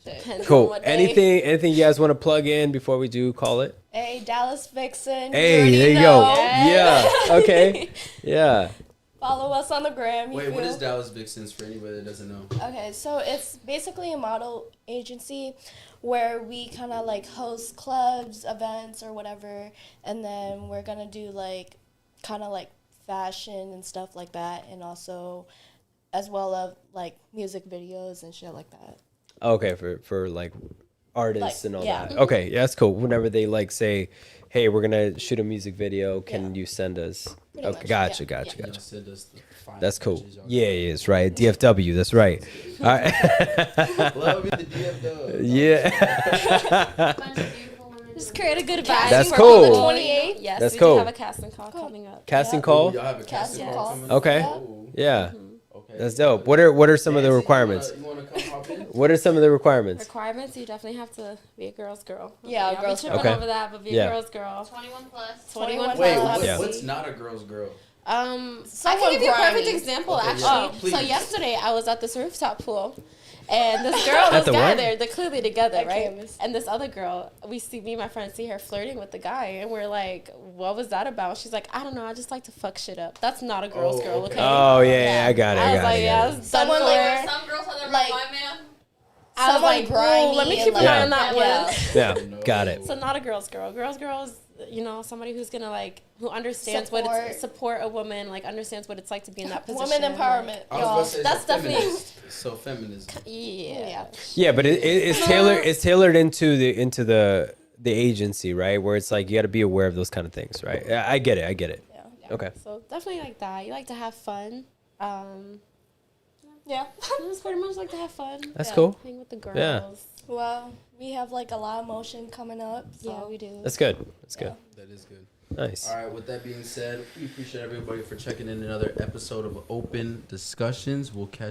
Depends on Cool. what day. Anything you guys want to plug in before we do call it? Hey, Dallas Vixen. Hey, already there you know. go. Yeah. Okay. Yeah. Follow us on the gram. you Wait, what feel? is Dallas Vixens for anybody that doesn't know? Okay, so it's basically a model agency where we kind of like host clubs, events, or whatever, and then we're gonna do like kind of like fashion and stuff like that, and also as well as like music videos and shit like that. Okay, for like artists Like, and all yeah. that. Okay, yeah, that's cool. Whenever they like say, "Hey, we're gonna shoot a music video. Can you send us?" Pretty Okay, much, gotcha, yeah, gotcha, Y'all gotcha. send us the fine That's cool. pictures y'all Yeah, it is right. DFW. That's right. All right. got. Love you, the DFW. Yeah. Bunch of beautiful women. Just create a good vibe. That's for cool. people. 28th? Yes, That's we cool. do have a casting call coming up. Casting Ooh, call. y'all have a casting call Yes. coming? Okay. Ooh, Yeah. okay. That's dope. What are some of the Nancy, requirements? You wanna come hop in? What are some of the requirements? Requirements, you definitely have to be a girl's girl. Yeah, I'll girl's be girl. tripping Okay. over that, but be Yeah. a girl's girl. 21 plus. 21 Wait, plus. Yeah. what's not a girl's girl? I can Someone give you a perfect grimy. example, Okay, actually. yeah, So please. yesterday, I was at this rooftop pool, and this girl, At this the guy what? there, they're clearly together, I right? can't miss- And this other girl, me and my friend see her flirting with the guy, and we're like, what was that about? She's like, I don't know, I just like to fuck shit up. That's not a girl's Oh, girl, okay. okay? Oh yeah, I got it. I I was got like, it. yeah, got I it. was Someone done like for. Some girls have their Like- my man. I was like, grimy let me and keep an like- eye on that Yeah. one. Yeah, got it. So not a girl's girl. Girl's girl is, you know, somebody who's gonna like, who understands what it's support a woman, like understands what it's like to be in that position. Woman empowerment, I was y'all. gonna say That's so definitely- feminist. So feminism. Yeah. Yeah, but it's tailored. It's tailored into the agency, right? Where it's like you got to be aware of those kind of things, right? I get it. I get it. Yeah. Okay. So definitely like that. You like to have fun. Yeah. Just pretty much like to have fun. That's Yeah. cool. Hang with the girls. Yeah. Well, we have like a lot of motion coming up. So. Yeah, we do. That's good. That's good. That is good. Nice. All right, with that being said, we appreciate everybody for checking in another episode of Open Discussions. We'll catch